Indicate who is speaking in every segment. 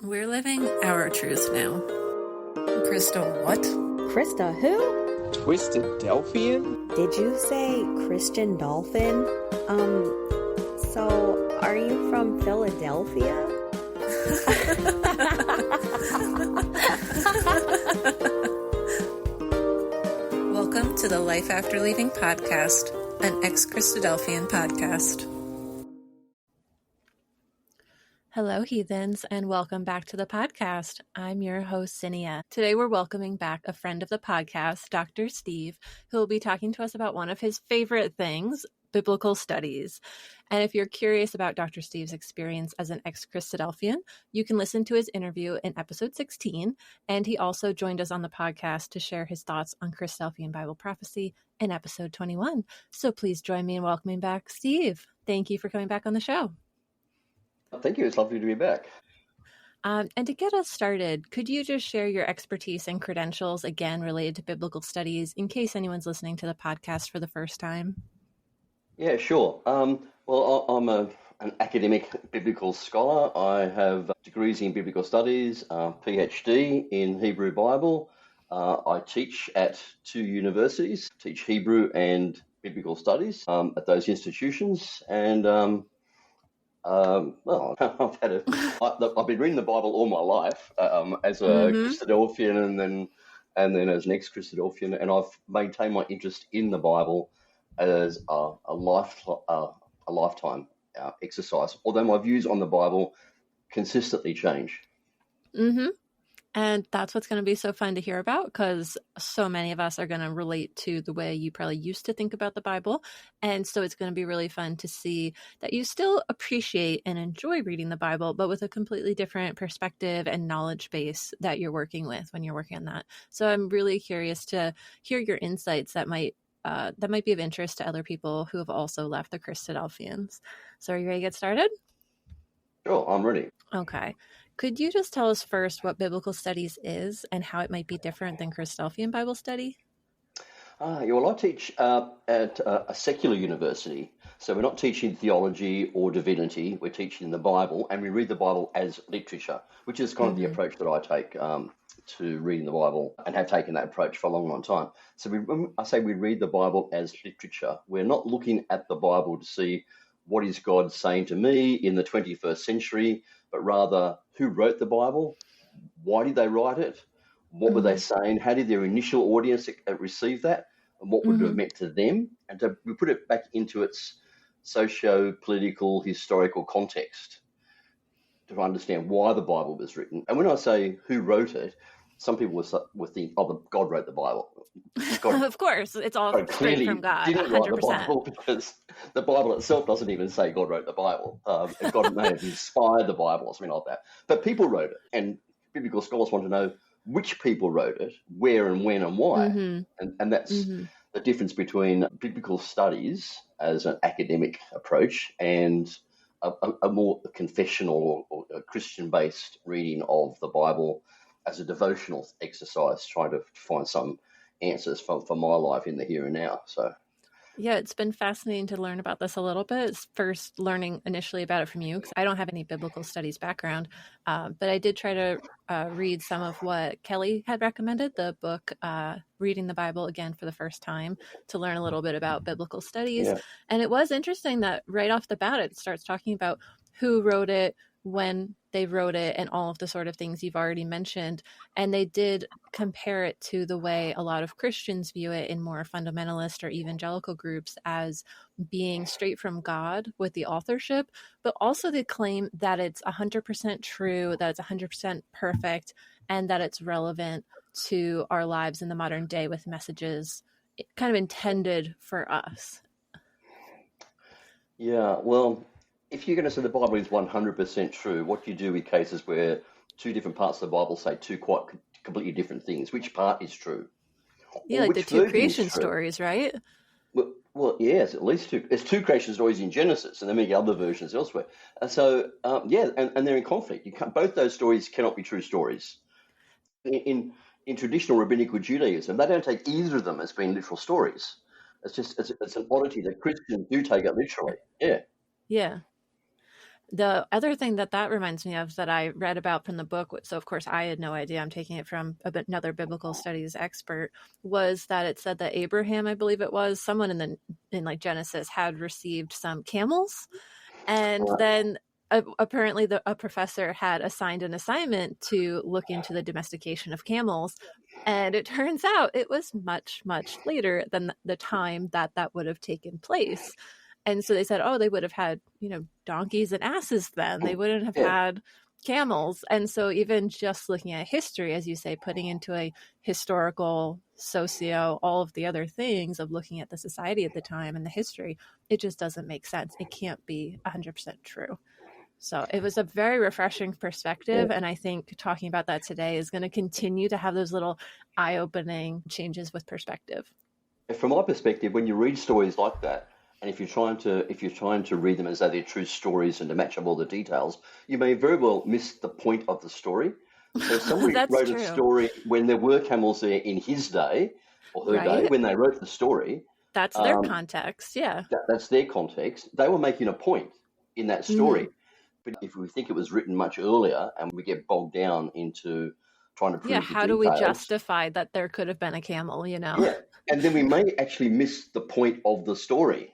Speaker 1: We're living our truth now. Krista, what?
Speaker 2: Krista who?
Speaker 3: Christadelphian?
Speaker 2: Did you say Christian dolphin? So are you from Philadelphia?
Speaker 1: Welcome to the Life After Leaving podcast, an Ex-Christadelphian podcast. Hello, heathens, and welcome back to the podcast. I'm your host, Cinia. Today, we're welcoming back a friend of the podcast, Dr. Steve, who will be talking to us about one of his favorite things, biblical studies. And if you're curious about Dr. Steve's experience as an ex-Christadelphian, you can listen to his interview in episode 16. And he also joined us on the podcast to share his thoughts on Christadelphian Bible prophecy in episode 21. So please join me in welcoming back Steve. Thank you for coming back on the show.
Speaker 4: Thank you. It's lovely to be back.
Speaker 1: And to get us started, could you just share your expertise and credentials, again, related to biblical studies, in case anyone's listening to the podcast for the first time?
Speaker 4: Yeah, sure. Well, I'm an academic biblical scholar. I have degrees in biblical studies, PhD in Hebrew Bible. I teach at two universities, teach Hebrew and biblical studies at those institutions. And well, I've been reading the Bible all my life as a Christadelphian and then as an ex-Christadelphian, and I've maintained my interest in the Bible as a lifetime exercise. Although my views on the Bible consistently change.
Speaker 1: Mm-hmm. And that's what's going to be so fun to hear about, because so many of us are going to relate to the way you probably used to think about the Bible. And so it's going to be really fun to see that you still appreciate and enjoy reading the Bible, but with a completely different perspective and knowledge base that you're working with when you're working on that. So I'm really curious to hear your insights that might be of interest to other people who have also left the Christadelphians. So are you ready to get started?
Speaker 4: Sure, I'm ready.
Speaker 1: Okay. Could you just tell us first what biblical studies is and how it might be different than Christadelphian Bible study?
Speaker 4: Yeah, well, I teach at a secular university, so we're not teaching theology or divinity. We're teaching the Bible, and we read the Bible as literature, which is kind of the approach that I take to reading the Bible, and have taken that approach for a long, long time. So when I say we read the Bible as literature, we're not looking at the Bible to see what is God saying to me in the 21st century, but rather who wrote the Bible, why did they write it, what were they saying, how did their initial audience receive that, and what would it have meant to them, and to put it back into its socio-political, historical context to understand why the Bible was written. And when I say who wrote it, some people would think, oh, God wrote the Bible. God,
Speaker 1: of course, it's all straight from God,
Speaker 4: didn't
Speaker 1: 100%.
Speaker 4: Write the Bible, because the Bible itself doesn't even say God wrote the Bible. God may have inspired the Bible or something like that. But people wrote it, and biblical scholars want to know which people wrote it, where and when and why. And that's the difference between biblical studies as an academic approach and a more confessional or Christian-based reading of the Bible as a devotional exercise, trying to find some answers for my life in the here and now. So,
Speaker 1: yeah, it's been fascinating to learn about this a little bit. First, learning initially about it from you, because I don't have any biblical studies background, but I did try to read some of what Kelly had recommended, the book Reading the Bible Again for the First Time, to learn a little bit about biblical studies.
Speaker 4: Yeah.
Speaker 1: And it was interesting that right off the bat, it starts talking about who wrote it, when they wrote it, and all of the sort of things you've already mentioned. And they did compare it to the way a lot of Christians view it in more fundamentalist or evangelical groups, as being straight from God with the authorship, but also they claim that it's 100% true, that it's 100% perfect, and that it's relevant to our lives in the modern day with messages kind of intended for us.
Speaker 4: Yeah, well, if you're going to say the Bible is 100% true, what do you do with cases where two different parts of the Bible say two quite completely different things? Which part is true?
Speaker 1: Yeah, like the two creation stories, right?
Speaker 4: Well, yes, at least two. There's two creation stories in Genesis, and there may be other versions elsewhere. And they're in conflict. Both those stories cannot be true stories. In traditional rabbinical Judaism, they don't take either of them as being literal stories. It's an oddity that Christians do take it literally. Yeah.
Speaker 1: Yeah. The other thing that reminds me of that I read about from the book, so of course I had no idea, I'm taking it from another biblical studies expert, was that it said that Abraham, I believe it was, someone in like Genesis had received some camels, and then apparently a professor had assigned an assignment to look into the domestication of camels. And it turns out it was much, much later than the time that would have taken place. And so they said, oh, they would have had, donkeys and asses then. They wouldn't have had camels. And so even just looking at history, as you say, putting into a historical, socio, all of the other things of looking at the society at the time and the history, it just doesn't make sense. It can't be 100% true. So it was a very refreshing perspective. And I think talking about that today is going to continue to have those little eye-opening changes with perspective.
Speaker 4: From my perspective, when you read stories like that, and if you're trying to read them as though they're true stories and to match up all the details, you may very well miss the point of the story. So somebody wrote a story when there were camels there in his day or her day, when they wrote the story.
Speaker 1: That's their context, yeah.
Speaker 4: That's their context. They were making a point in that story. But if we think it was written much earlier and we get bogged down into trying to prove the
Speaker 1: how do we justify that there could have been a camel,
Speaker 4: Yeah, and then we may actually miss the point of the story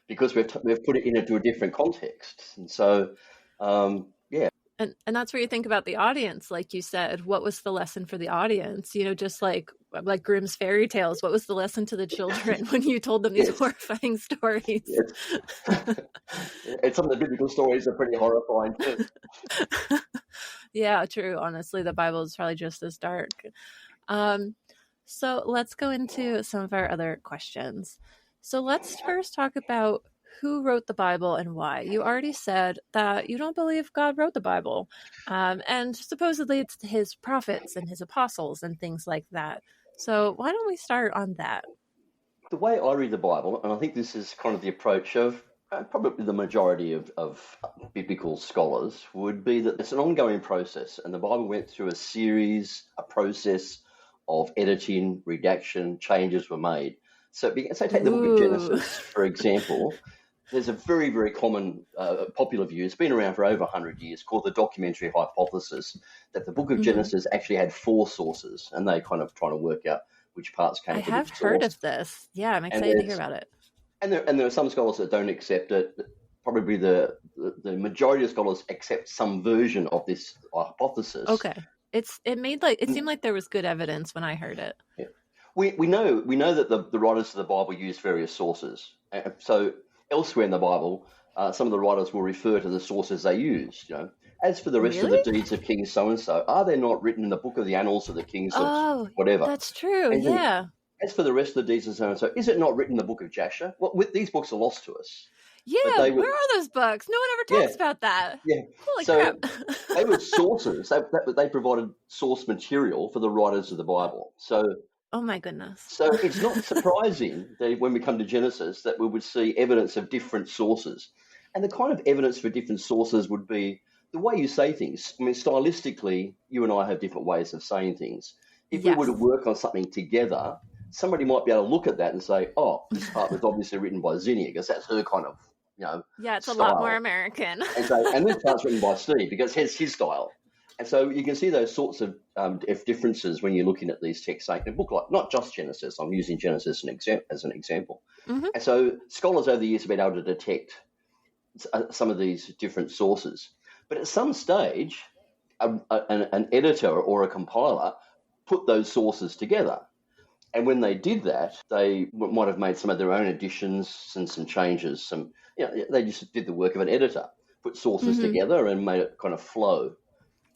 Speaker 4: because we've put it into a different context. And so,
Speaker 1: And that's where you think about the audience, like you said. What was the lesson for the audience? Just like Grimm's fairy tales. What was the lesson to the children when you told them these horrifying stories?
Speaker 4: And some of the biblical stories are pretty horrifying too.
Speaker 1: Yeah, true. Honestly, the Bible is probably just as dark. So let's go into some of our other questions. So let's first talk about who wrote the Bible and why. You already said that you don't believe God wrote the Bible. And supposedly it's his prophets and his apostles and things like that. So why don't we start on that?
Speaker 4: The way I read the Bible, and I think this is kind of the approach of probably the majority of biblical scholars, would be that it's an ongoing process. And the Bible went through a process of editing, redaction, changes were made. So take the book of Genesis, for example. There's a very, very common, popular view, it's been around for over 100 years, called the documentary hypothesis, that the book of Genesis actually had 4 sources, and they kind of trying to work out which parts came from which source. I have
Speaker 1: heard of this. Yeah, I'm excited to hear about it.
Speaker 4: And there are some scholars that don't accept it. Probably the majority of scholars accept some version of this hypothesis.
Speaker 1: Okay. It seemed like there was good evidence when I heard it.
Speaker 4: Yeah. We know that the writers of the Bible use various sources. So elsewhere in the Bible, some of the writers will refer to the sources they used. As for the rest of the deeds of King so-and-so, are they not written in the book of the annals of the kings of whatever?
Speaker 1: That's true, yeah.
Speaker 4: As for the rest of the deeds of so-and-so, is it not written in the book of Jasher? Well, these books are lost to us.
Speaker 1: Yeah, where are those books? No one ever talks about that.
Speaker 4: Yeah.
Speaker 1: Holy crap.
Speaker 4: They were sources. They provided source material for the writers of the Bible. So,
Speaker 1: oh my goodness.
Speaker 4: So it's not surprising that when we come to Genesis that we would see evidence of different sources. And the kind of evidence for different sources would be the way you say things. I mean, stylistically, you and I have different ways of saying things. If we were to work on something together, somebody might be able to look at that and say, oh, this part was obviously written by Zinnia because that's her kind of,
Speaker 1: yeah, it's
Speaker 4: style.
Speaker 1: A lot more American.
Speaker 4: and this part's written by Steve because it's his style. And so you can see those sorts of differences when you're looking at these texts. Like a book like, not just Genesis, I'm using Genesis as an example. And so scholars over the years have been able to detect some of these different sources. But at some stage, an editor or a compiler put those sources together. And when they did that, they might have made some of their own additions and some changes. They just did the work of an editor, put sources together and made it kind of flow.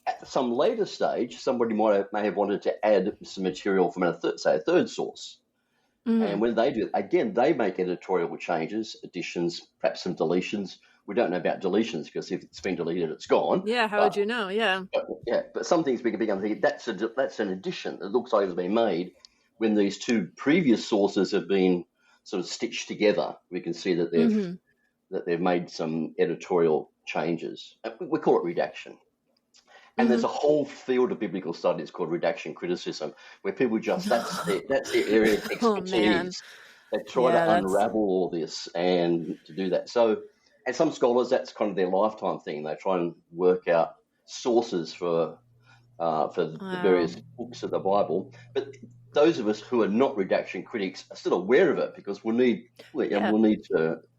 Speaker 4: At some later stage, somebody may have wanted to add some material from a third source. And when they do it, again, they make editorial changes, additions, perhaps some deletions. We don't know about deletions because if it's been deleted, it's gone.
Speaker 1: Yeah, how would you know? Yeah.
Speaker 4: But some things we can become thinking that's an addition. It looks like it's been made when these 2 previous sources have been sort of stitched together. We can see that they've made some editorial changes. We call it redaction. And there's a whole field of biblical studies called redaction criticism, where people just that's their area of expertise. They try to unravel all this and to do that. So And some scholars, that's kind of their lifetime thing. They try and work out sources for the
Speaker 1: Wow.
Speaker 4: various books of the Bible. But those of us who are not redaction critics are still aware of it, because we'll need
Speaker 1: Yeah.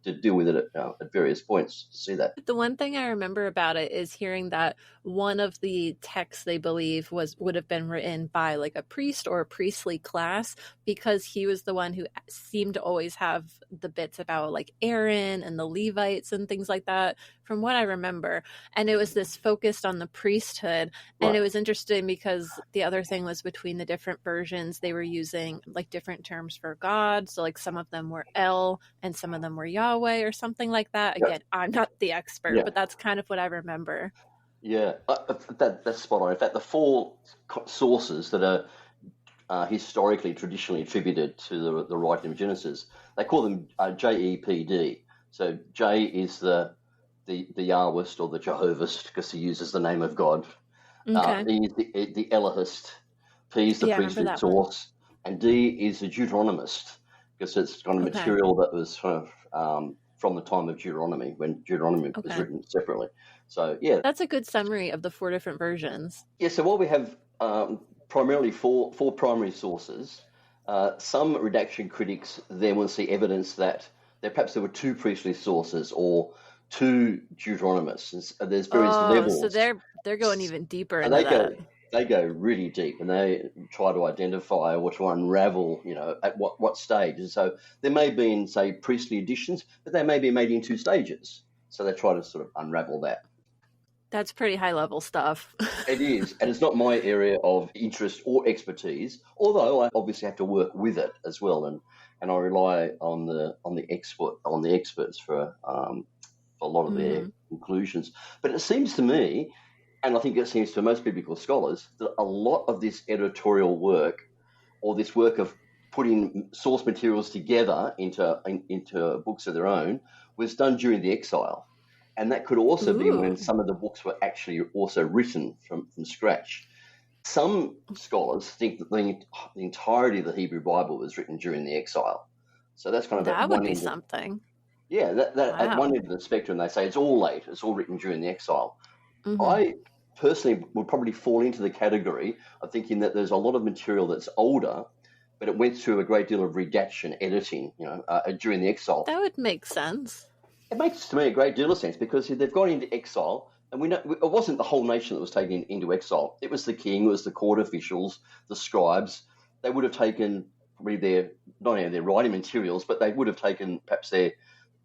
Speaker 4: to deal with it at various points to see that.
Speaker 1: The one thing I remember about it is hearing that one of the texts they believe would have been written by like a priest or a priestly class, because he was the one who seemed to always have the bits about like Aaron and the Levites and things like that, from what I remember. And it was this focused on the priesthood. And
Speaker 4: Right.
Speaker 1: it was interesting because the other thing was between the different versions, they were using like different terms for God. So like some of them were El and some of them were Yahweh or something like that.
Speaker 4: Yeah.
Speaker 1: Again, I'm not the expert,
Speaker 4: Yeah.
Speaker 1: but that's kind of what I remember.
Speaker 4: Yeah, that's spot on. In fact, the four sources that are historically, traditionally attributed to the writing of Genesis, they call them JEPD. So J is the Yahwist or the Jehovahist, because he uses the name of God.
Speaker 1: Okay.
Speaker 4: E is the Elohist. P is the
Speaker 1: Yeah, I remember
Speaker 4: priestly
Speaker 1: that one.
Speaker 4: source, and D is the Deuteronomist, because it's kind of
Speaker 1: Okay.
Speaker 4: material that was from the time of Deuteronomy, when Deuteronomy was
Speaker 1: Okay.
Speaker 4: written separately. So yeah,
Speaker 1: That's a good summary of the four different versions.
Speaker 4: yeah. So while we have primarily four primary sources, some redaction critics then will see evidence that perhaps there were two priestly sources or two Deuteronomists. And there's various levels.
Speaker 1: So they're going even deeper
Speaker 4: And
Speaker 1: into that.
Speaker 4: they go really deep, and they try to identify or to unravel, at what stage. And so there may have been, say, priestly additions, but they may be made in two stages. So they try to sort of unravel that.
Speaker 1: That's pretty high level stuff.
Speaker 4: It is, and it's not my area of interest or expertise, although I obviously have to work with it as well, and I rely on the experts for a lot of their conclusions. But it seems to me, and I think it seems to most biblical scholars, that a lot of this editorial work, or this work of putting source materials together into books of their own, was done during the exile. And that could also be when some of the books were actually also written from scratch. Some scholars think that the entirety of the Hebrew Bible was written during the exile. So that's kind of
Speaker 1: that would be something.
Speaker 4: Yeah, that
Speaker 1: Wow.
Speaker 4: At one end of the spectrum, they say it's all late. It's all written during the exile. I personally would probably fall into the category of thinking that there's a lot of material that's older, but it went through a great deal of redaction, editing, during the exile.
Speaker 1: That would make sense.
Speaker 4: It makes, to me, a great deal of sense, because they've gone into exile, and we know it wasn't the whole nation that was taken into exile. It was the king, it was the court officials, the scribes. They would have taken probably not only their writing materials, but they would have taken perhaps their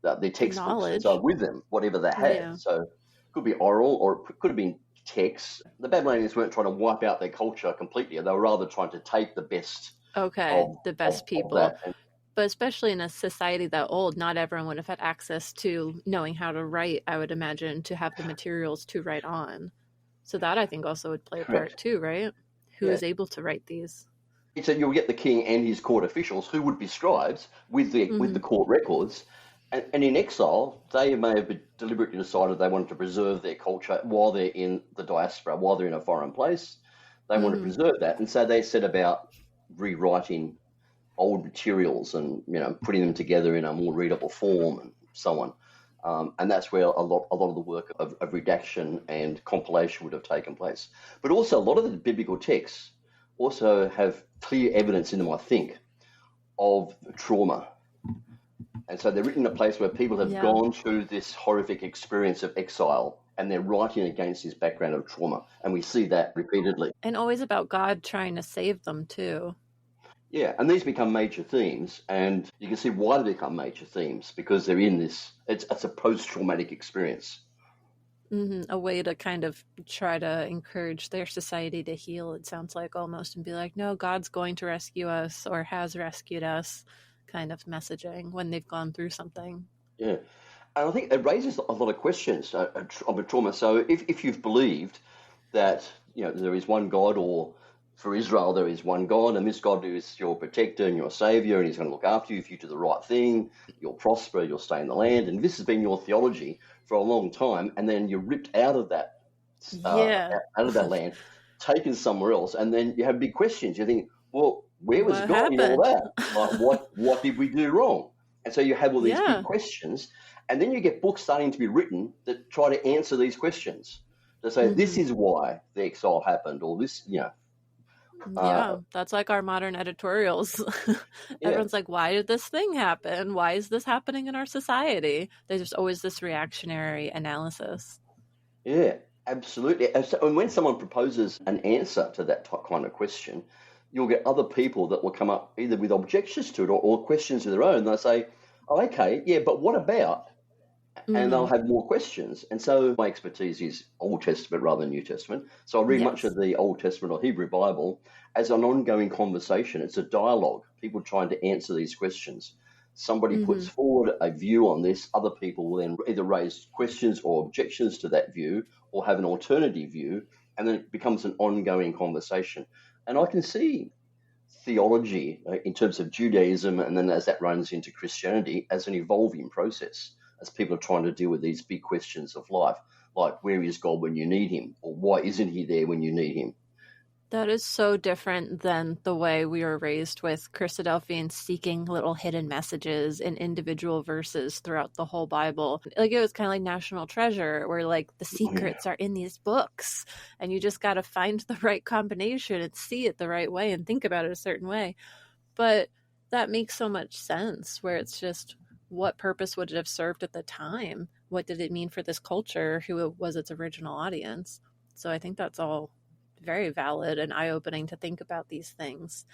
Speaker 4: textbooks and so with them, whatever they had.
Speaker 1: Yeah.
Speaker 4: So it could be oral, or it could have been text. The Babylonians weren't trying to wipe out their culture completely. They were rather trying to take the best.
Speaker 1: The best people.
Speaker 4: Of that.
Speaker 1: But especially in a society that old, not everyone would have had access to knowing how to write, I would imagine, to have the materials to write on. So that, I think, also would play a part too, right? Who is able to write these?
Speaker 4: So you'll get the king and his court officials, who would be scribes, with the court records. And in exile, they may have deliberately decided they wanted to preserve their culture while they're in the diaspora, while they're in a foreign place. They want to preserve that. And so they set about rewriting old materials and putting them together in a more readable form and so on, and that's where a lot of the work of redaction and compilation would have taken place. But also a lot of the biblical texts also have clear evidence in them, I think, of trauma, and so they're written in a place where people have gone through this horrific experience of exile, and they're writing against this background of trauma, and we see that repeatedly,
Speaker 1: and always about God trying to save them too.
Speaker 4: Yeah, and these become major themes, and you can see why they become major themes, because they're in this, it's a post-traumatic experience.
Speaker 1: A way to kind of try to encourage their society to heal, it sounds like, almost, and be like, no, God's going to rescue us or has rescued us, kind of messaging when they've gone through something.
Speaker 4: Yeah, and I think it raises a lot of questions of a trauma. So if you've believed that, there is one God, or for Israel, there is one God, and this God is your protector and your savior, and he's going to look after you. If you do the right thing, you'll prosper, you'll stay in the land. And this has been your theology for a long time, and then you're ripped out of that, out of that land, taken somewhere else, and then you have big questions. You think, well, where was God in all that? Like, what did we do wrong? And so you have all these big questions, And then you get books starting to be written that try to answer these questions. To say, this is why the exile happened, or this,
Speaker 1: Yeah, that's like our modern editorials. Everyone's like, why did this thing happen? Why is this happening in our society? There's just always this reactionary analysis.
Speaker 4: Yeah, absolutely. And when someone proposes an answer to that kind of question, you'll get other people that will come up either with objections to it or questions of their own. They'll say, oh, okay, yeah, but what about? And they'll have more questions. And so my expertise is Old Testament rather than New Testament. So I read much of the Old Testament or Hebrew Bible as an ongoing conversation. It's a dialogue, people trying to answer these questions. Somebody puts forward a view on this, other people will then either raise questions or objections to that view or have an alternative view, and then it becomes an ongoing conversation. And I can see theology in terms of Judaism, and then as that runs into Christianity, as an evolving process, as people are trying to deal with these big questions of life, like where is God when you need him, or why isn't he there when you need him?
Speaker 1: That is so different than the way we were raised with Christadelphians seeking little hidden messages in individual verses throughout the whole Bible. Like, it was kind of like National Treasure, where like the secrets are in these books and you just got to find the right combination and see it the right way and think about it a certain way. But that makes so much sense, where it's just, what purpose would it have served at the time? What did it mean for this culture? Who was its original audience? So I think that's all very valid and eye-opening to think about these things.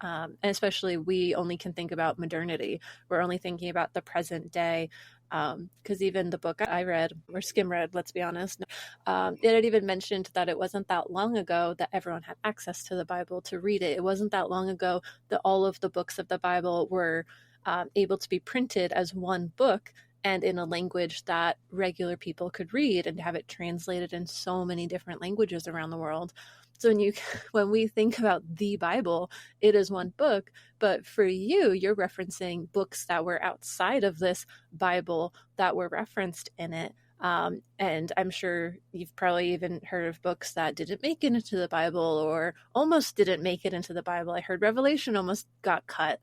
Speaker 1: And especially we only can think about modernity. We're only thinking about the present day. Because even the book I read, or skim read, let's be honest, it had even mentioned that it wasn't that long ago that everyone had access to the Bible to read it. It wasn't that long ago that all of the books of the Bible were able to be printed as one book and in a language that regular people could read, and have it translated in so many different languages around the world. So when we think about the Bible, it is one book, but for you, you're referencing books that were outside of this Bible that were referenced in it. And I'm sure you've probably even heard of books that didn't make it into the Bible or almost didn't make it into the Bible. I heard Revelation almost got cut.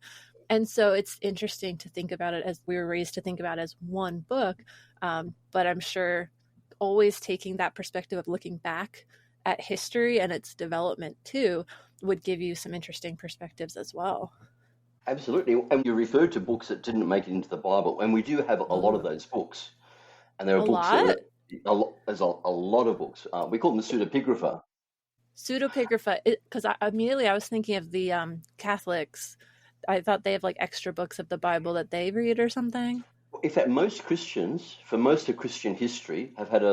Speaker 1: And so it's interesting to think about it, as we were raised to think about it, as one book. But I'm sure always taking that perspective of looking back at history and its development too would give you some interesting perspectives as well.
Speaker 4: Absolutely. And you referred to books that didn't make it into the Bible, and we do have a lot of those books. And there are books that there's a lot of books. We call them the pseudepigrapha.
Speaker 1: Pseudepigrapha, because immediately I was thinking of the Catholics. I thought they have like extra books of the Bible that they read or something.
Speaker 4: In fact, most Christians, for most of Christian history, have had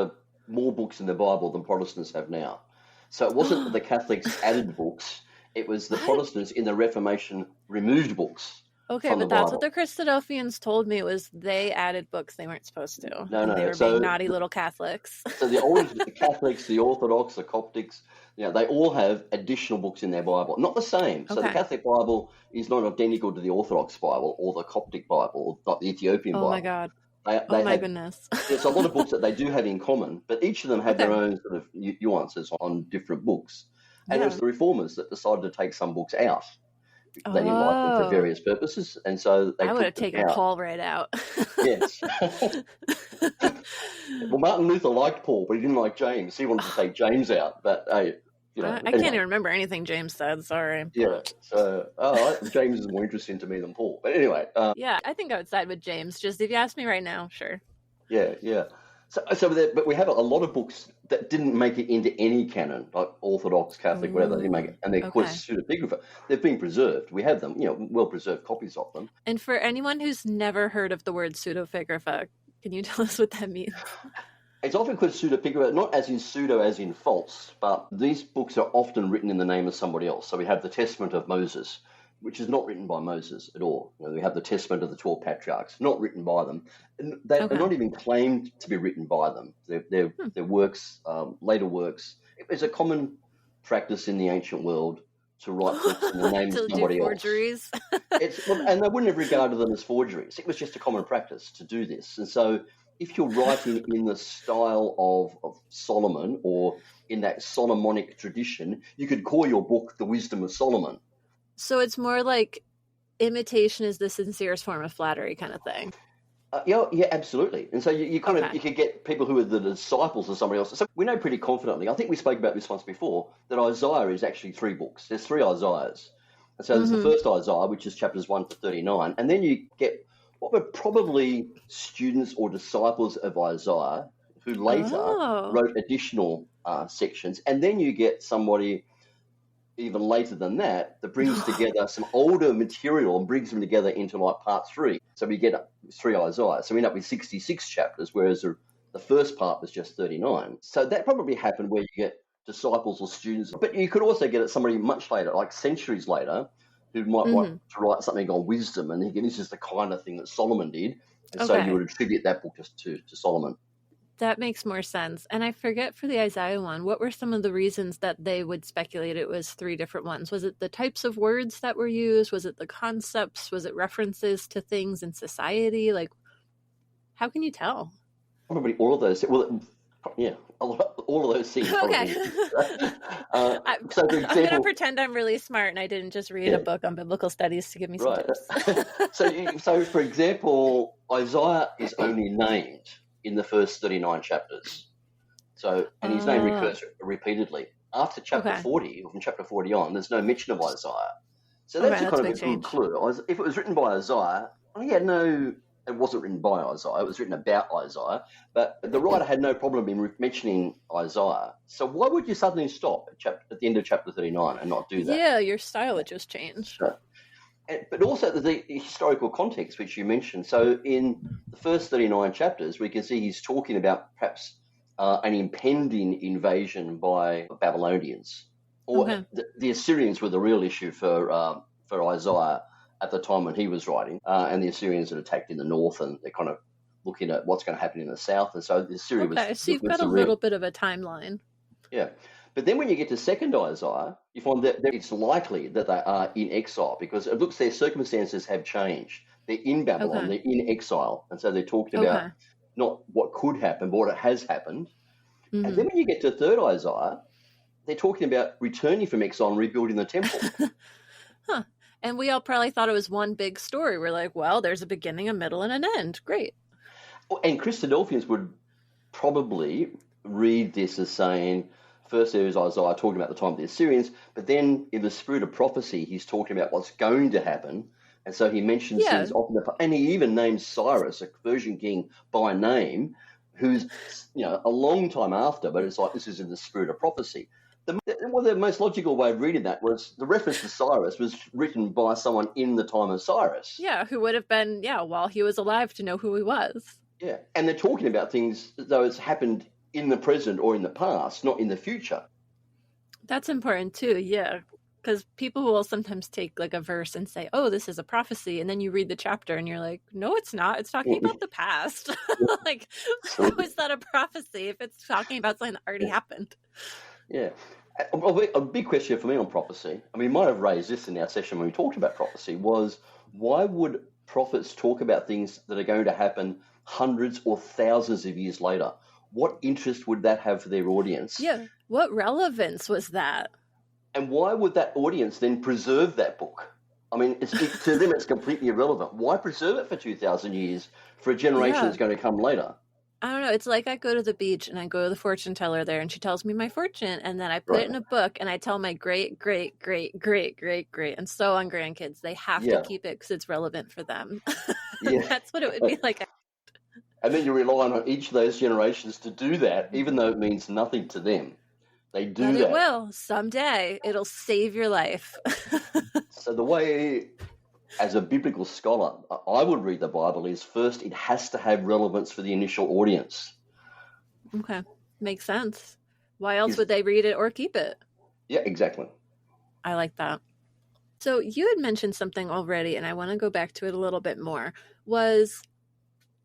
Speaker 4: more books in the Bible than Protestants have now. So it wasn't that the Catholics added books, it was the Protestants in the Reformation removed books.
Speaker 1: Okay, but that's what the Christadelphians told me, was they added books they weren't supposed to.
Speaker 4: No.
Speaker 1: They were being naughty little Catholics.
Speaker 4: So the Catholics, the Orthodox, the Coptics, they all have additional books in their Bible. Not the same. So the Catholic Bible is not identical to the Orthodox Bible or the Coptic Bible, not the Ethiopian Bible.
Speaker 1: Oh, my God. Goodness.
Speaker 4: There's a lot of books that they do have in common, but each of them have their own sort of nuances on different books. And it was the Reformers that decided to take some books out. They didn't like them for various purposes, and so they
Speaker 1: I would have taken Paul right out.
Speaker 4: Yes. Well, Martin Luther liked Paul, but he didn't like James. He wanted to take James out, but I can't
Speaker 1: even remember anything James said. Sorry.
Speaker 4: Yeah. So James is more interesting to me than Paul. But anyway.
Speaker 1: Yeah, I think I would side with James. Just if you ask me right now, sure.
Speaker 4: Yeah. But we have a lot of books that didn't make it into any canon, like Orthodox, Catholic, whatever. They didn't make it, and they're called pseudepigrapha. They've been preserved. We have them, well-preserved copies of them.
Speaker 1: And for anyone who's never heard of the word pseudepigrapha, can you tell us what that means?
Speaker 4: It's often called pseudepigrapha, not as in pseudo, as in false, but these books are often written in the name of somebody else. So we have the Testament of Moses, which is not written by Moses at all. We have the Testament of the 12 Patriarchs, not written by them. And they're not even claimed to be written by them. They're works, later works. It's a common practice in the ancient world to write books in the name of somebody else.
Speaker 1: Forgeries.
Speaker 4: And they wouldn't have regarded them as forgeries. It was just a common practice to do this. And so if you're writing in the style of Solomon or in that Solomonic tradition, you could call your book The Wisdom of Solomon.
Speaker 1: So it's more like imitation is the sincerest form of flattery kind of thing.
Speaker 4: Yeah, absolutely. And so you kind of
Speaker 1: Okay.
Speaker 4: you could get people who are the disciples of somebody else. So we know pretty confidently. I think we spoke about this once before that Isaiah is actually 3 books. There's 3 Isaiahs, and so there's the
Speaker 1: Mm-hmm.
Speaker 4: first Isaiah, which is chapters 1 to 39, and then you get what were probably students or disciples of Isaiah who later
Speaker 1: Oh.
Speaker 4: wrote additional sections, and then you get somebody even later than that brings together some older material and brings them together into like part 3. So we get 3 Isaiah. So we end up with 66 chapters, whereas the first part was just 39. So that probably happened where you get disciples or students. But you could also get it somebody much later, like centuries later, who might want
Speaker 1: Mm-hmm.
Speaker 4: to write something on wisdom. And again, this is the kind of thing that Solomon did. And so you
Speaker 1: Okay.
Speaker 4: would attribute that book to Solomon.
Speaker 1: That makes more sense. And I forget for the Isaiah one, what were some of the reasons that they would speculate it was 3 different ones? Was it the types of words that were used? Was it the concepts? Was it references to things in society? Like, how can you tell?
Speaker 4: Probably all of those. Well, yeah, all of those things
Speaker 1: Okay.
Speaker 4: probably. So, for
Speaker 1: I'm going to
Speaker 4: example,
Speaker 1: pretend I'm really smart and I didn't just read
Speaker 4: yeah,
Speaker 1: a book on biblical studies to give me some
Speaker 4: right.
Speaker 1: tips.
Speaker 4: So for example, Isaiah is only named in the first 39 chapters. So, and his name
Speaker 1: Oh,
Speaker 4: recurs repeadedly. After chapter
Speaker 1: okay.
Speaker 4: 40, or from chapter 40 on, there's no mention of Isaiah. So
Speaker 1: Okay,
Speaker 4: that's a
Speaker 1: that's a
Speaker 4: kind of
Speaker 1: big
Speaker 4: a good
Speaker 1: change.
Speaker 4: clue. If it was written by Isaiah, well, it wasn't written by Isaiah, it was written about Isaiah, but the writer had no problem in mentioning Isaiah. So why would you suddenly stop at the end of chapter 39 and not do that?
Speaker 1: Yeah, your style would just change.
Speaker 4: But also the historical context, which you mentioned. So in the first 39 chapters, we can see he's talking about perhaps an impending invasion by Babylonians. Or
Speaker 1: Okay.
Speaker 4: the Assyrians were the real issue for Isaiah at the time when he was writing. And the Assyrians had attacked in the north, and they're kind of looking at what's going to happen in the south. And so Assyria
Speaker 1: Okay, so you've
Speaker 4: was
Speaker 1: got a
Speaker 4: the real.
Speaker 1: little bit of a timeline.
Speaker 4: Yeah. But then when you get to second Isaiah, you find that it's likely that they are in exile because it looks their circumstances have changed. They're in Babylon,
Speaker 1: Okay.
Speaker 4: they're in exile. And so they're talking about
Speaker 1: Okay.
Speaker 4: not what could happen, but what has happened. And
Speaker 1: Mm-hmm.
Speaker 4: then when you get to third Isaiah, they're talking about returning from exile and rebuilding the temple.
Speaker 1: Huh. And we all probably thought it was one big story. We're like, well, there's a beginning, a middle, and an end. Great.
Speaker 4: And Christadelphians would probably read this as saying, first there is Isaiah talking about the time of the Assyrians, but then in the spirit of prophecy, he's talking about what's going to happen. And so he mentions
Speaker 1: Yeah.
Speaker 4: things often, and he even names Cyrus, a Persian king, by name, who's a long time after, but it's like this is in the spirit of prophecy. The most logical way of reading that was the reference to Cyrus was written by someone in the time of Cyrus.
Speaker 1: Yeah. Who would have been, while he was alive to know who he was.
Speaker 4: Yeah, and they're talking about things as though it's happened in the present or in the past, not in the future.
Speaker 1: That's important too. Yeah. Because people will sometimes take like a verse and say, oh, this is a prophecy. And then you read the chapter and you're like, no, it's not. It's talking about the past. Like, how is that a prophecy if it's talking about something that already happened?
Speaker 4: Yeah. A big question for me on prophecy, I mean, we might have raised this in our session when we talked about prophecy, was why would prophets talk about things that are going to happen hundreds or thousands of years later? What interest would that have for their audience?
Speaker 1: Yeah. What relevance was that?
Speaker 4: And why would that audience then preserve that book? I mean, to them, it's completely irrelevant. Why preserve it for 2,000 years for a generation that's going to come later?
Speaker 1: I don't know. It's like I go to the beach and I go to the fortune teller there and she tells me my fortune and then I put it in a book and I tell my great, great, great, great, great, great, and so on grandkids. They have to keep it because it's relevant for them. That's what it would be like.
Speaker 4: And then you rely on each of those generations to do that, even though it means nothing to them. They do that.
Speaker 1: But it will. Someday it'll save your life.
Speaker 4: So the way, as a biblical scholar, I would read the Bible is first, it has to have relevance for the initial audience.
Speaker 1: Okay. Makes sense. Why else would they read it or keep it?
Speaker 4: Yeah, exactly.
Speaker 1: I like that. So you had mentioned something already, and I want to go back to it a little bit more, was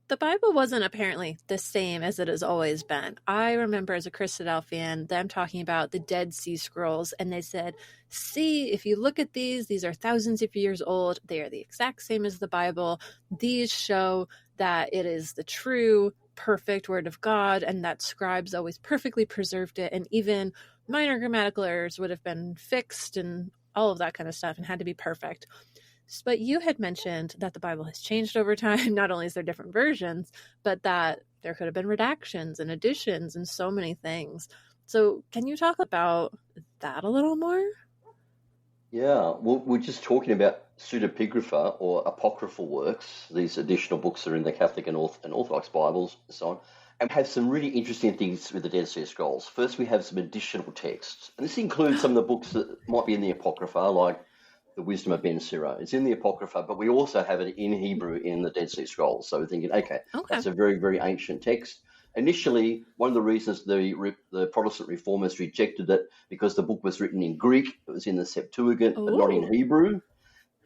Speaker 1: the Bible wasn't apparently the same as it has always been. I remember as a Christadelphian, them talking about the Dead Sea Scrolls, and they said, see, if you look at these are thousands of years old. They are the exact same as the Bible. These show that it is the true, perfect word of God, and that scribes always perfectly preserved it, and even minor grammatical errors would have been fixed and all of that kind of stuff and had to be perfect. But you had mentioned that the Bible has changed over time. Not only is there different versions, but that there could have been redactions and additions and so many things. So can you talk about that a little more?
Speaker 4: Yeah, well, we're just talking about pseudepigrapha or apocryphal works, these additional books that are in the Catholic and Orthodox Bibles and so on, and have some really interesting things with the Dead Sea Scrolls. First, we have some additional texts, and this includes some of the books that might be in the Apocrypha, like the Wisdom of Ben Sirah. It's in the Apocrypha, but we also have it in Hebrew in the Dead Sea Scrolls. So we're thinking, okay, that's a very, very ancient text. Initially, one of the reasons the Protestant reformers rejected it because the book was written in Greek, it was in the Septuagint, but not in Hebrew.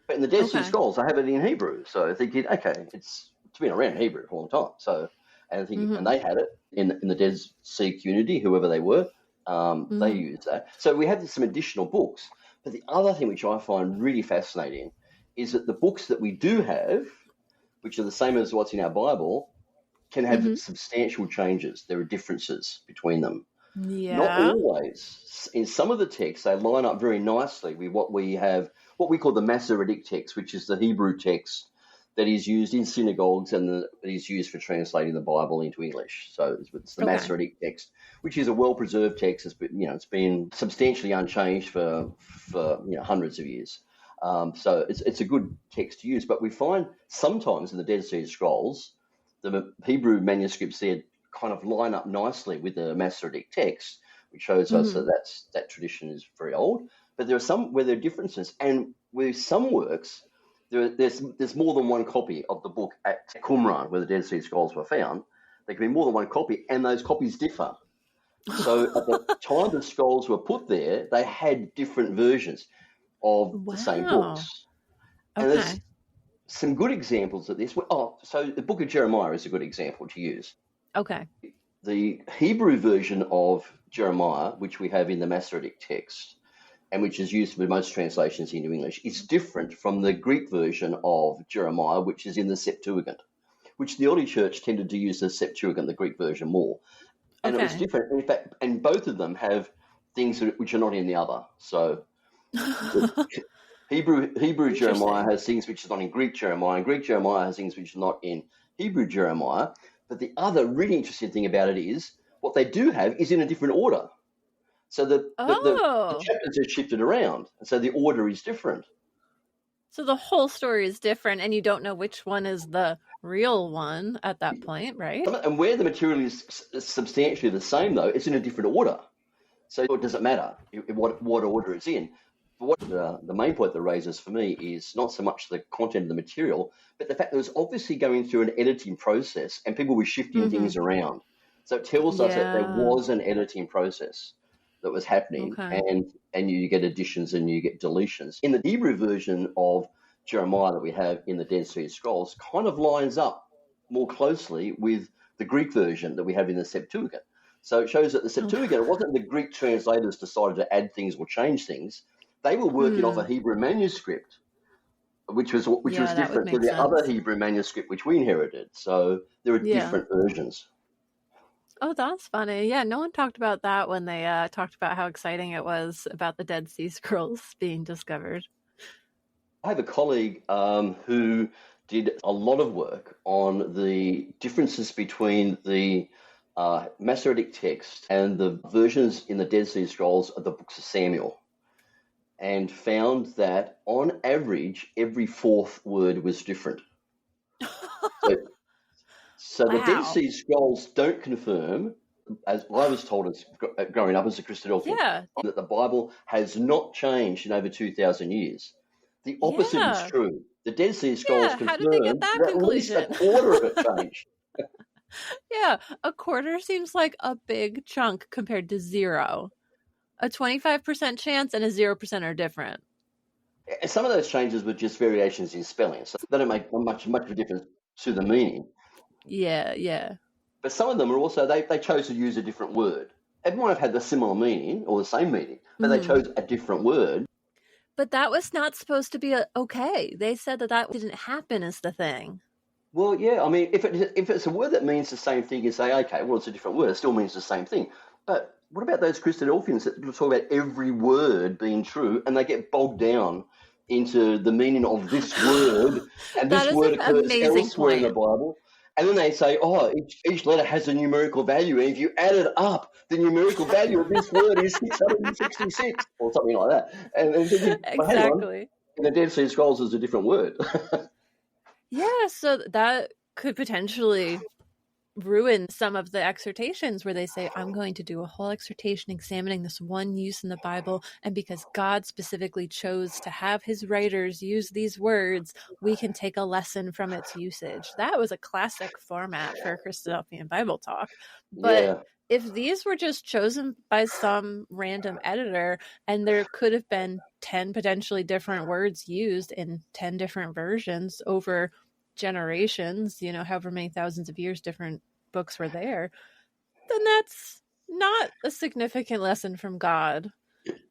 Speaker 4: But in the Dead Sea Scrolls, I have it in Hebrew. So thinking, okay, it's been around Hebrew for a long time. So, and thinking, and they had it in the Dead Sea community, whoever they were, they used that. So we have some additional books. But the other thing which I find really fascinating is that the books that we do have, which are the same as what's in our Bible, can have substantial changes. There are differences between them.
Speaker 1: Yeah.
Speaker 4: Not always. In some of the texts, they line up very nicely with what we have, what we call the Masoretic text, which is the Hebrew text that is used in synagogues and that is used for translating the Bible into English. So it's the Masoretic text, which is a well-preserved text. It's been substantially unchanged for hundreds of years. So it's a good text to use. But we find sometimes in the Dead Sea Scrolls, the Hebrew manuscripts there kind of line up nicely with the Masoretic text, which shows us that tradition is very old. But there are some where there are differences, and with some works, there's more than one copy of the book at Qumran, where the Dead Sea Scrolls were found. There can be more than one copy, and those copies differ. So at the time the scrolls were put there, they had different versions of the same books. And there's some good examples of this. So the book of Jeremiah is a good example to use.
Speaker 1: Okay.
Speaker 4: The Hebrew version of Jeremiah, which we have in the Masoretic text, and which is used for most translations into English, is different from the Greek version of Jeremiah, which is in the Septuagint, which the early church tended to use the Septuagint, the Greek version, more. And it was different. In fact, and both of them have things which are not in the other. So Hebrew Jeremiah has things which are not in Greek Jeremiah, and Greek Jeremiah has things which are not in Hebrew Jeremiah. But the other really interesting thing about it is what they do have is in a different order. So the chapters are shifted around, and so the order is different.
Speaker 1: So the whole story is different, and you don't know which one is the real one at that point, right?
Speaker 4: And where the material is substantially the same, though, it's in a different order. So it doesn't matter what order it's in. But what the main point that raises for me is not so much the content of the material, but the fact that it was obviously going through an editing process, and people were shifting things around. So it tells us that there was an editing process that was happening, and you get additions and you get deletions. In the Hebrew version of Jeremiah that we have in the Dead Sea Scrolls kind of lines up more closely with the Greek version that we have in the Septuagint. So it shows that the Septuagint, it wasn't the Greek translators decided to add things or change things. They were working off a Hebrew manuscript, which was different to the other Hebrew manuscript which we inherited. So there are different versions.
Speaker 1: Oh, that's funny. Yeah, no one talked about that when they talked about how exciting it was about the Dead Sea Scrolls being discovered.
Speaker 4: I have a colleague who did a lot of work on the differences between the Masoretic text and the versions in the Dead Sea Scrolls of the books of Samuel, and found that on average, every fourth word was different. So the Dead Sea Scrolls don't confirm, as I was told as growing up as a Christadelphian, that the Bible has not changed in over 2,000 years. The opposite is true. The Dead Sea Scrolls confirm
Speaker 1: how did they get that conclusion?
Speaker 4: At least a quarter of it changed.
Speaker 1: A quarter seems like a big chunk compared to zero. A 25% chance and a 0% are different.
Speaker 4: And some of those changes were just variations in spelling, so they don't make much of a difference to the meaning.
Speaker 1: Yeah.
Speaker 4: But some of them are also, they chose to use a different word. It might have had the similar meaning or the same meaning, but they chose a different word.
Speaker 1: But that was not supposed to be okay. They said that didn't happen is the thing.
Speaker 4: Well, yeah, I mean, if it's a word that means the same thing, you say, okay, well, it's a different word. It still means the same thing. But what about those Christadelphians that talk about every word being true and they get bogged down into the meaning of this word, and
Speaker 1: That
Speaker 4: this
Speaker 1: is
Speaker 4: word
Speaker 1: an
Speaker 4: occurs
Speaker 1: amazing
Speaker 4: elsewhere in the
Speaker 1: point.
Speaker 4: Bible. And then they say, oh, each letter has a numerical value, and if you add it up, the numerical value of this word is 666 or something like that. And then thinking, well, hang on,
Speaker 1: Exactly.
Speaker 4: in the Dead Sea Scrolls is a different word.
Speaker 1: Yeah, so that could potentially ruin some of the exhortations where they say, I'm going to do a whole exhortation examining this one use in the Bible, and because God specifically chose to have his writers use these words, we can take a lesson from its usage. That was a classic format for Christadelphian Bible talk. But
Speaker 4: Yeah,
Speaker 1: if these were just chosen by some random editor and there could have been 10 potentially different words used in 10 different versions over generations, however many thousands of years different books were there, then that's not a significant lesson from God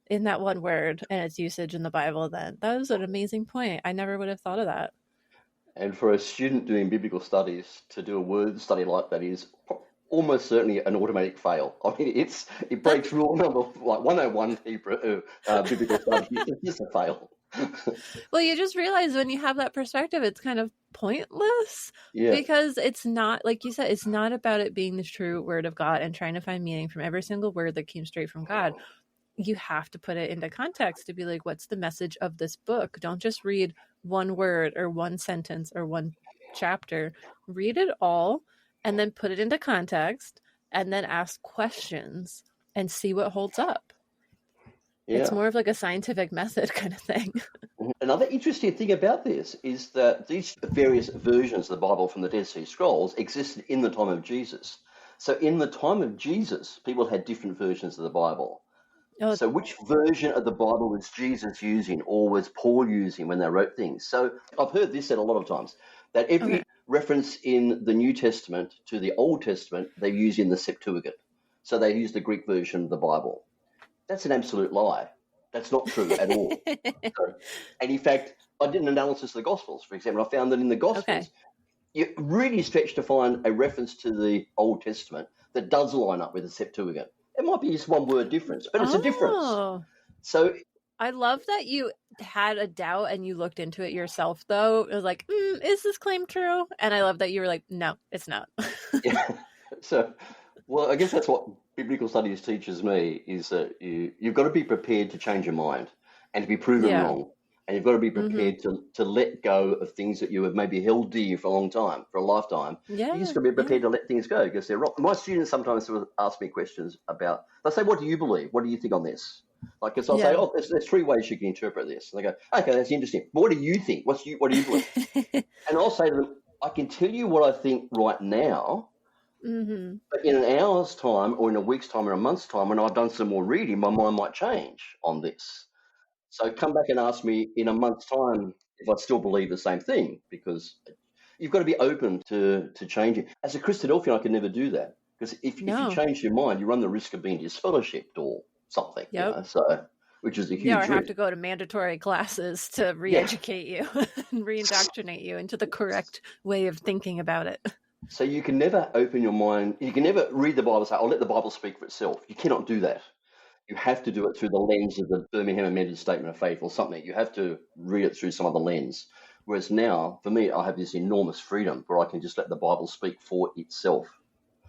Speaker 1: in that one word and its usage in the Bible. Then that was an amazing point. I never would have thought of that.
Speaker 4: and for a student doing biblical studies to do a word study like that is almost certainly an automatic fail. I mean, it breaks rule number like 101 Hebrew biblical studies. It's just a fail.
Speaker 1: Well, you just realize when you have that perspective, it's kind of pointless
Speaker 4: Yeah,
Speaker 1: because it's not, like you said, it's not about it being the true word of God and trying to find meaning from every single word that came straight from God. You have to put it into context to be like, what's the message of this book? Don't just read one word or one sentence or one chapter. Read it all and then put it into context and then ask questions and see what holds up. It's
Speaker 4: yeah.
Speaker 1: more of like a scientific method kind of thing.
Speaker 4: Another interesting thing about this is that these various versions of the Bible from the Dead Sea Scrolls existed in the time of Jesus. So in the time of Jesus, people had different versions of the Bible.
Speaker 1: Oh,
Speaker 4: So which version of the Bible was Jesus using or was Paul using when they wrote things? So I've heard this said a lot of times, that every
Speaker 1: okay.
Speaker 4: reference in the New Testament to the Old Testament, they use in the Septuagint. So they use the Greek version of the Bible. That's an absolute lie. That's not true at all. So, and in fact, I did an analysis of the Gospels, for example. I found that in the Gospels,
Speaker 1: Okay.
Speaker 4: you really stretch to find a reference to the Old Testament that does line up with the Septuagint. It might be just one word difference, but it's a difference.
Speaker 1: Oh,
Speaker 4: So,
Speaker 1: I love that you had a doubt and you looked into it yourself, though. It was like, is this claim true? And I love that you were like, no, it's not.
Speaker 4: yeah. So, well, I guess that's what biblical studies teaches me is that you've got to be prepared to change your mind and to be proven
Speaker 1: Yeah.
Speaker 4: wrong. And you've got to be
Speaker 1: Mm-hmm.
Speaker 4: prepared to let go of things that you have maybe held dear for a long time, for a lifetime.
Speaker 1: Yeah.
Speaker 4: You just got to be
Speaker 1: Yeah.
Speaker 4: prepared to let things go because they're wrong. My students sometimes will ask me questions about, they'll say, what do you believe? What do you think on this? Like, because I'll say,
Speaker 1: Yeah.
Speaker 4: oh, there's three ways you can interpret this. And they go, okay, that's interesting. But what do you think? What do you believe? And I'll say to them, I can tell you what I think right now,
Speaker 1: Mm-hmm.
Speaker 4: but in an hour's time or in a week's time or a month's time, when I've done some more reading, my mind might change on this. So come back and ask me in a month's time if I still believe the same thing, because you've got to be open to changing. As a Christadelphian, I could never do that because if you
Speaker 1: No.
Speaker 4: change your mind, you run the risk of being disfellowshipped or something,
Speaker 1: Yep.
Speaker 4: so which is a
Speaker 1: Yeah, or
Speaker 4: huge
Speaker 1: have
Speaker 4: risk.
Speaker 1: to go to mandatory classes to re-educate you and re-indoctrinate you into the correct way of thinking about it.
Speaker 4: So you can never open your mind. You can never read the Bible and say, I'll let the Bible speak for itself. You cannot do that. You have to do it through the lens of the Birmingham Amended Statement of Faith or something. You have to read it through some other lens. Whereas now, for me, I have this enormous freedom where I can just let the Bible speak for itself.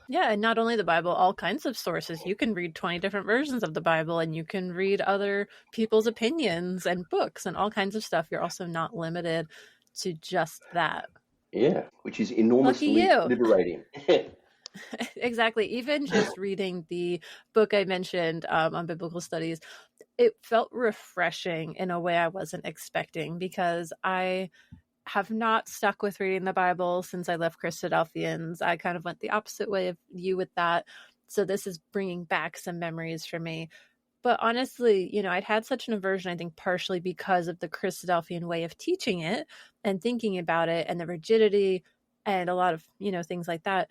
Speaker 1: Yeah, and not only the Bible, all kinds of sources. You can read 20 different versions of the Bible, and you can read other people's opinions and books and all kinds of stuff. You're also not limited to just that.
Speaker 4: Yeah, which is
Speaker 1: Lucky
Speaker 4: enormously
Speaker 1: you.
Speaker 4: liberating.
Speaker 1: Exactly. Even just reading the book I mentioned on biblical studies, it felt refreshing in a way I wasn't expecting because I have not stuck with reading the Bible since I left Christadelphians. I kind of went the opposite way of you with that. So this is bringing back some memories for me. But honestly, I'd had such an aversion, I think, partially because of the Christadelphian way of teaching it and thinking about it and the rigidity and a lot of, things like that.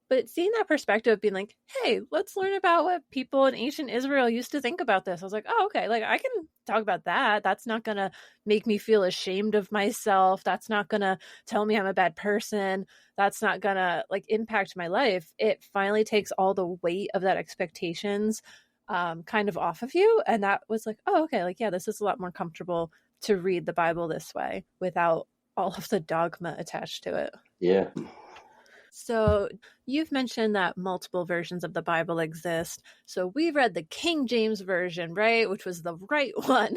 Speaker 1: But seeing that perspective of being like, hey, let's learn about what people in ancient Israel used to think about this. I was like, oh, okay, like I can talk about that. That's not going to make me feel ashamed of myself. That's not going to tell me I'm a bad person. That's not going to impact my life. It finally takes all the weight of that expectations kind of off of you. And that was like, oh, okay, yeah, this is a lot more comfortable to read the Bible this way without all of the dogma attached to it.
Speaker 4: Yeah.
Speaker 1: So you've mentioned that multiple versions of the Bible exist. So we read the King James Version, right? Which was the right one.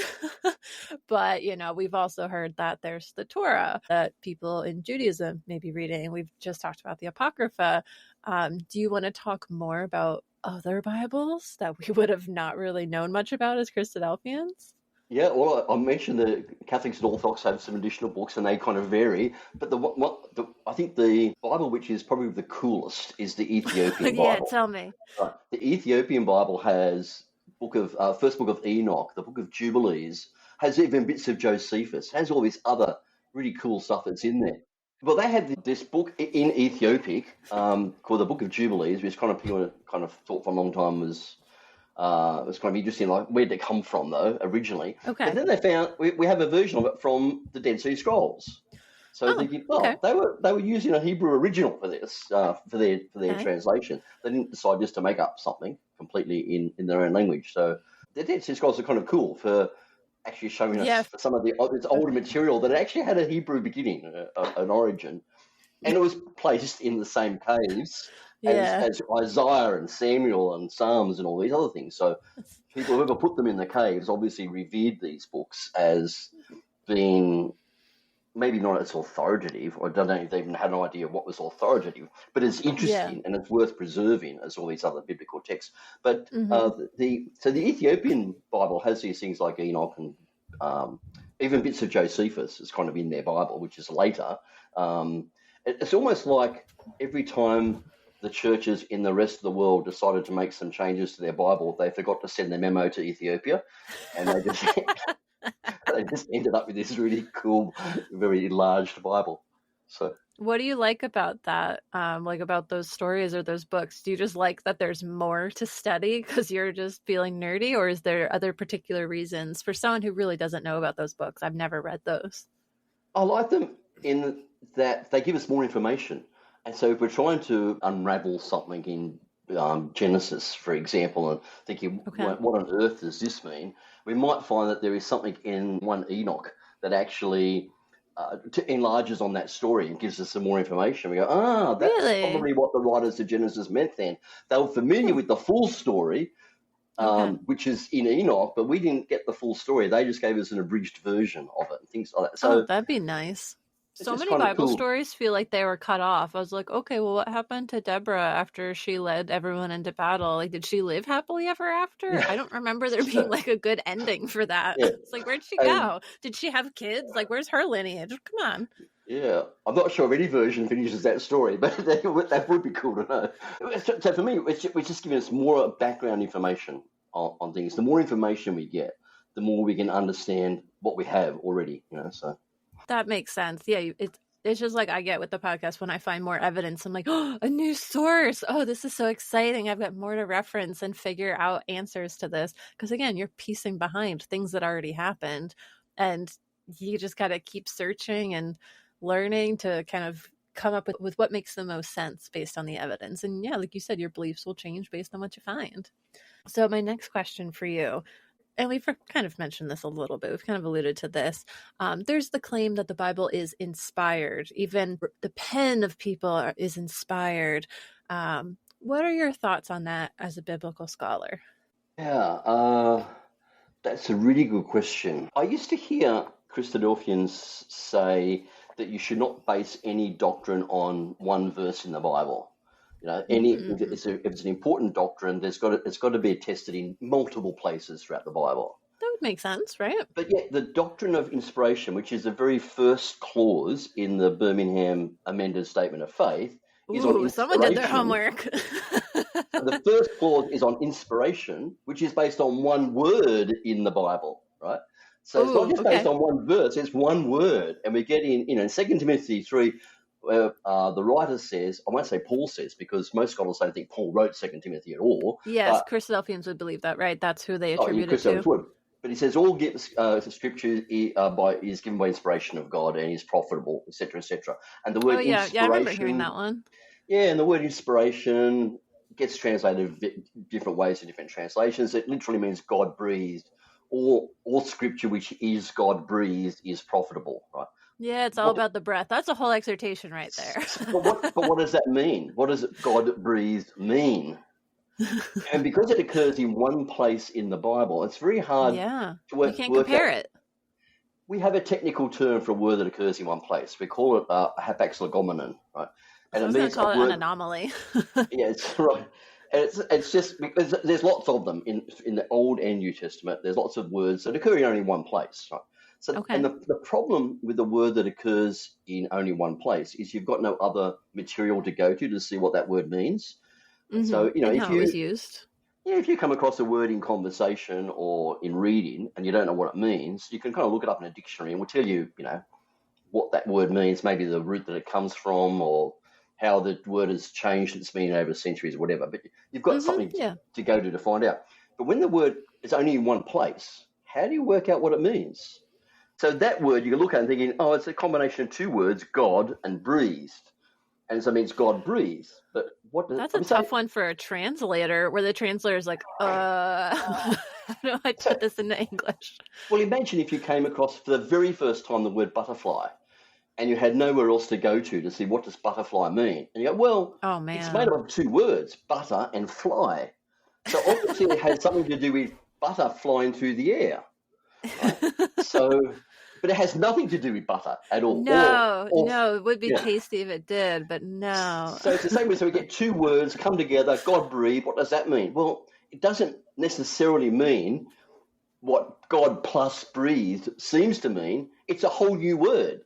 Speaker 1: But, we've also heard that there's the Torah that people in Judaism may be reading. We've just talked about the Apocrypha. Do you want to talk more about other Bibles that we would have not really known much about as Christadelphians?
Speaker 4: Yeah, well, I mentioned that Catholics and Orthodox have some additional books, and they kind of vary. But I think the Bible, which is probably the coolest, is the Ethiopian
Speaker 1: Yeah,
Speaker 4: Bible.
Speaker 1: tell me.
Speaker 4: The Ethiopian Bible has first book of Enoch, the book of Jubilees, has even bits of Josephus, has all this other really cool stuff that's in there. Well, they had this book in Ethiopic called the Book of Jubilees, which people kind of thought for a long time was kind of interesting, like where'd it come from though originally.
Speaker 1: Okay.
Speaker 4: But then they found we have a version of it from the Dead Sea Scrolls. So thinking,
Speaker 1: okay.
Speaker 4: they were using a Hebrew original for this for their translation. They didn't decide just to make up something completely in their own language. So the Dead Sea Scrolls are kind of cool for actually showing us some of this older material that actually had a Hebrew beginning, an origin, and it was placed in the same caves as Isaiah and Samuel and Psalms and all these other things. So people who ever put them in the caves obviously revered these books as being maybe not as authoritative, or I don't know if they even had an idea of what was authoritative, but it's interesting and it's worth preserving as all these other biblical texts. But the Ethiopian Bible has these things like Enoch and even bits of Josephus is kind of in their Bible, which is later. It's almost like every time the churches in the rest of the world decided to make some changes to their Bible, they forgot to send their memo to Ethiopia, and they just they just ended up with this really cool, very enlarged Bible. So,
Speaker 1: what do you like about that? Like about those stories or those books? Do you just like that there's more to study because you're just feeling nerdy, or is there other particular reasons for someone who really doesn't know about those books? I've never read those.
Speaker 4: I like them in that they give us more information. And so if we're trying to unravel something in Genesis, for example, and thinking, what on earth does this mean? We might find that there is something in 1 Enoch that actually enlarges on that story and gives us some more information. We go, that's probably what the writers of Genesis meant then. They were familiar with the full story, which is in Enoch, but we didn't get the full story. They just gave us an abridged version of it and things like that. So
Speaker 1: that'd be nice. So many Bible stories feel like they were cut off. I was like, okay, well, what happened to Deborah after she led everyone into battle? Like, did she live happily ever after? Yeah. I don't remember there being like a good ending for that. Yeah. It's like, where'd she go? Did she have kids? Like, where's her lineage? Come on.
Speaker 4: Yeah, I'm not sure if any version finishes that story, but that would be cool to know. So for me, it's just giving us more background information on things. The more information we get, the more we can understand what we have already, so.
Speaker 1: That makes sense. Yeah, it's just like I get with the podcast when I find more evidence. I'm like, oh, a new source. Oh, this is so exciting. I've got more to reference and figure out answers to this. Because again, you're piecing behind things that already happened. And you just got to keep searching and learning to kind of come up with what makes the most sense based on the evidence. And yeah, like you said, your beliefs will change based on what you find. So my next question for you, and we've kind of mentioned this a little bit, we've kind of alluded to this. There's the claim that the Bible is inspired. Even the pen of people is inspired. What are your thoughts on that as a biblical scholar?
Speaker 4: Yeah, that's a really good question. I used to hear Christadelphians say that you should not base any doctrine on one verse in the Bible. If it's an important doctrine, it's got to be tested in multiple places throughout the Bible.
Speaker 1: That would make sense, right?
Speaker 4: But yet the doctrine of inspiration, which is the very first clause in the Birmingham Amended Statement of Faith, is on inspiration.
Speaker 1: Someone did their homework.
Speaker 4: The first clause is on inspiration, which is based on one word in the Bible, right? So it's not just based on one verse; it's one word, and we get in 2 Timothy 3. Where the writer says, I won't say Paul says, because most scholars don't think Paul wrote 2 Timothy at all.
Speaker 1: Yes, Christadelphians would believe that, right? That's who they attribute it to.
Speaker 4: Would. But he says all scripture is given by inspiration of God and is profitable, etc., etc. And the word inspiration.
Speaker 1: Yeah, I remember hearing that one.
Speaker 4: Yeah, and the word inspiration gets translated different ways in different translations. It literally means God breathed all scripture which is God breathed is profitable, right?
Speaker 1: Yeah, it's all about the breath. That's a whole exhortation right there.
Speaker 4: But what does that mean? What does God breathed mean? And because it occurs in one place in the Bible, it's very hard
Speaker 1: Yeah,
Speaker 4: to
Speaker 1: you can't compare it.
Speaker 4: We have a technical term for a word that occurs in one place. We call it hapax legomenon, right? And
Speaker 1: I was going to call it an anomaly.
Speaker 4: Yeah, it's right. And it's just because there's lots of them in the Old and New Testament. There's lots of words that occur in only one place, right? So,
Speaker 1: Okay.
Speaker 4: and the problem with the word that occurs in only one place is you've got no other material to go to see what that word means.
Speaker 1: Mm-hmm.
Speaker 4: So, you know,
Speaker 1: and
Speaker 4: if
Speaker 1: how it was used.
Speaker 4: Yeah, if you come across a word in conversation or in reading and you don't know what it means, you can kind of look it up in a dictionary and we'll tell you, you know, what that word means, maybe the root that it comes from or how the word has changed its meaning over centuries or whatever. But you've got something to go to find out. But when the word is only in one place, how do you work out what it means? So that word, you can look at it and thinking, oh, it's a combination of two words, God and breathed. And so it means God breathes. But what does
Speaker 1: That's a tough one for a translator, where the translator is like, how do I put this into English?
Speaker 4: Well, imagine if you came across for the very first time the word butterfly and you had nowhere else to go to see what does butterfly mean. And you go, well,
Speaker 1: oh, man.
Speaker 4: It's made up of two words, butter and fly. So obviously it had something to do with butter flying through the air. Right? But it has nothing to do with butter at all.
Speaker 1: No, it would be tasty if it did, but no.
Speaker 4: So it's the same way. So we get two words come together, God breathed. What does that mean? Well, it doesn't necessarily mean what God plus breathed seems to mean. It's a whole new word.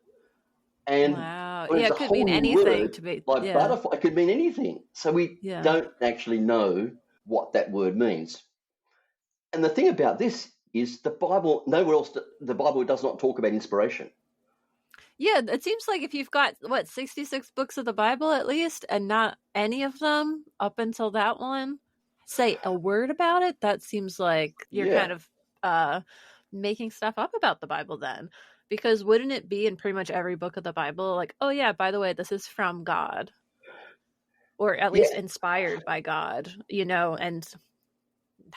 Speaker 4: And
Speaker 1: wow. Yeah, it could mean anything to be.
Speaker 4: Like butterfly, it could mean anything. So we don't actually know what that word means. And the thing about this is the Bible, nowhere else, the Bible does not talk about inspiration.
Speaker 1: Yeah, it seems like if you've got, 66 books of the Bible at least, and not any of them up until that one say a word about it, that seems like you're kind of making stuff up about the Bible then. Because wouldn't it be in pretty much every book of the Bible, like, oh yeah, by the way, this is from God. Or at least inspired by God, and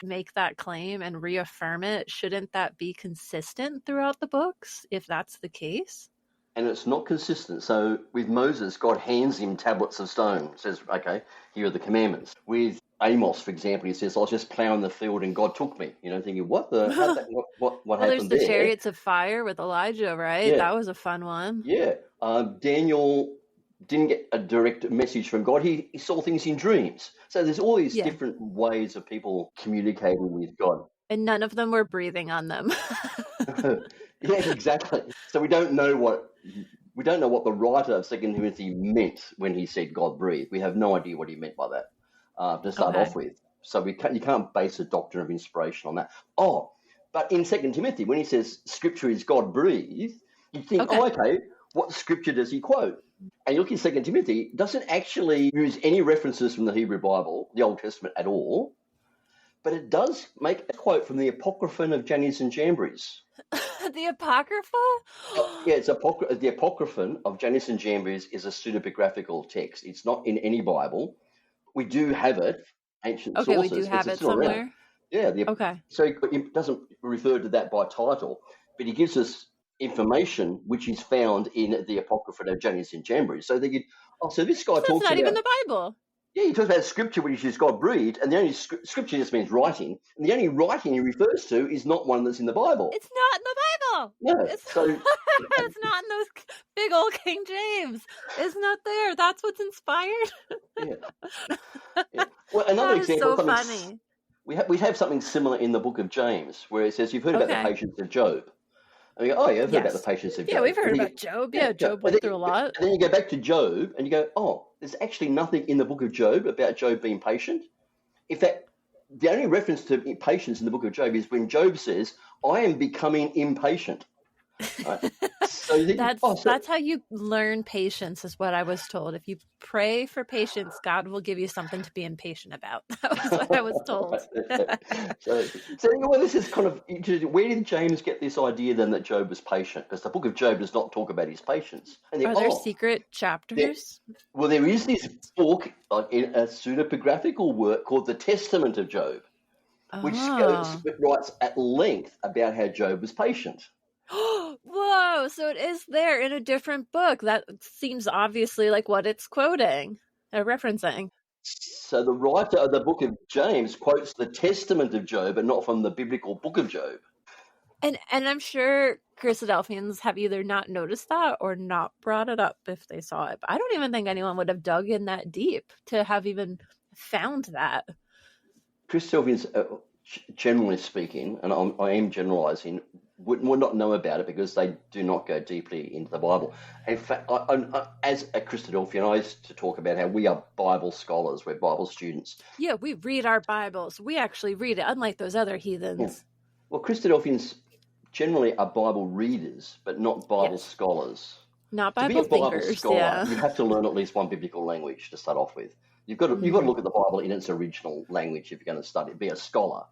Speaker 1: make that claim and reaffirm it. Shouldn't that be consistent throughout the books if that's the case?
Speaker 4: And it's not consistent. So with Moses, God hands him tablets of stone, says, okay, here are the commandments. With Amos, for example, he says, I was just plowing the field and God took me, thinking, what happened
Speaker 1: there's the
Speaker 4: there?
Speaker 1: chariots of fire with Elijah, right? Yeah. That was a fun one.
Speaker 4: Yeah. Daniel didn't get a direct message from God. He saw things in dreams. So there's all these different ways of people communicating with God.
Speaker 1: And none of them were breathing on them.
Speaker 4: Yeah, exactly. So we don't know what the writer of 2 Timothy meant when he said God breathed. We have no idea what he meant by that to start off with. So you can't base a doctrine of inspiration on that. Oh, but in 2 Timothy, when he says Scripture is God breathed, you think, okay, what Scripture does he quote? And you look in 2 Timothy, it doesn't actually use any references from the Hebrew Bible, the Old Testament at all, but it does make a quote from the Apocryphon of Jannes and Jambres.
Speaker 1: The Apocrypha?
Speaker 4: Yeah, it's the Apocryphon of Jannes and Jambres is a pseudepigraphical text. It's not in any Bible. We do have it, ancient sources.
Speaker 1: Okay, we do have it somewhere?
Speaker 4: Yeah. So it doesn't refer to that by title, but he gives us information which is found in the Apocryphon of Jannes and Jambres. So they get, so this guy talks about...
Speaker 1: That's not even the Bible.
Speaker 4: Yeah, he talks about Scripture which is God breathed, and the only Scripture just means writing, and the only writing he refers to is not one that's in the Bible.
Speaker 1: It's not in the Bible.
Speaker 4: No,
Speaker 1: it's not in those big old King James. It's not there. That's what's inspired.
Speaker 4: Yeah. Well, another example.
Speaker 1: So funny.
Speaker 4: We have something similar in the book of James, where it says you've heard about the patience of Job. And you go, I've heard about the patience of Job.
Speaker 1: Yeah, we've heard about Job. Yeah, Job went through a lot.
Speaker 4: And then you go back to Job and you go, there's actually nothing in the book of Job about Job being patient. In fact, the only reference to patience in the book of Job is when Job says, I am becoming impatient. Right? So you think,
Speaker 1: that's how you learn patience, is what I was told. If you pray for patience, God will give you something to be impatient about. That was what I was told.
Speaker 4: So this is kind of interesting. Where did James get this idea then that Job was patient? Because the book of Job does not talk about his patience. And
Speaker 1: are there secret chapters?
Speaker 4: There is this book, like in a pseudepigraphical work called the Testament of Job,
Speaker 1: Oh.
Speaker 4: writes at length about how Job was patient.
Speaker 1: Whoa, so it is there in a different book. That seems obviously like what it's quoting or referencing.
Speaker 4: So the writer of the book of James quotes the testament of Job, but not from the biblical book of Job.
Speaker 1: And I'm sure Christadelphians have either not noticed that or not brought it up if they saw it. But I don't even think anyone would have dug in that deep to have even found that.
Speaker 4: Christadelphians, generally speaking, and I am generalizing, would not know about it because they do not go deeply into the Bible. In fact, as a Christadelphian, I used to talk about how we are Bible scholars, we're Bible students.
Speaker 1: Yeah, we read our Bibles. We actually read it, unlike those other heathens.
Speaker 4: Yeah. Well, Christadelphians generally are Bible readers, but not Bible scholars.
Speaker 1: Not Bible thinkers.
Speaker 4: To be a Bible scholar, you have to learn at least one biblical language to start off with. You've got to look at the Bible in its original language if you're going to study, be a scholar.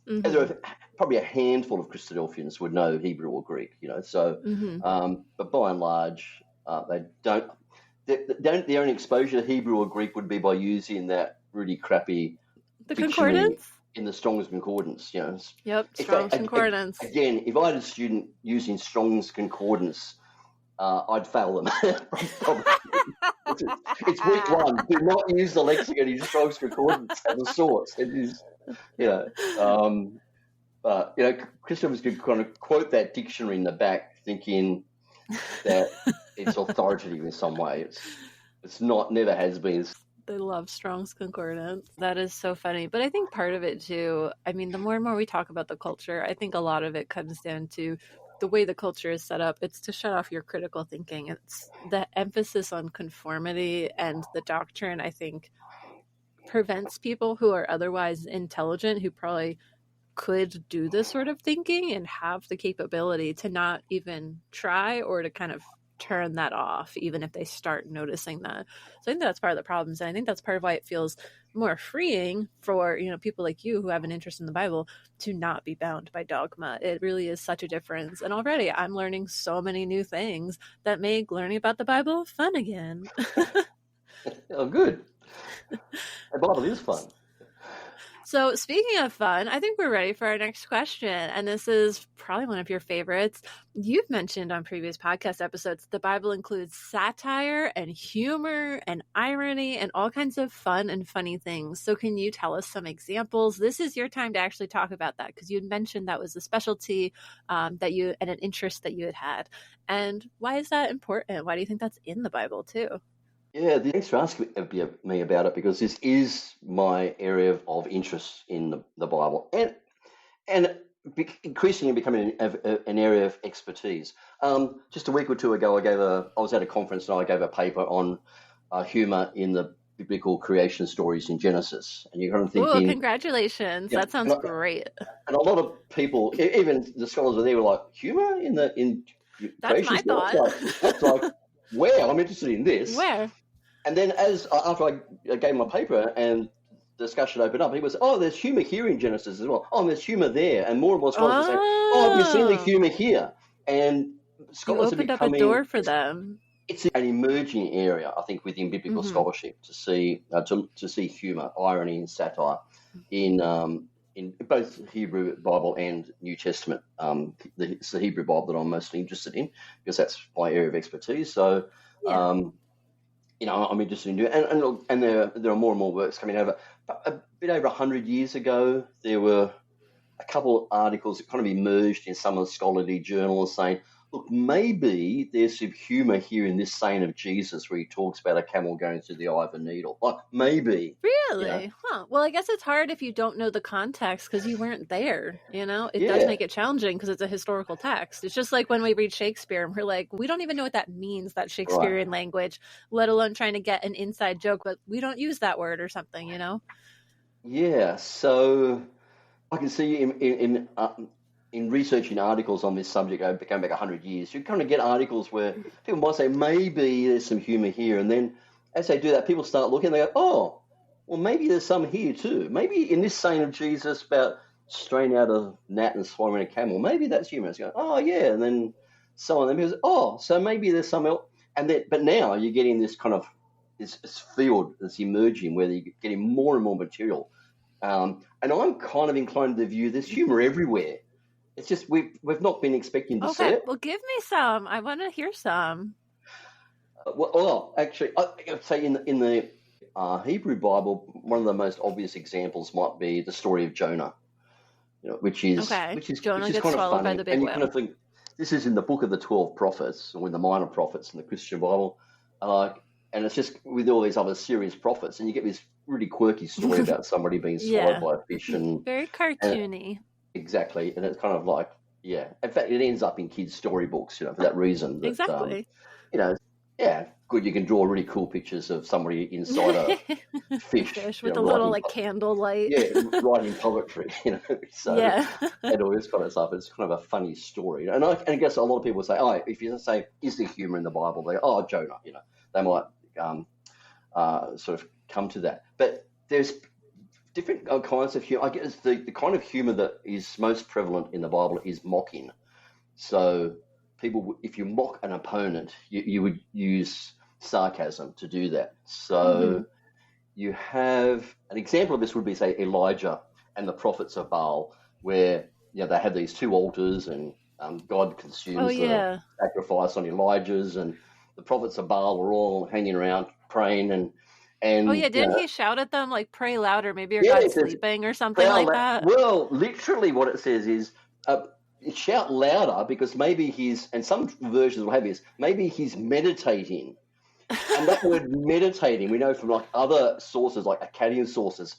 Speaker 4: And there are probably a handful of Christadelphians would know Hebrew or Greek, So, but by and large, they don't. The only exposure to Hebrew or Greek would be by using that really crappy
Speaker 1: concordance
Speaker 4: in the Strongs Concordance.
Speaker 1: Yep, Strongs Concordance.
Speaker 4: Again, if I had a student using Strongs Concordance, I'd fail them. It's week one. Do not use the lexicon in Strongs Concordance as a source. It is, but Christadelphians could kind of quote that dictionary in the back, thinking that it's authoritative in some way. It's not. Never has been.
Speaker 1: They love Strongs Concordance. That is so funny. But I think part of it too, I mean, the more and more we talk about the culture, I think a lot of it comes down to the way the culture is set up. It's to shut off your critical thinking. It's the emphasis on conformity and the doctrine, I think, prevents people who are otherwise intelligent, who probably could do this sort of thinking and have the capability to not even try or to kind of turn that off, even if they start noticing that. So I think that's part of the problems. And I think that's part of why it feels more freeing for, people like you who have an interest in the Bible to not be bound by dogma. It really is such a difference. And already I'm learning so many new things that make learning about the Bible fun again.
Speaker 4: Oh, good. The Bible is fun.
Speaker 1: So speaking of fun, I think we're ready for our next question. And this is probably one of your favorites. You've mentioned on previous podcast episodes, the Bible includes satire and humor and irony and all kinds of fun and funny things. So can you tell us some examples? This is your time to actually talk about that, because you had mentioned that was a specialty that you and an interest that you had. And why is that important? Why do you think that's in the Bible too?
Speaker 4: Yeah, thanks for asking me about it, because this is my area of interest in the Bible, and increasingly becoming an area of expertise. Just a week or two ago, I was at a conference and I gave a paper on humor in the biblical creation stories in Genesis, and you're kind of thinking,
Speaker 1: "Oh, congratulations! That sounds great."
Speaker 4: And a lot of people, even the scholars were there, were like, "Humor in
Speaker 1: that's
Speaker 4: creation
Speaker 1: my thought."
Speaker 4: That's like, where? I'm interested in this.
Speaker 1: Where?
Speaker 4: And then after I gave my paper and discussion opened up, he was, there's humor here in Genesis as well. Oh, and there's humor there. And more scholars are saying, have you seen the humor here? And scholars
Speaker 1: opened up a door for them.
Speaker 4: It's an emerging area, I think, within biblical scholarship to see humor, irony, and satire in both Hebrew Bible and New Testament. It's the Hebrew Bible that I'm mostly interested in, because that's my area of expertise. So, I'm interested in doing it. And there are more and more works coming over. A bit over 100 years ago, there were a couple of articles that kind of emerged in some of the scholarly journals saying, look, maybe there's some humor here in this saying of Jesus where he talks about a camel going through the eye of a needle. Like, maybe.
Speaker 1: Really? Huh. Well, I guess it's hard if you don't know the context because you weren't there, It does make it challenging because it's a historical text. It's just like when we read Shakespeare and we're like, we don't even know what that means, that Shakespearean language, let alone trying to get an inside joke, but we don't use that word or something,
Speaker 4: Yeah, so I can see in researching articles on this subject going back 100 years, you kind of get articles where people might say, maybe there's some humor here. And then as they do that, people start looking and they go, well, maybe there's some here too. Maybe in this saying of Jesus about straying out a gnat and swallowing a camel, maybe that's humor. It's going, yeah. And then so on. And people say, so maybe there's some else. But now you're getting this kind of this field that's emerging where you're getting more and more material And I'm kind of inclined to view there's humor everywhere. It's just we've not been expecting to see
Speaker 1: Okay,
Speaker 4: it.
Speaker 1: well, give me some. I want to hear some.
Speaker 4: Actually, I'd say in the Hebrew Bible, one of the most obvious examples might be the story of Jonah, which is
Speaker 1: Jonah gets
Speaker 4: kind of
Speaker 1: swallowed by
Speaker 4: funny,
Speaker 1: the big
Speaker 4: and you
Speaker 1: whale.
Speaker 4: kind of think this is in the book of the 12 prophets, or in the minor prophets in the Christian Bible, and it's just with all these other serious prophets, and you get this really quirky story about somebody being swallowed by a fish, and
Speaker 1: very cartoony.
Speaker 4: Exactly, and it's kind of like, in fact, it ends up in kids' storybooks, for that reason. That,
Speaker 1: Exactly.
Speaker 4: Good. You can draw really cool pictures of somebody inside a fish
Speaker 1: with a little candlelight.
Speaker 4: Writing poetry, So and all this kind of stuff. It's kind of a funny story, and I guess a lot of people say, if you say, is there humor in the Bible? They go, Jonah. They might sort of come to that, but there's different kinds of humor. I guess the kind of humor that is most prevalent in the Bible is mocking. So people, if you mock an opponent, you would use sarcasm to do that. So you have an example of this would be, say, Elijah and the prophets of Baal, where they have these two altars, and God consumes the sacrifice on Elijah's, and the prophets of Baal were all hanging around praying and
Speaker 1: didn't he shout at them like, pray louder, maybe your God's sleeping or something like that?
Speaker 4: Well, literally what it says is shout louder, because maybe and some versions will have this, maybe he's meditating. And that word meditating, we know from like other sources, like Akkadian sources,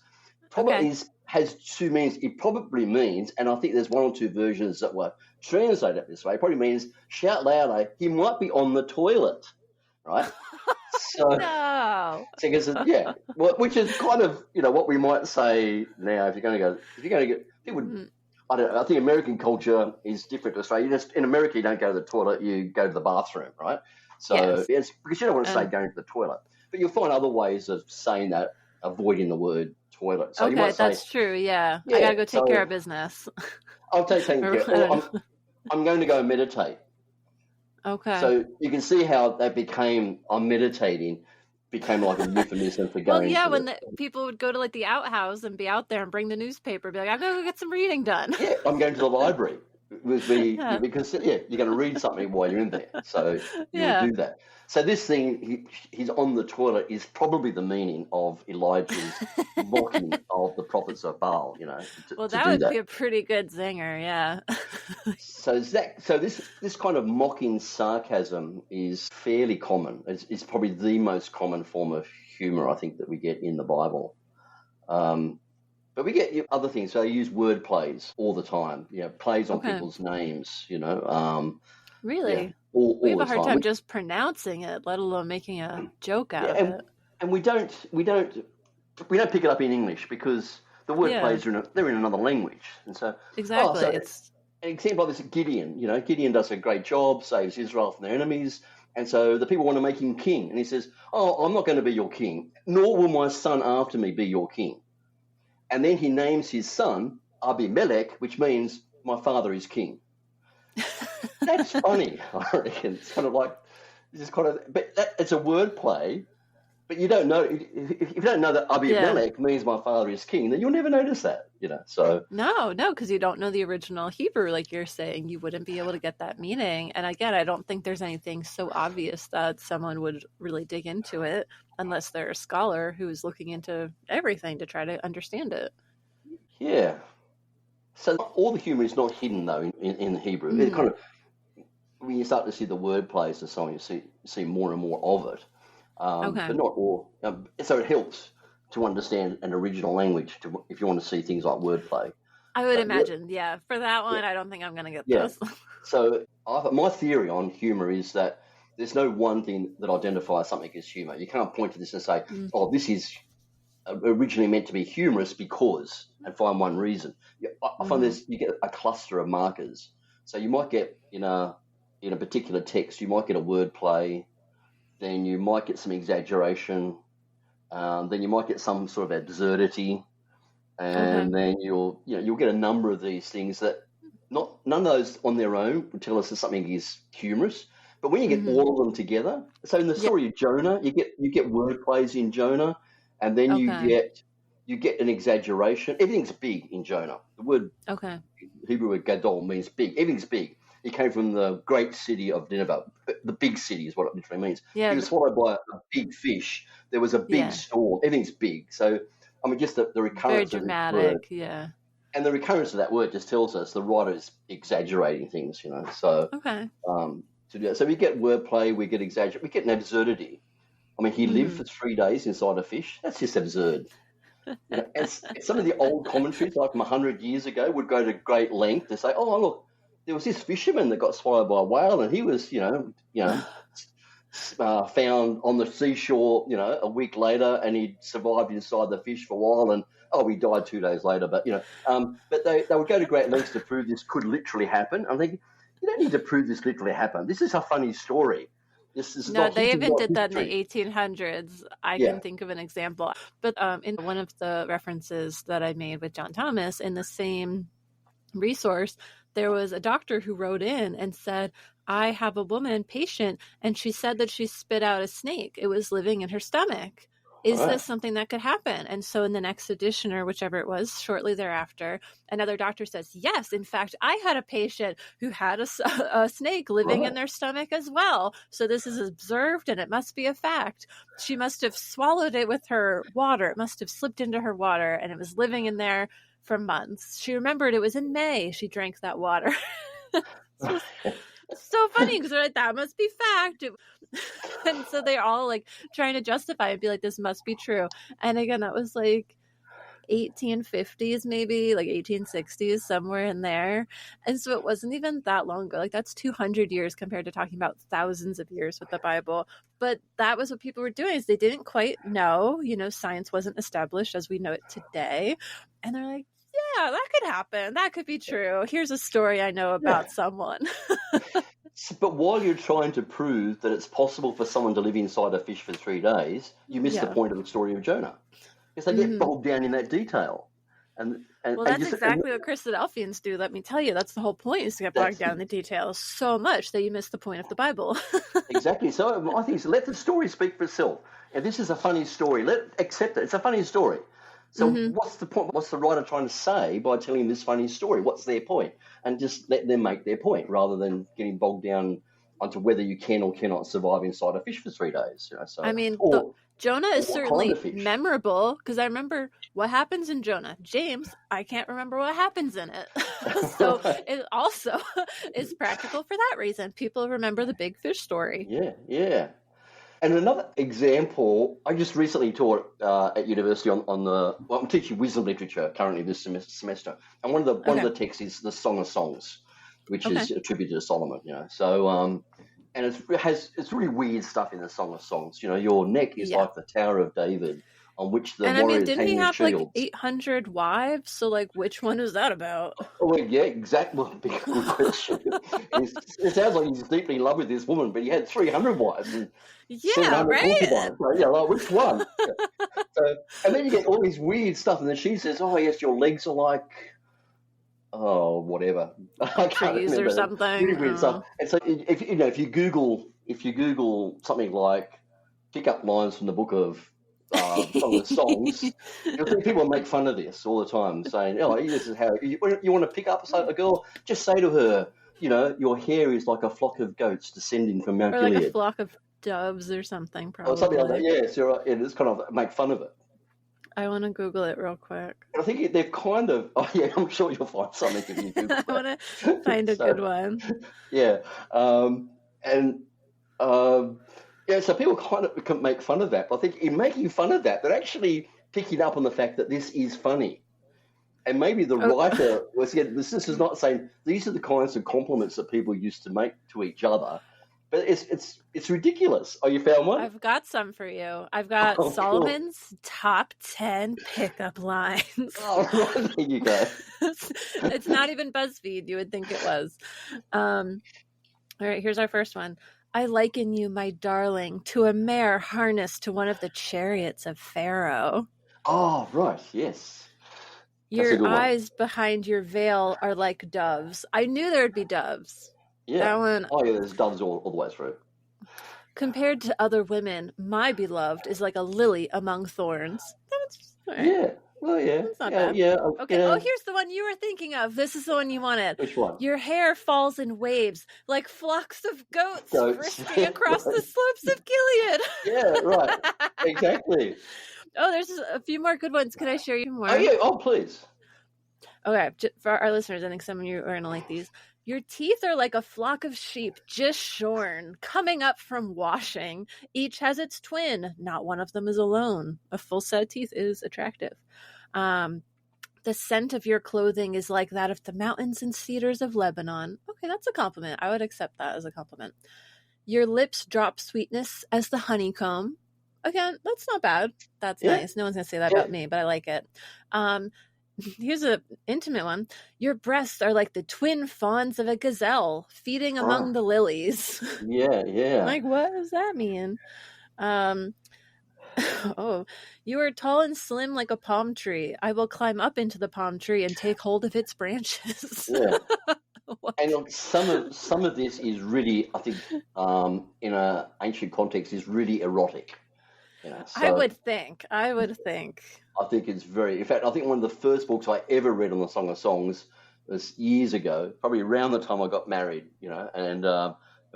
Speaker 4: probably has two meanings. It probably means, and I think there's one or two versions that were translated this way, it probably means shout louder, he might be on the toilet, right? So,
Speaker 1: no.
Speaker 4: Which is kind of what we might say now. If you're going to get people, I don't know. I think American culture is different to Australia. In America, you don't go to the toilet; you go to the bathroom, right? So it's because you don't want to say going to the toilet, but you'll find other ways of saying that, avoiding the word toilet. So you might say,
Speaker 1: that's true. Yeah, I gotta go take care of business.
Speaker 4: I'll taking care. I'm going to go meditate.
Speaker 1: Okay.
Speaker 4: So you can see how that became, I'm meditating, became like a euphemism for going.
Speaker 1: Well, when people would go to like the outhouse and be out there and bring the newspaper, be like, I'm going to go get some reading done.
Speaker 4: Yeah, I'm going to the library. Because you're going to read something while you're in there. So you do that. So this thing, he's on the toilet, is probably the meaning of Elijah's mocking of the prophets of Baal,
Speaker 1: that would be a pretty good zinger, yeah.
Speaker 4: So this kind of mocking sarcasm is fairly common. It's probably the most common form of humor, I think, that we get in the Bible. But we get other things. So they use word plays all the time. Plays on people's names.
Speaker 1: Really?
Speaker 4: All
Speaker 1: we have
Speaker 4: the
Speaker 1: a hard
Speaker 4: time.
Speaker 1: time just pronouncing it, let alone making a joke out of it.
Speaker 4: And we don't pick it up in English because the word plays they're in another language, and so
Speaker 1: exactly.
Speaker 4: It's an example of this. Gideon. Gideon does a great job, saves Israel from their enemies. And so the people want to make him king. And he says, I'm not going to be your king, nor will my son after me be your king. And then he names his son Abimelech, which means my father is king. That's funny, I reckon. It's kind of like, it's a word play, but you don't know, if you don't know that Abimelech means my father is king, then you'll never notice that, so.
Speaker 1: No, because you don't know the original Hebrew, like you're saying, you wouldn't be able to get that meaning. And again, I don't think there's anything so obvious that someone would really dig into it unless they're a scholar who's looking into everything to try to understand it.
Speaker 4: Yeah. So all the humor is not hidden, though, in the Hebrew. It kind of, when you start to see the word plays and so on, you see more and more of it. But not all. So it helps to understand an original language if you want to see things like wordplay.
Speaker 1: I would imagine, For that one, I don't think I'm going to get this.
Speaker 4: So my theory on humor is that there's no one thing that identifies something as humor. You can't point to this and say, this is originally meant to be humorous because, and find one reason. I find you get a cluster of markers. So you might get in a particular text, you might get a wordplay, then you might get some exaggeration, then you might get some sort of absurdity, and then you'll get a number of these things that none of those on their own would tell us that something is humorous. But when you get all of them together, so in the story of Jonah, you get word plays in Jonah, and then you you get an exaggeration. Everything's big in Jonah. The word Hebrew word gadol means big. Everything's big. He came from the great city of Nineveh. The big city is what it literally means.
Speaker 1: Yeah.
Speaker 4: He was swallowed by a big fish. There was a big storm. Everything's big. So, I mean, just the recurrence
Speaker 1: very dramatic,
Speaker 4: of this word.
Speaker 1: yeah.
Speaker 4: And the recurrence of that word just tells us the writer is exaggerating things, you know. So, so we get wordplay, we get exaggeration, we get an absurdity. I mean, he lived for 3 days inside a fish. That's just absurd. You know, and some of the old commentaries, like from 100 years ago, would go to great length to say, "Oh, look, there was this fisherman that got swallowed by a whale, and he was, found on the seashore, a week later, and he survived inside the fish for a while, and he died 2 days later." But but they would go to great lengths to prove this could literally happen. I'm thinking, you don't need to prove this literally happened. This is a funny story.
Speaker 1: They even did that in the 1800s. I can think of an example. But in one of the references that I made with John Thomas in the same resource, there was a doctor who wrote in and said, "I have a woman patient, and she said that she spit out a snake. It was living in her stomach. Is this something that could happen?" And so in the next edition, or whichever it was, shortly thereafter, another doctor says, "Yes, in fact, I had a patient who had a snake living in their stomach as well. So this is observed, and it must be a fact. She must have swallowed it with her water. It must have slipped into her water, and it was living in there for months. She remembered it was in May she drank that water." It's so funny because they're like, that must be fact. And so they're all like trying to justify it and be like, this must be true. And again, that was like 1850s, maybe like 1860s, somewhere in there. And so it wasn't even that long ago. Like that's 200 years compared to talking about thousands of years with the Bible. But that was what people were doing, is they didn't quite know, science wasn't established as we know it today. And they're like, yeah, that could happen. That could be true. Here's a story I know about someone.
Speaker 4: But while you're trying to prove that it's possible for someone to live inside a fish for 3 days, you miss the point of the story of Jonah. Because they get bogged down in that detail. And
Speaker 1: that's exactly what Christadelphians do, let me tell you. That's the whole point, is to get bogged down in the details so much that you miss the point of the Bible.
Speaker 4: Exactly. So I think let the story speak for itself. And this is a funny story. Accept it. It's a funny story. So what's the point? What's the writer trying to say by telling this funny story? What's their point? And just let them make their point rather than getting bogged down onto whether you can or cannot survive inside a fish for 3 days. So,
Speaker 1: I mean, Jonah is certainly memorable, because I remember what happens in Jonah. James, I can't remember what happens in it. So it also is practical for that reason. People remember the big fish story.
Speaker 4: Yeah. And another example, I just recently taught at university I'm teaching wisdom literature currently this semester, and one of the texts is the Song of Songs, which is attributed to Solomon. So and it's really weird stuff in the Song of Songs. Your neck is like the Tower of David, on which the warriors
Speaker 1: didn't he have like 800 wives? So like, which one is that about?
Speaker 4: Well, yeah, exactly. Good question. It sounds like he's deeply in love with this woman, but he had 300 wives. And
Speaker 1: right.
Speaker 4: So, like, which one? So, and then you get all these weird stuff, and then she says, "Oh yes, your legs are like, whatever, I can't
Speaker 1: trees
Speaker 4: remember.
Speaker 1: Or something."
Speaker 4: Really weird stuff. And so, if you Google something like pick-up lines from the book of Song of Songs, you'll see people make fun of this all the time, saying, "This is how you want to pick up a girl. Just say to her, your hair is like a flock of goats descending from Mount Gilead,
Speaker 1: like a flock of doves or something, probably."
Speaker 4: Or something like that. Yeah, so it's kind of make fun of it.
Speaker 1: I want to Google it real quick.
Speaker 4: I think they've kind of. Oh yeah, I'm sure you'll find something if you Google.
Speaker 1: I want to find a good one.
Speaker 4: Yeah, so people kind of can make fun of that. But I think in making fun of that, they're actually picking up on the fact that this is funny. And maybe the writer was this is not saying these are the kinds of compliments that people used to make to each other, but it's ridiculous. Oh, you found one?
Speaker 1: I've got some for you. I've got Solomon's top 10 pickup lines.
Speaker 4: Oh, right, there you go.
Speaker 1: It's not even BuzzFeed. You would think it was. All right, here's our first one. "I liken you, my darling, to a mare harnessed to one of the chariots of Pharaoh."
Speaker 4: Oh, right, yes.
Speaker 1: "Your eyes behind your veil are like doves." I knew there would be doves.
Speaker 4: Yeah.
Speaker 1: That one.
Speaker 4: Oh, yeah, there's doves all the way through.
Speaker 1: "Compared to other women, my beloved is like a lily among thorns." That's right.
Speaker 4: Yeah. Well, yeah,
Speaker 1: That's not
Speaker 4: yeah,
Speaker 1: bad.
Speaker 4: yeah,
Speaker 1: Okay.
Speaker 4: yeah.
Speaker 1: Oh, here's the one you were thinking of. This is the one you wanted.
Speaker 4: Which one?
Speaker 1: Your hair falls in waves like flocks of goats,
Speaker 4: Goats.
Speaker 1: frisking across the slopes of Gilead.
Speaker 4: Yeah, right. Exactly.
Speaker 1: Oh, there's a few more good ones. Could I share you more?
Speaker 4: Oh, yeah. Oh, please.
Speaker 1: Okay, for our listeners, I think some of you are going to like these. Your teeth are like a flock of sheep just shorn, coming up from washing. Each has its twin. Not one of them is alone. A full set of teeth is attractive. The scent of your clothing is like that of the mountains and cedars of Lebanon. Okay, that's a compliment. I would accept that as a compliment. Your lips drop sweetness as the honeycomb. Again, that's not bad. That's nice. No one's going to say that about me, but I like it. Here's an intimate one. Your breasts are like the twin fawns of a gazelle feeding among the lilies.
Speaker 4: Yeah, yeah.
Speaker 1: Like, what does that mean? Oh, you are tall and slim like a palm tree. I will climb up into the palm tree and take hold of its branches.
Speaker 4: Yeah. And look, some of this is really, I think, in an ancient context, is really erotic. You know, so
Speaker 1: I would think.
Speaker 4: I think it's very. In fact, I think one of the first books I ever read on the Song of Songs was years ago, probably around the time I got married. You know, and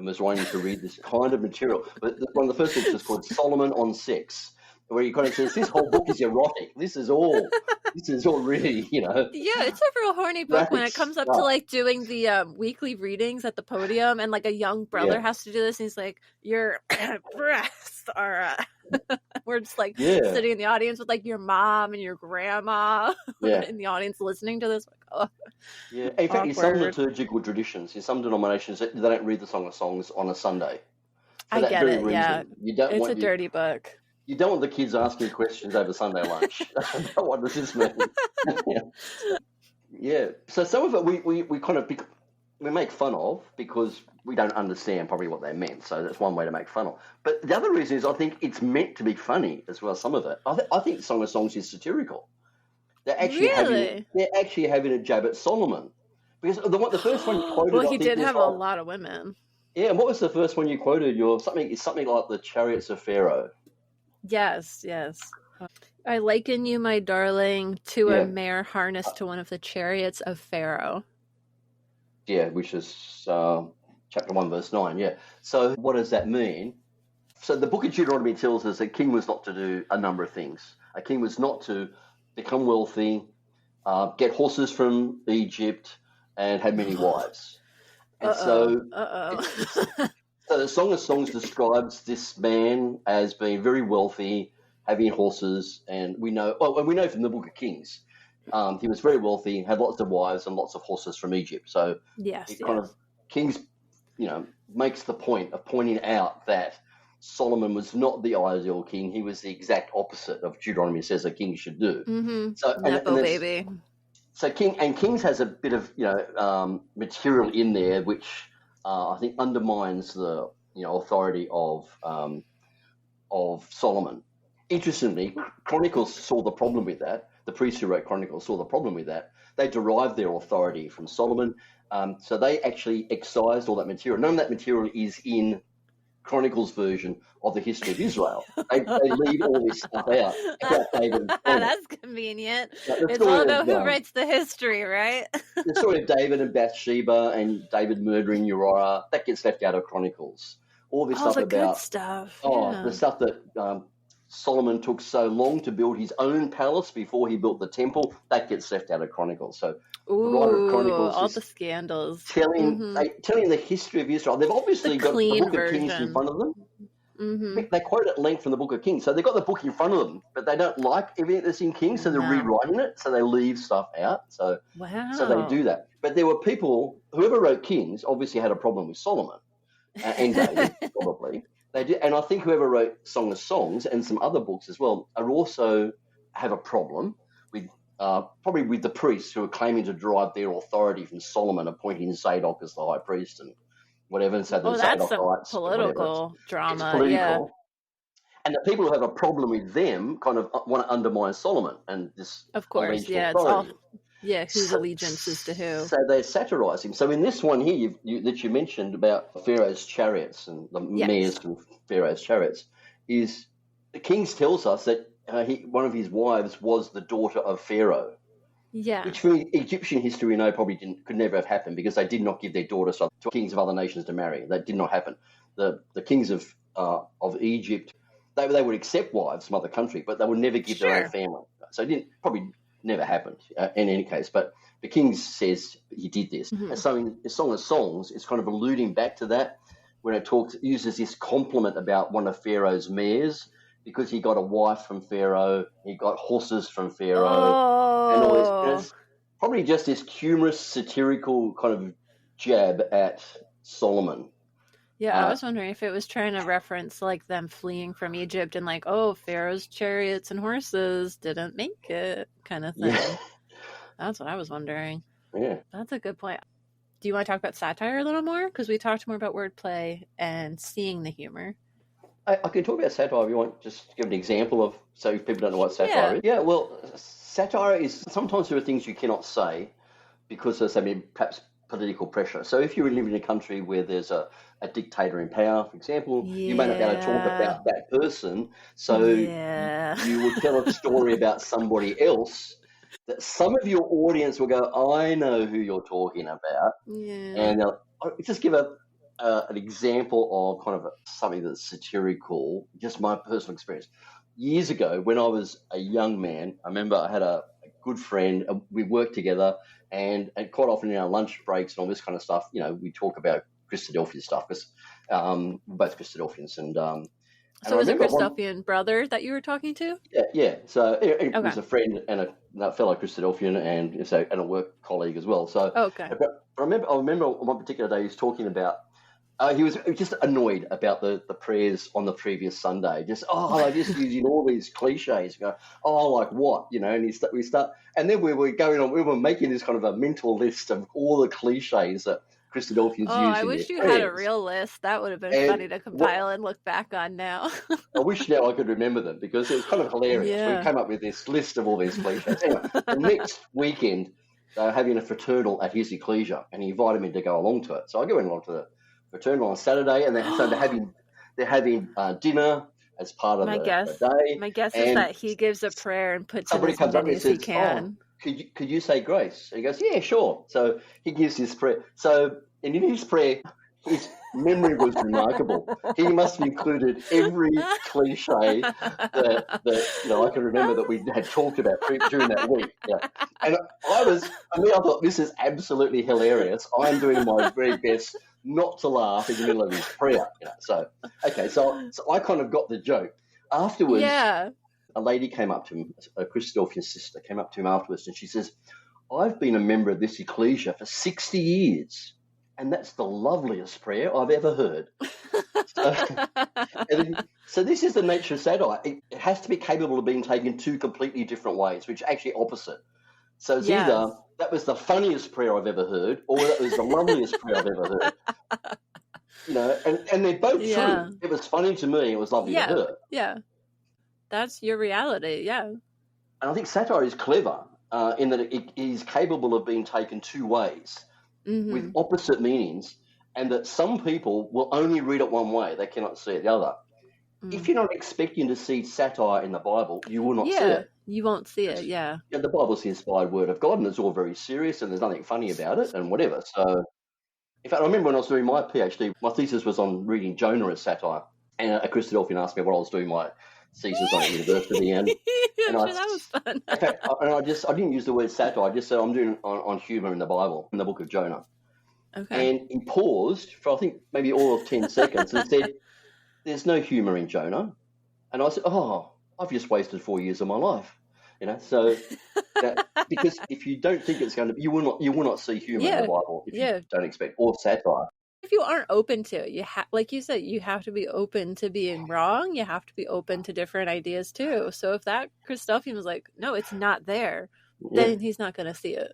Speaker 4: was wanting to read this kind of material. But one of the first books was called Solomon on Sex, where he kind of says this whole book is erotic. This is all really, you know.
Speaker 1: Yeah, it's a real horny book when it comes up to like doing the weekly readings at the podium, and like a young brother has to do this, and he's like, "Your breasts are." We're just like sitting in the audience with like your mom and your grandma in the audience listening to this. Like, oh,
Speaker 4: yeah. In fact, in some liturgical traditions, in some denominations, they don't read the Song of Songs on a Sunday.
Speaker 1: I get it. Yeah, it's a dirty book.
Speaker 4: You don't want the kids asking questions over Sunday lunch. What does this mean? Yeah. So some of it we kind of we make fun of because we don't understand probably what they meant. So that's one way to make fun of. But the other reason is I think it's meant to be funny as well. Some of it. I think Song of Songs is satirical. They're actually having a jab at Solomon because the first one you quoted.
Speaker 1: Well, he did have a lot of women.
Speaker 4: Yeah. And what was the first one you quoted? Something like the chariots of Pharaoh.
Speaker 1: Yes. I liken you, my darling, to a mare harnessed to one of the chariots of Pharaoh.
Speaker 4: Yeah, which is chapter 1, verse 9. Yeah. So what does that mean? So the book of Deuteronomy tells us a king was not to do a number of things. A king was not to become wealthy, get horses from Egypt, and have many wives. And so the Song of Songs describes this man as being very wealthy, having horses, and we know from the book of Kings, he was very wealthy, had lots of wives and lots of horses from Egypt. So Kings, makes the point of pointing out that Solomon was not the ideal king. He was the exact opposite of Deuteronomy says a king should do.
Speaker 1: Mm-hmm.
Speaker 4: So,
Speaker 1: baby.
Speaker 4: So Kings has a bit of material in there which I think undermines the authority of Solomon. Interestingly, Chronicles saw the problem with that. The priests who wrote Chronicles saw the problem with that. They derived their authority from Solomon, so they actually excised all that material. None of that material is in Chronicles' version of the history of Israel. They leave all this stuff out about David.
Speaker 1: That's convenient. It's all about who writes the history, right?
Speaker 4: The story of David and Bathsheba and David murdering Uriah, that gets left out of Chronicles. All this stuff about
Speaker 1: good stuff.
Speaker 4: The stuff that Solomon took so long to build his own palace before he built the temple, that gets left out of Chronicles. So the writer of Chronicles
Speaker 1: all the scandals.
Speaker 4: Telling the history of Israel. They've obviously got the book of Kings in front of them. Mm-hmm. They quote at length from the book of Kings. So they've got the book in front of them, but they don't like everything that's in Kings, so they're rewriting it, so they leave stuff out. So they do that. But there were people, whoever wrote Kings obviously had a problem with Solomon and David, probably. They did, and I think whoever wrote Song of Songs and some other books as well are also have a problem with probably with the priests who are claiming to derive their authority from Solomon appointing Zadok as the high priest and whatever. And so the
Speaker 1: that's some political drama.
Speaker 4: It's political.
Speaker 1: Yeah.
Speaker 4: And the people who have a problem with them kind of want to undermine Solomon and this.
Speaker 1: Of course, yeah, authority. It's all. Yeah, whose allegiance is to who?
Speaker 4: So they satirize him. So in this one here that you mentioned about Pharaoh's chariots and the mares from Pharaoh's chariots, is the Kings tells us that one of his wives was the daughter of Pharaoh,
Speaker 1: Yeah.
Speaker 4: which for Egyptian history we know probably could never have happened because they did not give their daughters to kings of other nations to marry. That did not happen. The kings of Egypt, they would accept wives from other country, but they would never give their own family. So it didn't probably never happened in any case. But the king says he did this. And so in the Song of Songs, it's kind of alluding back to that when it uses this compliment about one of Pharaoh's mares because he got a wife from Pharaoh, he got horses from Pharaoh, and all this. And it's probably just this humorous, satirical kind of jab at Solomon.
Speaker 1: Yeah, I was wondering if it was trying to reference like them fleeing from Egypt and like, oh, Pharaoh's chariots and horses didn't make it kind of thing.
Speaker 4: Yeah.
Speaker 1: That's what I was wondering.
Speaker 4: Yeah.
Speaker 1: That's a good point. Do you want to talk about satire a little more? Because we talked more about wordplay and seeing the humor.
Speaker 4: I can talk about satire if you want. Just give an example of, so if people don't know what satire is. Yeah, well, satire is, sometimes there are things you cannot say because there's perhaps political pressure. So if you live in a country where there's a dictator in power, for example, you may not be able to talk about that person. So you will tell a story about somebody else that some of your audience will go, I know who you're talking about. Yeah. And just give an example of kind of something that's satirical, just my personal experience. Years ago, when I was a young man, I remember I had a good friend. We worked together, and quite often in our lunch breaks and all this kind of stuff, we talk about Christadelphian stuff because we're both Christadelphians.
Speaker 1: So was it a Christadelphian brother that you were talking to?
Speaker 4: Yeah. So it was a friend and a fellow Christadelphian and a work colleague as well. So I remember on one particular day he was talking about. He was just annoyed about the prayers on the previous Sunday. Just just using all these cliches. Go, like what? And we start, and then we were going on. We were making this kind of a mental list of all the cliches that Christadelphians use.
Speaker 1: I wish you had a real list. That would have been funny to compile and look back on now.
Speaker 4: I wish now I could remember them because it was kind of hilarious. Yeah. We came up with this list of all these cliches. Anyway, the next weekend they were having a fraternal at his ecclesia, and he invited me to go along to it. So I go along to the fraternal on Saturday, and they're having dinner as part of the day.
Speaker 1: My guess is that he gives a prayer and puts in as many as he can.
Speaker 4: Could you say grace? And he goes, yeah, sure. So he gives his prayer. So and in his prayer, his memory was remarkable. He must have included every cliche that I can remember that we had talked about during that week. Yeah. And I thought this is absolutely hilarious. I'm doing my very best not to laugh in the middle of his prayer. So I kind of got the joke. Afterwards, a lady came up to him, a Christadelphian sister came up to him afterwards, and she says, I've been a member of this ecclesia for 60 years, and that's the loveliest prayer I've ever heard. So this is the nature of satire. It has to be capable of being taken two completely different ways, which are actually opposite. So it's either that was the funniest prayer I've ever heard, or that was the loveliest prayer I've ever heard. And they're both true. It was funny to me. It was lovely to her.
Speaker 1: Yeah. That's your reality, yeah.
Speaker 4: And I think satire is clever in that it is capable of being taken two ways with opposite meanings, and that some people will only read it one way. They cannot see it the other. If you're not expecting to see satire in the Bible, you will not see it.
Speaker 1: You won't see it, yeah.
Speaker 4: The Bible's the inspired word of God, and it's all very serious, and there's nothing funny about it, and whatever. So, in fact, I remember when I was doing my PhD, my thesis was on reading Jonah as satire, and a Christadelphian asked me what I was doing my thesis on at university, and
Speaker 1: that was fun.
Speaker 4: In fact, I didn't use the word satire. I just said I'm doing on humour in the Bible, in the book of Jonah. Okay. And he paused for I think maybe all of 10 seconds and said, "There's no humour in Jonah," and I said, I've just wasted 4 years of my life, So because if you don't think it's going to, you will not see humour in the Bible if you don't expect or satire.
Speaker 1: If you aren't open to it, like you said, you have to be open to being wrong. You have to be open to different ideas too. So if that Christadelphian was like, no, it's not there, then he's not going to see it.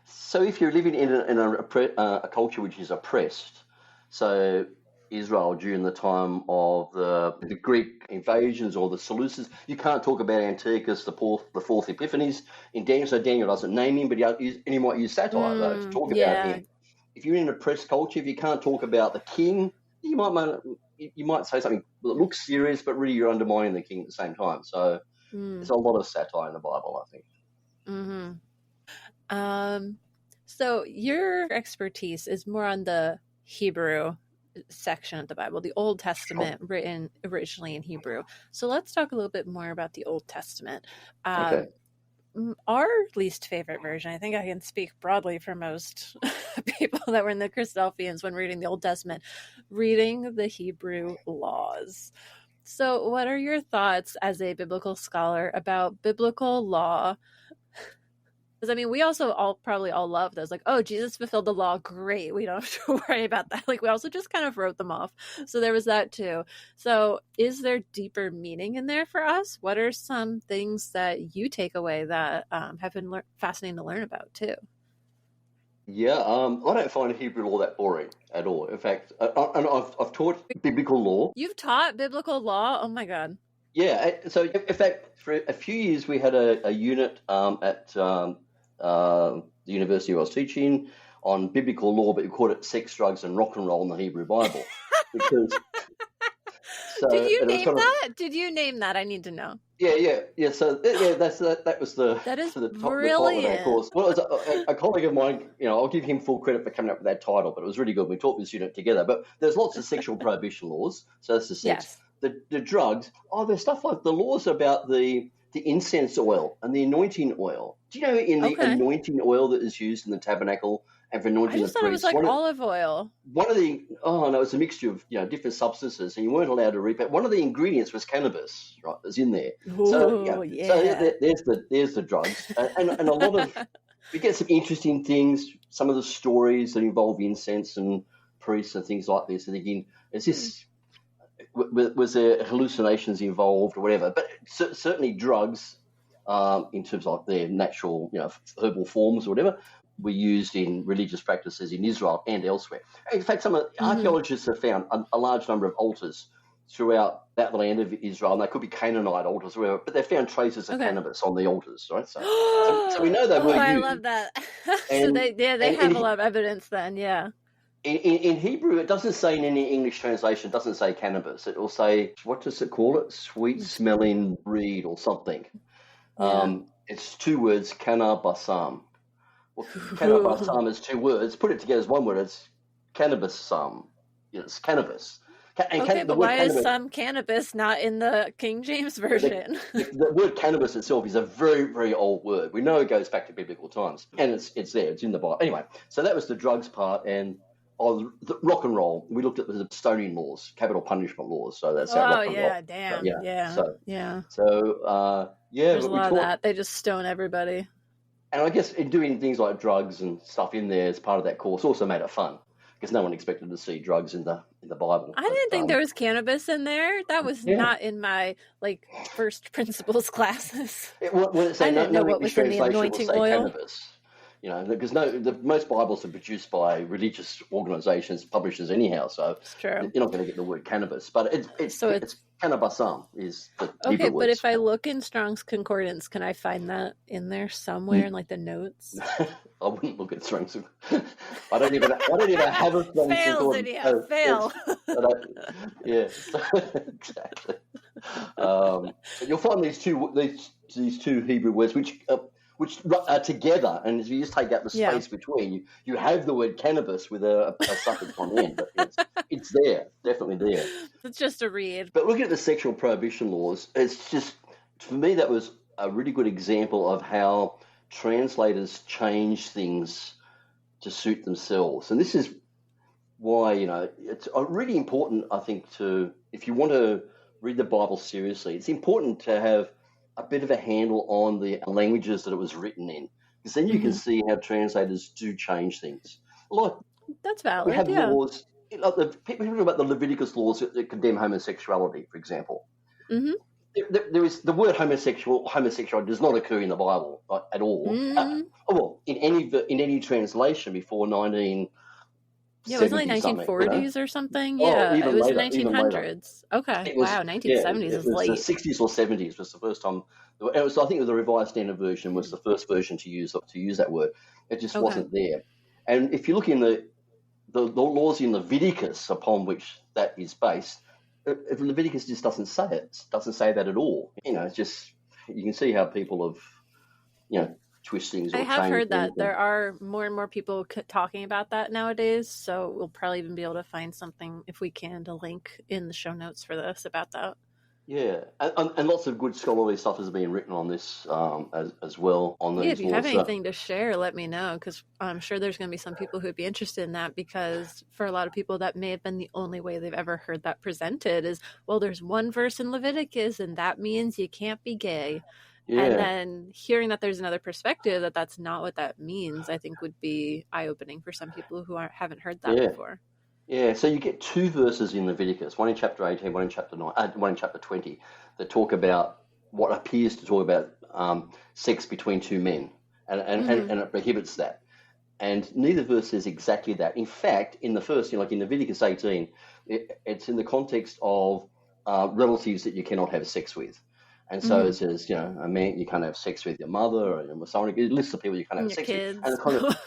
Speaker 4: So if you're living in a culture which is oppressed, so Israel during the time of the Greek invasions or the Seleucids, you can't talk about Antiochus, the fourth Epiphanes in Daniel. So Daniel doesn't name him, but he might use satire though, to talk about him. If you're in an oppressed culture, if you can't talk about the king, you might say something it looks serious, but really you're undermining the king at the same time. So there's a lot of satire in the Bible, I think.
Speaker 1: So your expertise is more on the Hebrew section of the Bible, the Old Testament written originally in Hebrew. So let's talk a little bit more about the Old Testament.
Speaker 4: Okay.
Speaker 1: Our least favorite version, I think I can speak broadly for most people that were in the Christadelphians when reading the Old Testament, reading the Hebrew laws. So what are your thoughts as a biblical scholar about biblical law? Because, I mean, we also probably all love those. Like, oh, Jesus fulfilled the law. Great. We don't have to worry about that. Like, we also just kind of wrote them off. So there was that too. So is there deeper meaning in there for us? What are some things that you take away that have been fascinating to learn about too?
Speaker 4: Yeah, I don't find Hebrew law that boring at all. In fact, and I've taught biblical law.
Speaker 1: You've taught biblical law? Oh, my God.
Speaker 4: Yeah. So, in fact, for a few years, we had a unit at the university I was teaching on biblical law, but we called it sex, drugs, and rock and roll in the Hebrew Bible. Because
Speaker 1: did you name that? Did you name that? I need to know.
Speaker 4: Yeah. So that was the
Speaker 1: that is
Speaker 4: the
Speaker 1: brilliant.
Speaker 4: Of that course. Well, it was a colleague of mine. I'll give him full credit for coming up with that title, but it was really good. We taught this unit together. But there's lots of sexual prohibition laws. So that's the sex. Yes. The drugs. Oh, there's stuff like the laws about the incense oil and the anointing oil. Do you know in the anointing oil that is used in the tabernacle and for anointing the priests?
Speaker 1: I just thought it was like olive oil.
Speaker 4: It's a mixture of different substances, and you weren't allowed to reap it. One of the ingredients was cannabis, right? That's in there.
Speaker 1: Ooh,
Speaker 4: so there's the drugs, and a lot of we get some interesting things. Some of the stories that involve incense and priests and things like this. And thinking, is this was there hallucinations involved or whatever? But certainly drugs, in terms of their natural, herbal forms or whatever, were used in religious practices in Israel and elsewhere. In fact, some archaeologists have found a large number of altars throughout that land of Israel, and they could be Canaanite altars or whatever, but they found traces of cannabis on the altars, right? So we know they were used.
Speaker 1: I love that. So they have a lot of evidence then, yeah.
Speaker 4: In Hebrew, it doesn't say in any English translation, it doesn't say cannabis. It will say, what does it call it? Sweet-smelling reed or something. Yeah. It's two words, kana-basam. Well, kana-basam is two words. Put it together as one word, it's cannabis-sam. It's cannabis.
Speaker 1: But why is some cannabis not in the King James Version?
Speaker 4: The word cannabis itself is a very, very old word. We know it goes back to biblical times. And it's there. It's in the Bible. Anyway, so that was the drugs part. And the rock and roll. We looked at the stoning laws, capital punishment laws. So that's how rock and roll.
Speaker 1: Damn. There's a lot of that. They just stone everybody.
Speaker 4: And I guess in doing things like drugs and stuff in there as part of that course also made it fun, because no one expected to see drugs in the Bible.
Speaker 1: I didn't think there was cannabis in there. That was not in my first principles classes. I didn't know what was in the anointing oil.
Speaker 4: Cannabis. Because most Bibles are produced by religious organisations, publishers anyhow, so you're not going to get the word cannabis. But it's cannabisam is the Hebrew word.
Speaker 1: But if I look in Strongs Concordance, can I find that in there somewhere in the notes?
Speaker 4: I wouldn't look at Strongs. I don't even have a Strongs Concordance.
Speaker 1: Fail.
Speaker 4: Exactly. You'll find these two Hebrew words which are together, and if you just take out the space between, you have the word cannabis with a suffix on the end. But it's there, definitely there.
Speaker 1: It's just a read.
Speaker 4: But looking at the sexual prohibition laws, it's just, for me, that was a really good example of how translators change things to suit themselves. And this is why, it's really important, I think, if you want to read the Bible seriously, it's important to have a bit of a handle on the languages that it was written in, because then you can see how translators do change things.
Speaker 1: That's valid.
Speaker 4: We have laws. People talk about the Leviticus laws that condemn homosexuality, for example. Mm-hmm. There is the word homosexuality does not occur in the Bible at all. Mm-hmm. In any translation before 19.
Speaker 1: Yeah, it was like 1940s or something. Yeah, it was the 1900s. Okay, wow, 1970s is late.
Speaker 4: The 60s or 70s was the first time. It was, I think, the Revised Standard Version was the first version to use that word. It just wasn't there. And if you look in the laws in Leviticus upon which that is based, Leviticus just doesn't say it. Doesn't say that at all. It's just, you can see how people have, twist things or
Speaker 1: I have
Speaker 4: change
Speaker 1: heard
Speaker 4: things.
Speaker 1: that there are more and more people talking about that nowadays, so we'll probably even be able to find something, if we can, to link in the show notes for this about that.
Speaker 4: Yeah, and lots of good scholarly stuff has been written on this as well on these
Speaker 1: Yeah, if you have
Speaker 4: laws.
Speaker 1: anything to share, let me know, because I'm sure there's going to be some people who'd be interested in that, because for a lot of people that may have been the only way they've ever heard that presented is, well, there's one verse in Leviticus and that means you can't be gay.
Speaker 4: Yeah.
Speaker 1: And then hearing that there's another perspective that that's not what that means, I think would be eye-opening for some people who haven't heard that before.
Speaker 4: Yeah, so you get two verses in Leviticus, one in chapter 18, one in chapter 9, one in chapter 20, that talk about what appears to talk about sex between two men, and it prohibits that. And neither verse says exactly that. In fact, in the first, like in Leviticus 18, it's in the context of relatives that you cannot have sex with. And so it says, a man, you can't have sex with your mother, or someone, it lists the people you can't have sex with. And kind of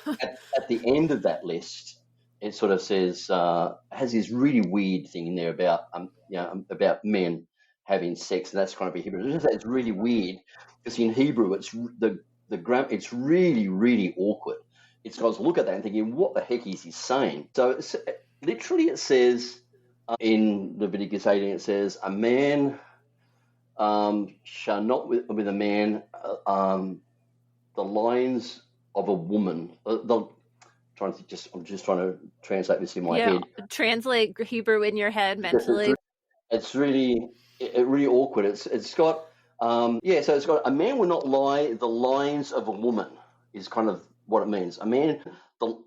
Speaker 4: at the end of that list, it sort of says, has this really weird thing in there about men having sex, and that's kind of prohibited. It's really weird because in Hebrew, it's the grammar, it's really, really awkward. It's guys look at that and thinking, what the heck is he saying? So literally, it says in Leviticus 18, it says, a man shall not with a man the lines of a woman. I'm just trying to translate this in my head.
Speaker 1: Translate Hebrew in your head mentally.
Speaker 4: It's really awkward. It's got so it's got, a man will not lie the lines of a woman is kind of what it means. A man,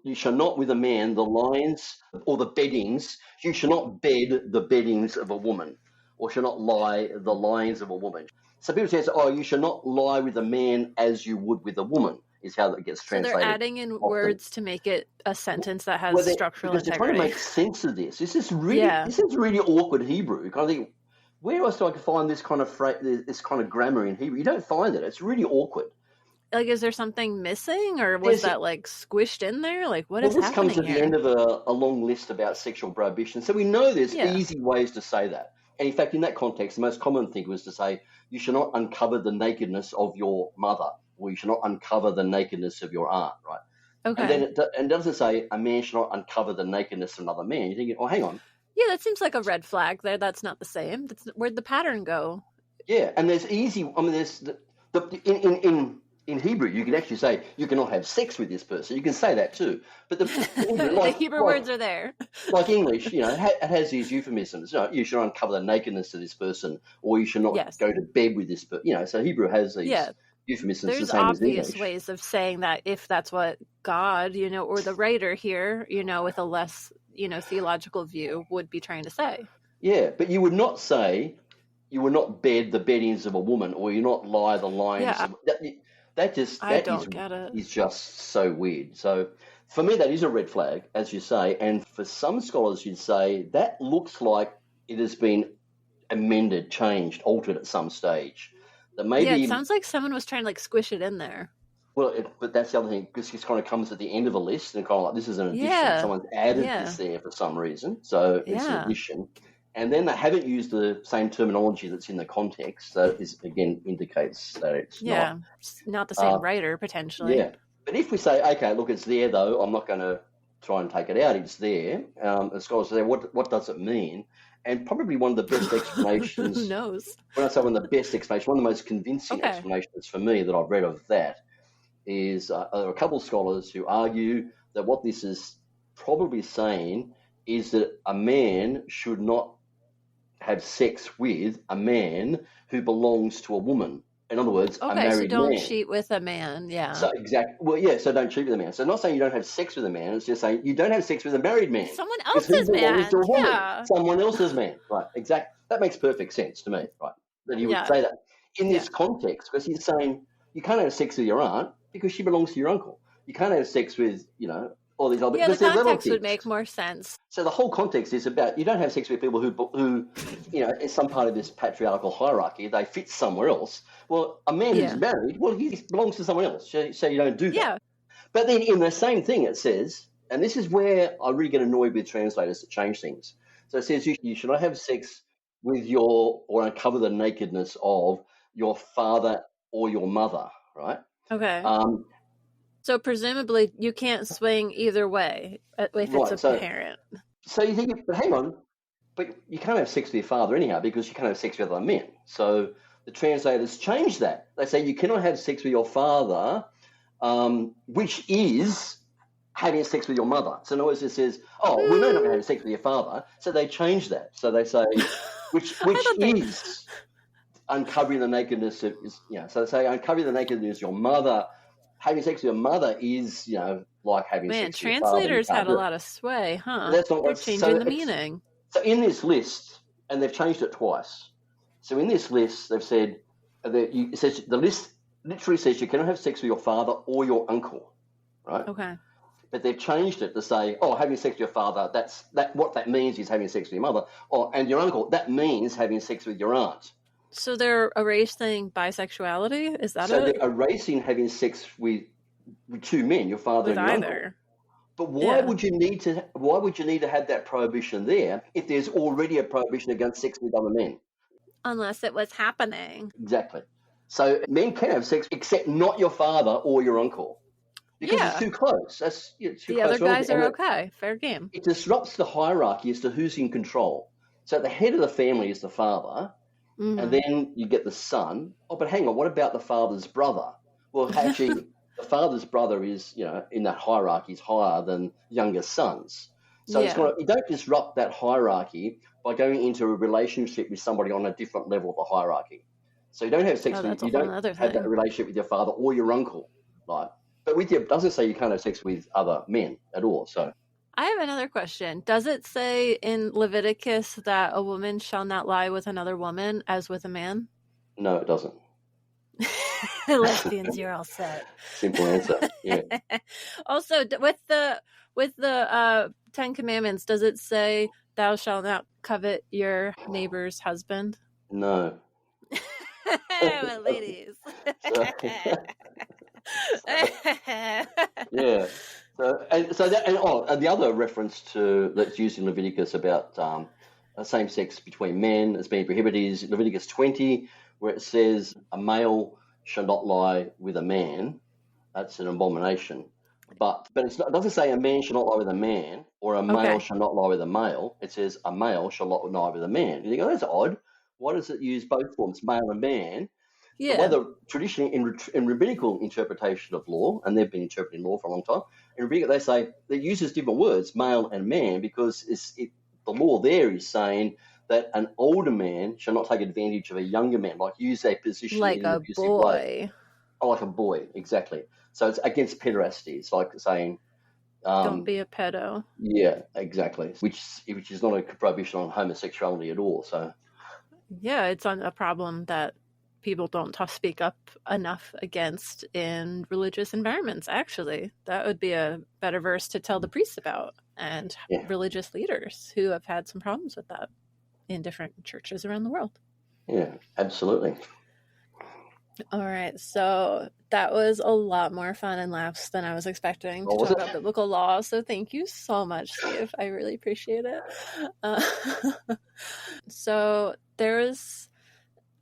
Speaker 4: you shall not with a man the lines or the beddings. You shall not bed the beddings of a woman, or shall not lie the lines of a woman. So people say, you shall not lie with a man as you would with a woman, is how that gets translated.
Speaker 1: So they're adding in words to make it a sentence that has structural integrity.
Speaker 4: They're trying to make sense of this. This is really awkward Hebrew. I think, where else do I find this kind of this kind of grammar in Hebrew? You don't find it. It's really awkward.
Speaker 1: Like, is there something missing, or was that like squished in there? Like, what is happening
Speaker 4: here? This comes at the end of a long list about sexual prohibition. So we know there's easy ways to say that. And in fact, in that context, the most common thing was to say, you should not uncover the nakedness of your mother, or you should not uncover the nakedness of your aunt, right?
Speaker 1: Okay.
Speaker 4: And then it doesn't say a man should not uncover the nakedness of another man. You're thinking, hang on.
Speaker 1: Yeah, that seems like a red flag there. That's not the same. Where'd the pattern go?
Speaker 4: Yeah, and there's in Hebrew, you can actually say you cannot have sex with this person. You can say that too. But the
Speaker 1: Hebrew words are there.
Speaker 4: Like English, it has these euphemisms. You should uncover the nakedness of this person, or you should not go to bed with this person. So Hebrew has these euphemisms.
Speaker 1: There's
Speaker 4: the same
Speaker 1: obvious
Speaker 4: as
Speaker 1: ways of saying that if that's what God, or the writer here, with a less, theological view would be trying to say.
Speaker 4: Yeah, but you would not say, you would not bed the beddings of a woman, or you not lie the lines of that is just so weird. So for me, that is a red flag, as you say. And for some scholars, you'd say that looks like it has been amended, changed, altered at some stage. That maybe
Speaker 1: it sounds like someone was trying to squish it in there.
Speaker 4: Well, but that's the other thing, because it kind of comes at the end of a list and kind of like, this is an addition. Someone's added this there for some reason. So it's an addition. And then they haven't used the same terminology that's in the context. So this, again, indicates that it's
Speaker 1: not the same writer, potentially.
Speaker 4: Yeah. But if we say, okay, look, it's there, though, I'm not going to try and take it out. It's there. The scholars say, what does it mean? And probably one of the best explanations.
Speaker 1: Who knows?
Speaker 4: When I say one of the best explanations, one of the most convincing explanations for me that I've read of that is there are a couple of scholars who argue that what this is probably saying is that a man should not have sex with a man who belongs to a woman. In other words, a married man.
Speaker 1: Okay, so don't cheat with a man,
Speaker 4: So so don't cheat with a man. So not saying you don't have sex with a man, it's just saying you don't have sex with a married man.
Speaker 1: Someone else's man.
Speaker 4: Someone else's man. Right, exactly. That makes perfect sense to me, right? That he would say that. In this context, because he's saying you can't have sex with your aunt because she belongs to your uncle. You can't have sex with, all these other.
Speaker 1: Yeah, the context would make more sense.
Speaker 4: So the whole context is about you don't have sex with people who in some part of this patriarchal hierarchy, they fit somewhere else. Well, a man who's married, he belongs to someone else, so you don't do that.
Speaker 1: Yeah.
Speaker 4: But then in the same thing it says, and this is where I really get annoyed with translators that change things. So it says you should not have sex with or uncover the nakedness of your father or your mother, right?
Speaker 1: Okay.
Speaker 4: Um,
Speaker 1: So presumably you can't swing either way if it's a
Speaker 4: right.
Speaker 1: parent.
Speaker 4: So you think, but hang on, but you can't have sex with your father anyhow because you can't have sex with other men. So the translators change that. They say you cannot have sex with your father, which is having sex with your mother. So in other words, it says, oh, we know not having sex with your father. So they change that. So they say, which is uncovering the nakedness of, so they say uncovering the nakedness of your mother. Having sex with your mother is, like having sex with your father.
Speaker 1: Translators had a lot of sway, huh?
Speaker 4: That's not
Speaker 1: They're changing the meaning.
Speaker 4: So in this list, and they've changed it twice. So in this list, they've said it says the list literally says you cannot have sex with your father or your uncle, right?
Speaker 1: Okay.
Speaker 4: But they've changed it to say, oh, having sex with your father, what that means is having sex with your mother, and your uncle, that means having sex with your aunt.
Speaker 1: So they're erasing bisexuality? Is that
Speaker 4: so they're erasing having sex with two men, your father and your uncle. But why would you need to have that prohibition there if there's already a prohibition against sex with other men?
Speaker 1: Unless it was happening.
Speaker 4: Exactly. So men can have sex except not your father or your uncle. Because it's too close. That's too
Speaker 1: the
Speaker 4: close.
Speaker 1: Other guys are okay. Fair game.
Speaker 4: It disrupts the hierarchy as to who's in control. So the head of the family is the father, and then you get the son. Oh, but hang on, what about the father's brother? Well, actually, the father's brother is, in that hierarchy is higher than younger sons. So you don't disrupt that hierarchy by going into a relationship with somebody on a different level of the hierarchy. So you don't have sex with, you don't have that relationship with your father or your uncle, right? But it doesn't say you can't have sex with other men at all. So
Speaker 1: I have another question. Does it say in Leviticus that a woman shall not lie with another woman as with a man?
Speaker 4: No, it doesn't.
Speaker 1: Lesbians, you're all set.
Speaker 4: Simple answer. Yeah.
Speaker 1: Also, with the 10 Commandments, does it say thou shalt not covet your neighbor's husband?
Speaker 4: No.
Speaker 1: My ladies.
Speaker 4: Yeah. And the other reference that's used in Leviticus about same sex between men as being prohibited is Leviticus 20, where it says a male shall not lie with a man. That's an abomination. But it doesn't say a man shall not lie with a man or a male shall not lie with a male. It says a male shall not lie with a man. You think, oh, that's odd. Why does it use both forms, male and man? Yeah. Whether traditionally in rabbinical interpretation of law, and they've been interpreting law for a long time, in rabbinical they say it uses different words, male and man, because the law there is saying that an older man shall not take advantage of a younger man, like use their position
Speaker 1: like
Speaker 4: in an abusive way. Oh, like a boy, exactly. So it's against pederasty. It's like saying,
Speaker 1: don't be a pedo.
Speaker 4: Yeah, exactly. Which is not a prohibition on homosexuality at all. So
Speaker 1: yeah, it's a problem that people don't speak up enough against in religious environments, actually. That would be a better verse to tell the priests about and religious leaders who have had some problems with that in different churches around the world.
Speaker 4: Yeah, absolutely.
Speaker 1: All right, so that was a lot more fun and laughs than I was expecting to talk about biblical law. So thank you so much, Steve. I really appreciate it. So there is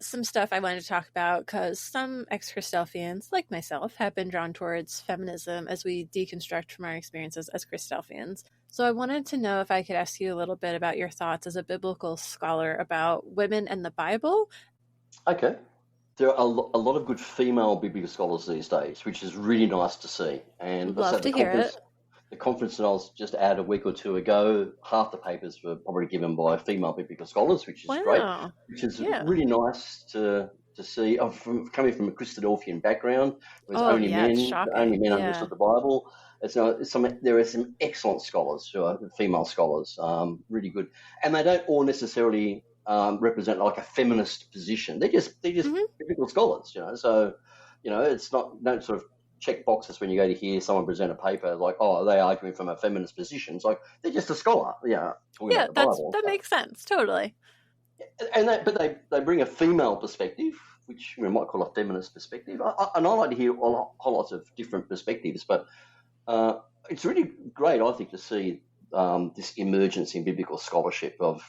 Speaker 1: some stuff I wanted to talk about because some ex-Christadelphians, like myself, have been drawn towards feminism as we deconstruct from our experiences as Christadelphians. So I wanted to know if I could ask you a little bit about your thoughts as a biblical scholar about women and the Bible.
Speaker 4: Okay. There are a lot of good female biblical scholars these days, which is really nice to see. And
Speaker 1: love to hear it.
Speaker 4: The conference that I was just at a week or two ago, half the papers were probably given by female biblical scholars, which is great. Which is really nice to see. I'm coming from a Christadelphian background, where only men understood the Bible. There are some excellent scholars who are female scholars, really good, and they don't all necessarily represent like a feminist position. They're just biblical scholars, So, it's not, don't sort of check boxes when you go to hear someone present a paper like, oh, are they arguing from a feminist position? It's like they're just a scholar,
Speaker 1: that makes sense, totally.
Speaker 4: And they bring a female perspective, which we might call a feminist perspective. And I like to hear whole lots of different perspectives, but it's really great, I think, to see this emergence in biblical scholarship of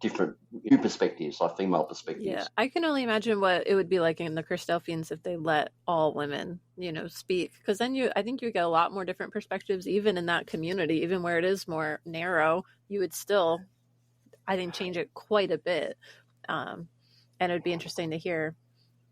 Speaker 4: different new perspectives, like female perspectives.
Speaker 1: Yeah, I can only imagine what it would be like in the Christadelphians if they let all women, speak, because then I think you get a lot more different perspectives, even in that community, even where it is more narrow. You would still, I think, change it quite a bit, and it would be interesting to hear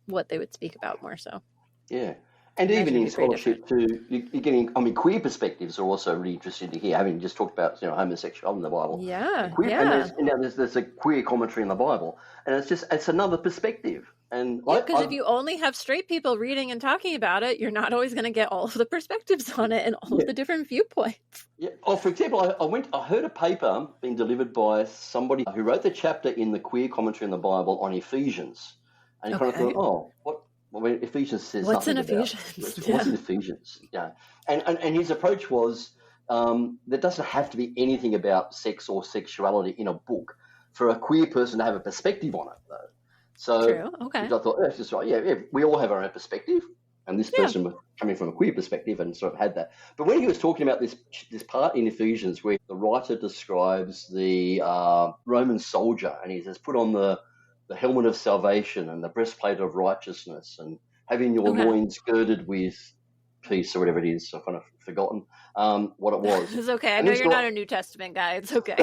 Speaker 1: what they would speak about more so.
Speaker 4: Yeah. And even in scholarship too, you're getting, queer perspectives are also really interesting to hear, having just talked about, homosexuality in the Bible.
Speaker 1: Yeah,
Speaker 4: And there's a queer commentary in the Bible, and it's another perspective. And
Speaker 1: because if you only have straight people reading and talking about it, you're not always going to get all of the perspectives on it and all of the different viewpoints. Yeah.
Speaker 4: Oh, for example, I heard a paper being delivered by somebody who wrote the chapter in the queer commentary in the Bible on Ephesians, and you kind of thought, what? Well, Ephesians says
Speaker 1: what's
Speaker 4: nothing
Speaker 1: in Ephesians?
Speaker 4: What's in Ephesians? Yeah, and his approach was there doesn't have to be anything about sex or sexuality in a book for a queer person to have a perspective on it, though. So
Speaker 1: true. Okay.
Speaker 4: I thought that's just right. Yeah, we all have our own perspective, and this person was coming from a queer perspective and sort of had that. But when he was talking about this part in Ephesians where the writer describes the Roman soldier, and he says, put on the helmet of salvation and the breastplate of righteousness and having your loins girded with peace or whatever it is. I've kind of forgotten what it was.
Speaker 1: It's okay. I know you're not a New Testament guy. It's okay.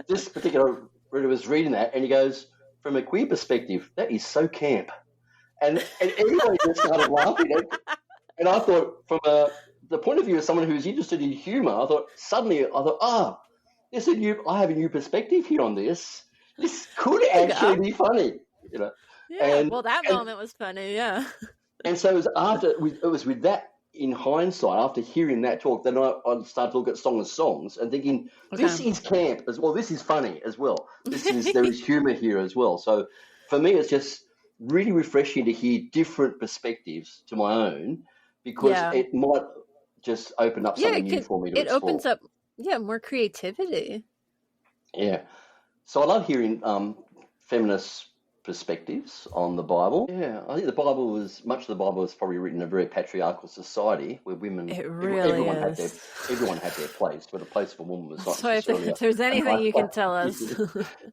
Speaker 4: This particular reader was reading that, and he goes, from a queer perspective, that is so camp. And everybody just started laughing. And I thought, from the point of view of someone who's interested in humour, I thought, I have a new perspective here on this. This could actually be funny,
Speaker 1: Yeah, and that moment was funny, yeah.
Speaker 4: And so it was with that in hindsight, after hearing that talk, then I started to look at Song of Songs and thinking, this is camp as well. This is funny as well. There is humour here as well. So for me, it's just really refreshing to hear different perspectives to my own, because it might just open up something new for me to explore. It opens up,
Speaker 1: more creativity.
Speaker 4: Yeah. So I love hearing feminist perspectives on the Bible. Yeah, I think much of the Bible was probably written in a very patriarchal society where women, everyone had their place, but the place of a woman was not.
Speaker 1: So if there's anything you can tell us,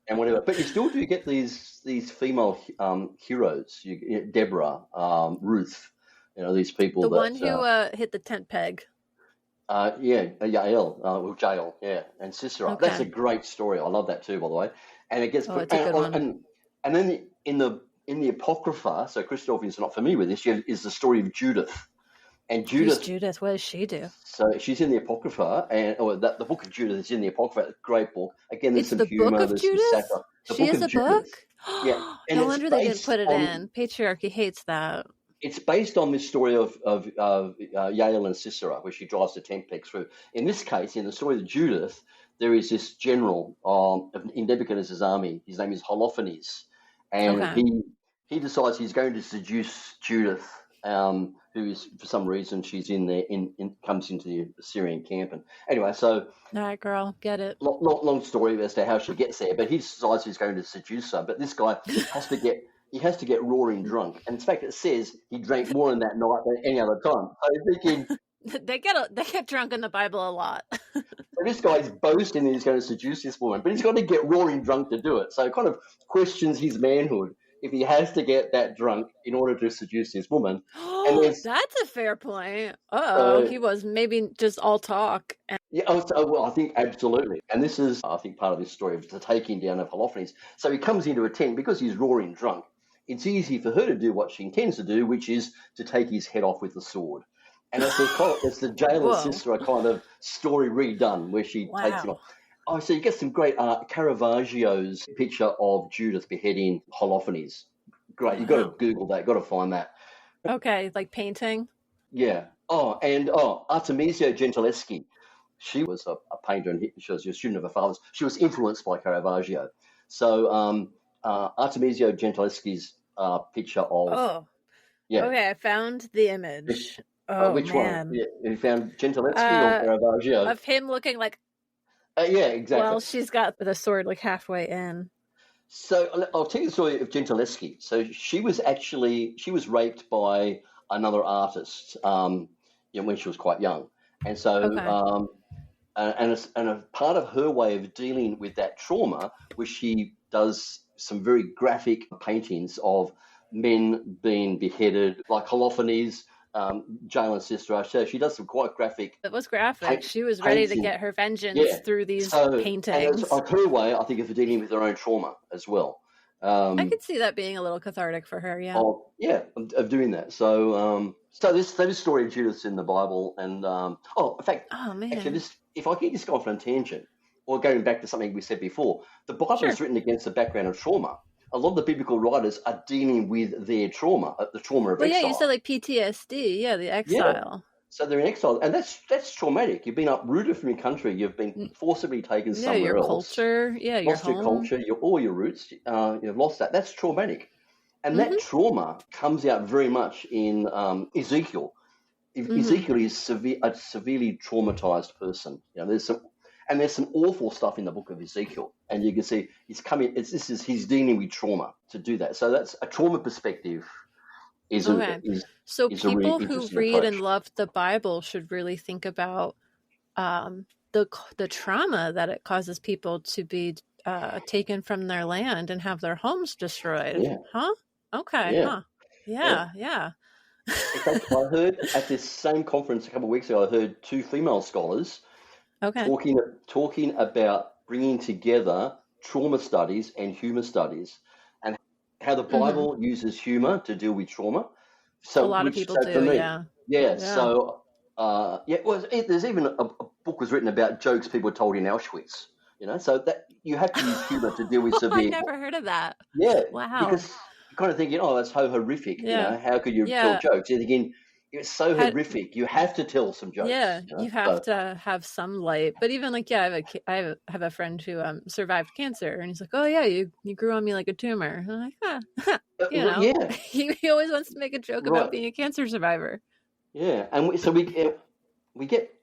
Speaker 4: and whatever, but you still do get these female heroes. Deborah, Ruth, these people.
Speaker 1: The one who hit the tent peg.
Speaker 4: Jael, and Sisera. Okay. That's a great story. I love that too, by the way. And it gets
Speaker 1: it's a good one.
Speaker 4: And then in the Apocrypha, so Christadelphians are not familiar with this, is the story of Judith. And Judith.
Speaker 1: Who's Judith? What does she do?
Speaker 4: So she's in the Apocrypha, the book of Judith is in the Apocrypha. Great book. Again, there's some humor. There's some satire.
Speaker 1: She is a book?
Speaker 4: Yeah.
Speaker 1: No wonder they didn't put it in. Patriarchy hates that.
Speaker 4: It's based on this story of Jael and Sisera, where she drives the tent peg through. In this case, in the story of Judith, there is this general in Nebuchadnezzar's army. His name is Holofernes, and he decides he's going to seduce Judith, who is, for some reason, she's in there, comes into the Assyrian camp. And anyway, so
Speaker 1: all right, girl, get it.
Speaker 4: Long story as to how she gets there, but he decides he's going to seduce her. But this guy has to get. He has to get roaring drunk. And in fact, it says he drank more in that night than any other time. So you're thinking...
Speaker 1: They get drunk in the Bible a lot.
Speaker 4: So this guy's boasting that he's going to seduce this woman, but he's got to get roaring drunk to do it. So it kind of questions his manhood if he has to get that drunk in order to seduce this woman.
Speaker 1: And that's a fair point. He was maybe just all talk.
Speaker 4: I think absolutely. And this is, I think, part of this story of the taking down of Holofernes. So he comes into a tent because he's roaring drunk. It's easy for her to do what she intends to do, which is to take his head off with the sword. And it's the Jael and Sisera kind of story redone where she takes him off. Oh, so you get some great Caravaggio's picture of Judith beheading Holofernes. Great. You've got to Google that. You've got to find that.
Speaker 1: Okay, like painting?
Speaker 4: Yeah. Artemisia Gentileschi. She was a painter and she was a student of her father's. She was influenced by Caravaggio. So Artemisia Gentileschi's picture of...
Speaker 1: Oh, yeah. Okay, I found the image.
Speaker 4: Which one? Yeah, you found Gentileschi or Caravaggio?
Speaker 1: Of him looking like...
Speaker 4: yeah, exactly.
Speaker 1: Well, she's got the sword like halfway in.
Speaker 4: So I'll tell you the story of Gentileschi. So she was raped by another artist when she was quite young. And so And a part of her way of dealing with that trauma was she does some very graphic paintings of men being beheaded, like Holofernes, Jael and Sister. So she does some quite graphic.
Speaker 1: It was graphic. She was ready to
Speaker 4: painting.
Speaker 1: get her vengeance
Speaker 4: Yeah.
Speaker 1: through these
Speaker 4: And
Speaker 1: paintings.
Speaker 4: it's like her way, I think, of dealing with her own trauma as well.
Speaker 1: I could see that being a little cathartic for her. Yeah.
Speaker 4: Of doing that. So this story of Judas in the Bible, and in fact, actually, if I can just go off on a tangent, or going back to something we said before, the Bible is written against the background of trauma. A lot of the biblical writers are dealing with their trauma, the trauma of exile.
Speaker 1: Yeah, you said like PTSD, the exile.
Speaker 4: So they're in exile, and that's traumatic. You've been uprooted from your country. You've been forcibly taken somewhere
Speaker 1: your
Speaker 4: else.
Speaker 1: Culture, your
Speaker 4: lost
Speaker 1: home.
Speaker 4: your culture, all your roots. You've lost that. That's traumatic, and that trauma comes out very much in Ezekiel. Ezekiel is a severely traumatized person. There's some awful stuff in the book of Ezekiel, and you can see he's dealing with trauma to do that. So that's a trauma perspective.
Speaker 1: So people who read and love the Bible should really think about the trauma that it causes people to be taken from their land and have their homes destroyed.
Speaker 4: Yeah.
Speaker 1: Huh? Okay.
Speaker 4: Yeah.
Speaker 1: Huh. Yeah.
Speaker 4: In fact, I heard at this same conference a couple of weeks ago, I heard two female scholars talking about bringing together trauma studies and humor studies, and how the Bible uses humor to deal with trauma. So
Speaker 1: a lot of people do.
Speaker 4: So there's even a book was written about jokes people told in Auschwitz. So that you have to use humor to deal with severe.
Speaker 1: I never heard of that.
Speaker 4: Yeah.
Speaker 1: Wow.
Speaker 4: Because you're kind of thinking, that's so horrific.
Speaker 1: Yeah.
Speaker 4: How could you tell jokes? You're thinking, it's so horrific. You have to tell some jokes.
Speaker 1: Yeah, you have to have some light. But even I have a friend who survived cancer, and he's like, "Oh yeah, you grew on me like a tumor." And I'm like, he always wants to make a joke about being a cancer survivor.
Speaker 4: Yeah, and we get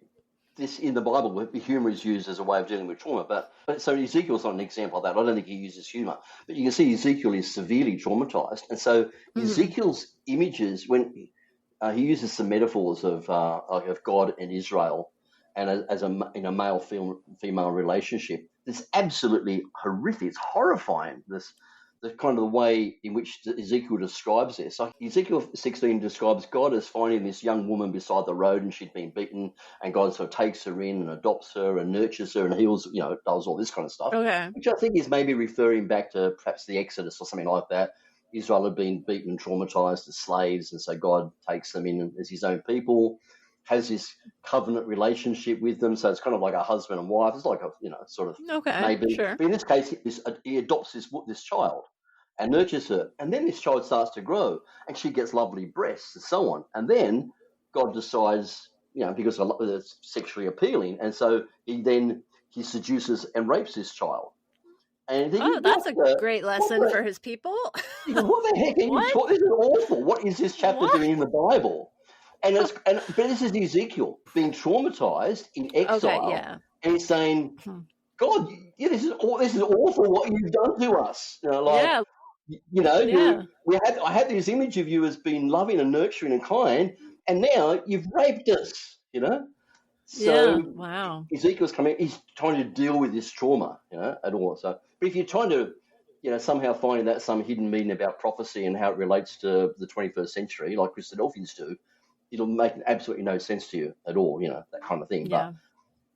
Speaker 4: this in the Bible where humor is used as a way of dealing with trauma. But so Ezekiel's not an example of that. I don't think he uses humor, but you can see Ezekiel is severely traumatized, and so Ezekiel's images when he uses some metaphors of God and Israel, and in a male-female relationship. It's absolutely horrific. It's horrifying. The kind of the way in which Ezekiel describes this. Like Ezekiel 16 describes God as finding this young woman beside the road, and she'd been beaten, and God sort of takes her in and adopts her and nurtures her and heals, does all this kind of stuff.
Speaker 1: Okay.
Speaker 4: Which I think is maybe referring back to perhaps the Exodus or something like that. Israel had been beaten and traumatized as slaves, and so God takes them in as his own people, has this covenant relationship with them. So it's kind of like a husband and wife. It's like maybe.
Speaker 1: Sure.
Speaker 4: But in this case, he adopts this child and nurtures her, and then this child starts to grow, and she gets lovely breasts and so on. And then God decides, because it's sexually appealing, and so he seduces and rapes this child. And
Speaker 1: that's a great lesson for his people.
Speaker 4: What the heck? This is awful. What is this chapter doing in the Bible? But this is Ezekiel being traumatized in exile, and he's saying, "God, this is awful. What you've done to us." I had this image of you as being loving and nurturing and kind, and now you've raped us. So
Speaker 1: wow.
Speaker 4: Ezekiel's coming. He's trying to deal with this trauma, at all. So, but if you're trying to, somehow finding that some hidden meaning about prophecy and how it relates to the 21st century, like Christadelphians do, it'll make absolutely no sense to you at all. That kind of thing.
Speaker 1: Yeah.
Speaker 4: But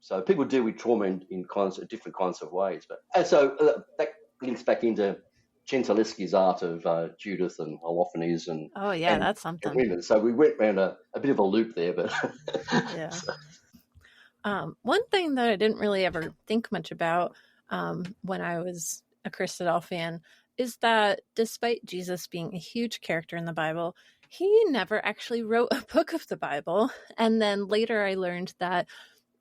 Speaker 4: so people deal with trauma in different kinds of ways. But and so that links back into Gentileschi's art of Judith and Holofernes and
Speaker 1: that's something.
Speaker 4: And women. So we went around a bit of a loop there, but
Speaker 1: yeah. One thing that I didn't really ever think much about when I was a Christadelphian is that despite Jesus being a huge character in the Bible, he never actually wrote a book of the Bible. And then later I learned that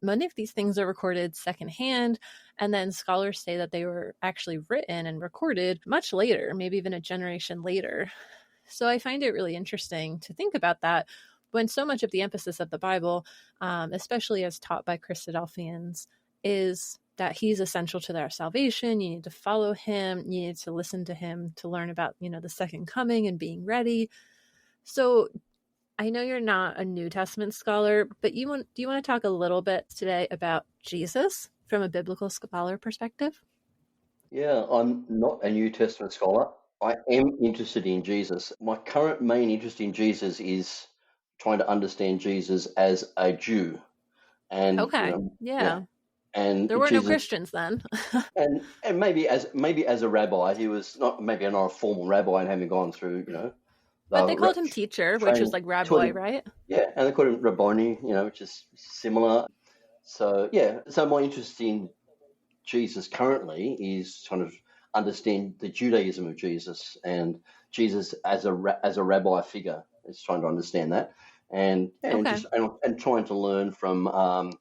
Speaker 1: many of these things are recorded secondhand, and then scholars say that they were actually written and recorded much later, maybe even a generation later. So I find it really interesting to think about that when so much of the emphasis of the Bible, especially as taught by Christadelphians, is that he's essential to their salvation. You need to follow him. You need to listen to him to learn about, the second coming and being ready. So I know you're not a New Testament scholar, but do you want to talk a little bit today about Jesus from a biblical scholar perspective?
Speaker 4: Yeah, I'm not a New Testament scholar. I am interested in Jesus. My current main interest in Jesus is trying to understand Jesus as a Jew, and
Speaker 1: Okay.
Speaker 4: yeah,
Speaker 1: Yeah.
Speaker 4: and
Speaker 1: There were no
Speaker 4: Jesus,
Speaker 1: Christians then.
Speaker 4: and maybe as a rabbi, he was not a formal rabbi and having gone through
Speaker 1: But they
Speaker 4: the
Speaker 1: called him teacher, which is
Speaker 4: training.
Speaker 1: like
Speaker 4: Taught
Speaker 1: rabbi,
Speaker 4: him,
Speaker 1: right?
Speaker 4: yeah, and they called him Rabboni, which is similar. So yeah, so my interest in Jesus currently is trying to understand the Judaism of Jesus and Jesus as a rabbi figure. Is trying to understand that, and
Speaker 1: Okay.
Speaker 4: just and trying to learn from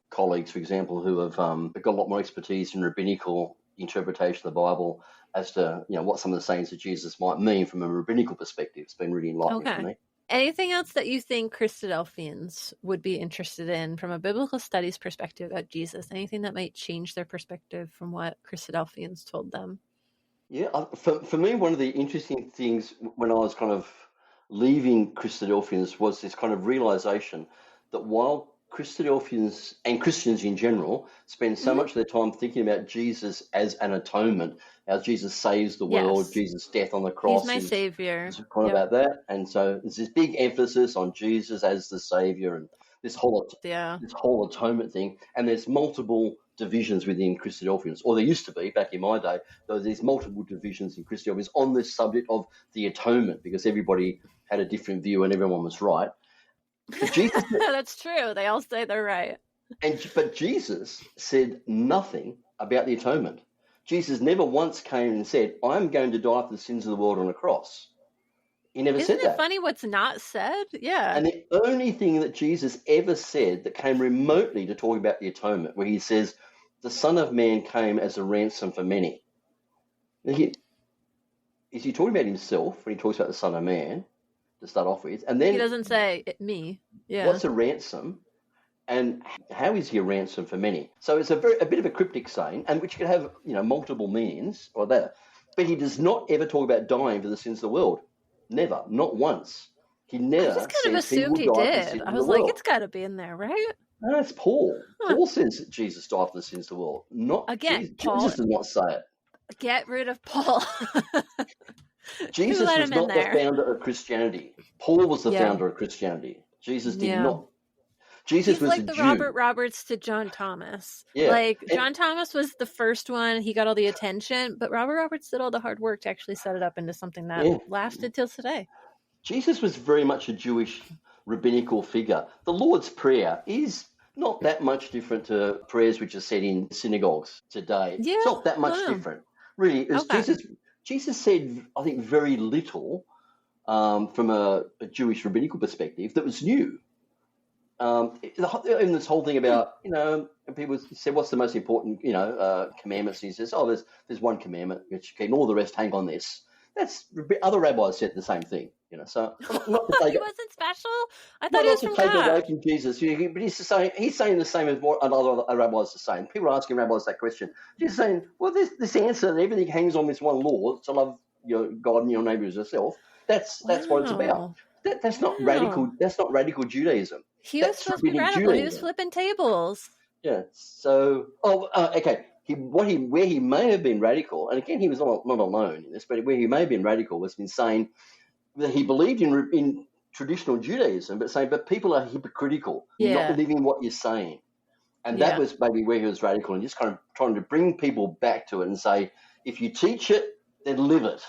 Speaker 4: colleagues, for example, who have got a lot more expertise in rabbinical interpretation of the Bible as to what some of the sayings of Jesus might mean from a rabbinical perspective. It's been really enlightening for
Speaker 1: Okay.
Speaker 4: me.
Speaker 1: Anything else that you think Christadelphians would be interested in from a biblical studies perspective about Jesus? Anything that might change their perspective from what Christadelphians told them?
Speaker 4: Yeah, for me, one of the interesting things when I was kind of leaving Christadelphians was this kind of realization that while Christadelphians and Christians in general spend so
Speaker 1: Hmm.
Speaker 4: much of their time thinking about Jesus as an atonement, how Jesus saves the world,
Speaker 1: Yes.
Speaker 4: Jesus' death on the
Speaker 1: He's
Speaker 4: cross
Speaker 1: my
Speaker 4: is
Speaker 1: savior.
Speaker 4: kind of
Speaker 1: Yep.
Speaker 4: about that, and so there's this big emphasis on Jesus as the savior and this whole
Speaker 1: Yeah.
Speaker 4: this whole atonement thing, and there's multiple divisions within Christadelphians, or there used to be back in my day. There's multiple divisions in Christadelphians on this subject of the atonement because everybody had a different view and everyone was right. But Jesus,
Speaker 1: That's true. They all say they're right.
Speaker 4: but Jesus said nothing about the atonement. Jesus never once came and said, "I'm going to die for the sins of the world on a cross." He never
Speaker 1: Isn't
Speaker 4: said
Speaker 1: it
Speaker 4: that.
Speaker 1: funny what's not said? Yeah.
Speaker 4: And the only thing that Jesus ever said that came remotely to talk about the atonement, where he says, "The Son of Man came as a ransom for many." Is he talking about himself when he talks about the Son of Man to start off with? And
Speaker 1: He
Speaker 4: then
Speaker 1: doesn't say me. Yeah.
Speaker 4: what's a ransom? And how is he a ransom for many? So it's a bit of a cryptic saying, and which could have multiple meanings or that. But he does not ever talk about dying for the sins of the world. Never, not once. He
Speaker 1: I just
Speaker 4: never
Speaker 1: kind of
Speaker 4: says he
Speaker 1: assumed
Speaker 4: will
Speaker 1: he
Speaker 4: die for the
Speaker 1: did.
Speaker 4: sins
Speaker 1: I
Speaker 4: of the
Speaker 1: was like,
Speaker 4: world.
Speaker 1: it's got to be in there, right?
Speaker 4: No, it's Paul.
Speaker 1: Huh.
Speaker 4: Paul says that Jesus died for the sins of the world. Not
Speaker 1: Again,
Speaker 4: Jesus.
Speaker 1: Paul.
Speaker 4: Jesus does not say it.
Speaker 1: Get rid of Paul.
Speaker 4: Jesus
Speaker 1: let
Speaker 4: was
Speaker 1: him in
Speaker 4: not the
Speaker 1: there?
Speaker 4: founder of Christianity. Paul was the
Speaker 1: Yeah.
Speaker 4: founder of Christianity. Jesus did
Speaker 1: Yeah.
Speaker 4: not. Jesus
Speaker 1: He's
Speaker 4: was
Speaker 1: like
Speaker 4: a
Speaker 1: the
Speaker 4: Jew.
Speaker 1: Robert Roberts to John Thomas.
Speaker 4: Yeah.
Speaker 1: Like,
Speaker 4: And
Speaker 1: John Thomas was the first one. He got all the attention, but Robert Roberts did all the hard work to actually set it up into something that
Speaker 4: yeah,
Speaker 1: lasted till today.
Speaker 4: Jesus was very much a Jewish rabbinical figure. The Lord's Prayer is not that much different to prayers which are said in synagogues today.
Speaker 1: Yeah.
Speaker 4: It's not that much
Speaker 1: Wow.
Speaker 4: different. Really, it was
Speaker 1: Okay.
Speaker 4: Jesus said, I think, very little from a Jewish rabbinical perspective that was new. In this whole thing about, people said, what's the most important, commandments? And he says, oh, there's one commandment which you keep, and all the rest hang on this. That's other rabbis said the same thing, So not to take
Speaker 1: He
Speaker 4: it,
Speaker 1: wasn't special? I thought he
Speaker 4: not
Speaker 1: was
Speaker 4: to
Speaker 1: from
Speaker 4: take away
Speaker 1: God.
Speaker 4: from Jesus, but he's saying the same as what other rabbis are saying. People are asking rabbis that question. Jesus saying, well, this answer and everything hangs on this one law to love your God and your neighbor as yourself. That's what it's about.
Speaker 1: Wow.
Speaker 4: That's not
Speaker 1: Wow.
Speaker 4: radical. That's not radical Judaism.
Speaker 1: He was
Speaker 4: That's
Speaker 1: supposed to be
Speaker 4: rabbinic
Speaker 1: radical. He was
Speaker 4: Judaism.
Speaker 1: flipping tables.
Speaker 4: Yeah. So, okay. Where he may have been radical, and again, he was not alone in this, but where he may have been radical was in saying that he believed in traditional Judaism, but people are hypocritical. You're
Speaker 1: Yeah.
Speaker 4: not living what you're saying, and
Speaker 1: Yeah.
Speaker 4: that was maybe where he was radical, and just kind of trying to bring people back to it and say, if you teach it, then live it.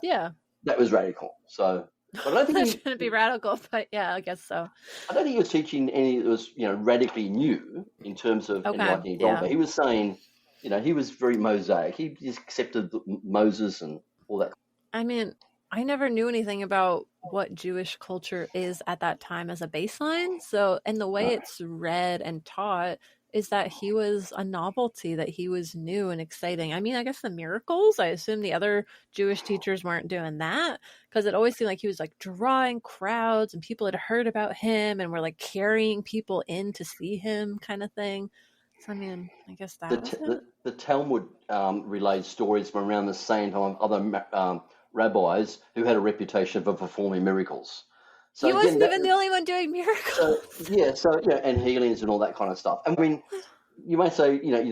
Speaker 1: Yeah.
Speaker 4: That was radical. So. But I don't think
Speaker 1: That shouldn't be radical, but yeah, I guess so.
Speaker 4: I don't think he was teaching any that was, radically new in terms of enlightening dogma.
Speaker 1: Yeah.
Speaker 4: He was saying, he was very Mosaic. He just accepted Moses and all that.
Speaker 1: I mean, I never knew anything about what Jewish culture is at that time as a baseline. So, and the way it's read and taught is that he was a novelty, that he was new and exciting. I mean, I guess the miracles, I assume the other Jewish teachers weren't doing that, because it always seemed like he was like drawing crowds and people had heard about him and were like carrying people in to see him kind of thing. So, I mean, I guess that was it.
Speaker 4: The Talmud relayed stories from around the same time of other rabbis who had a reputation for performing miracles. So
Speaker 1: he wasn't even the only one doing miracles.
Speaker 4: And healings and all that kind of stuff. I mean, you may say, if you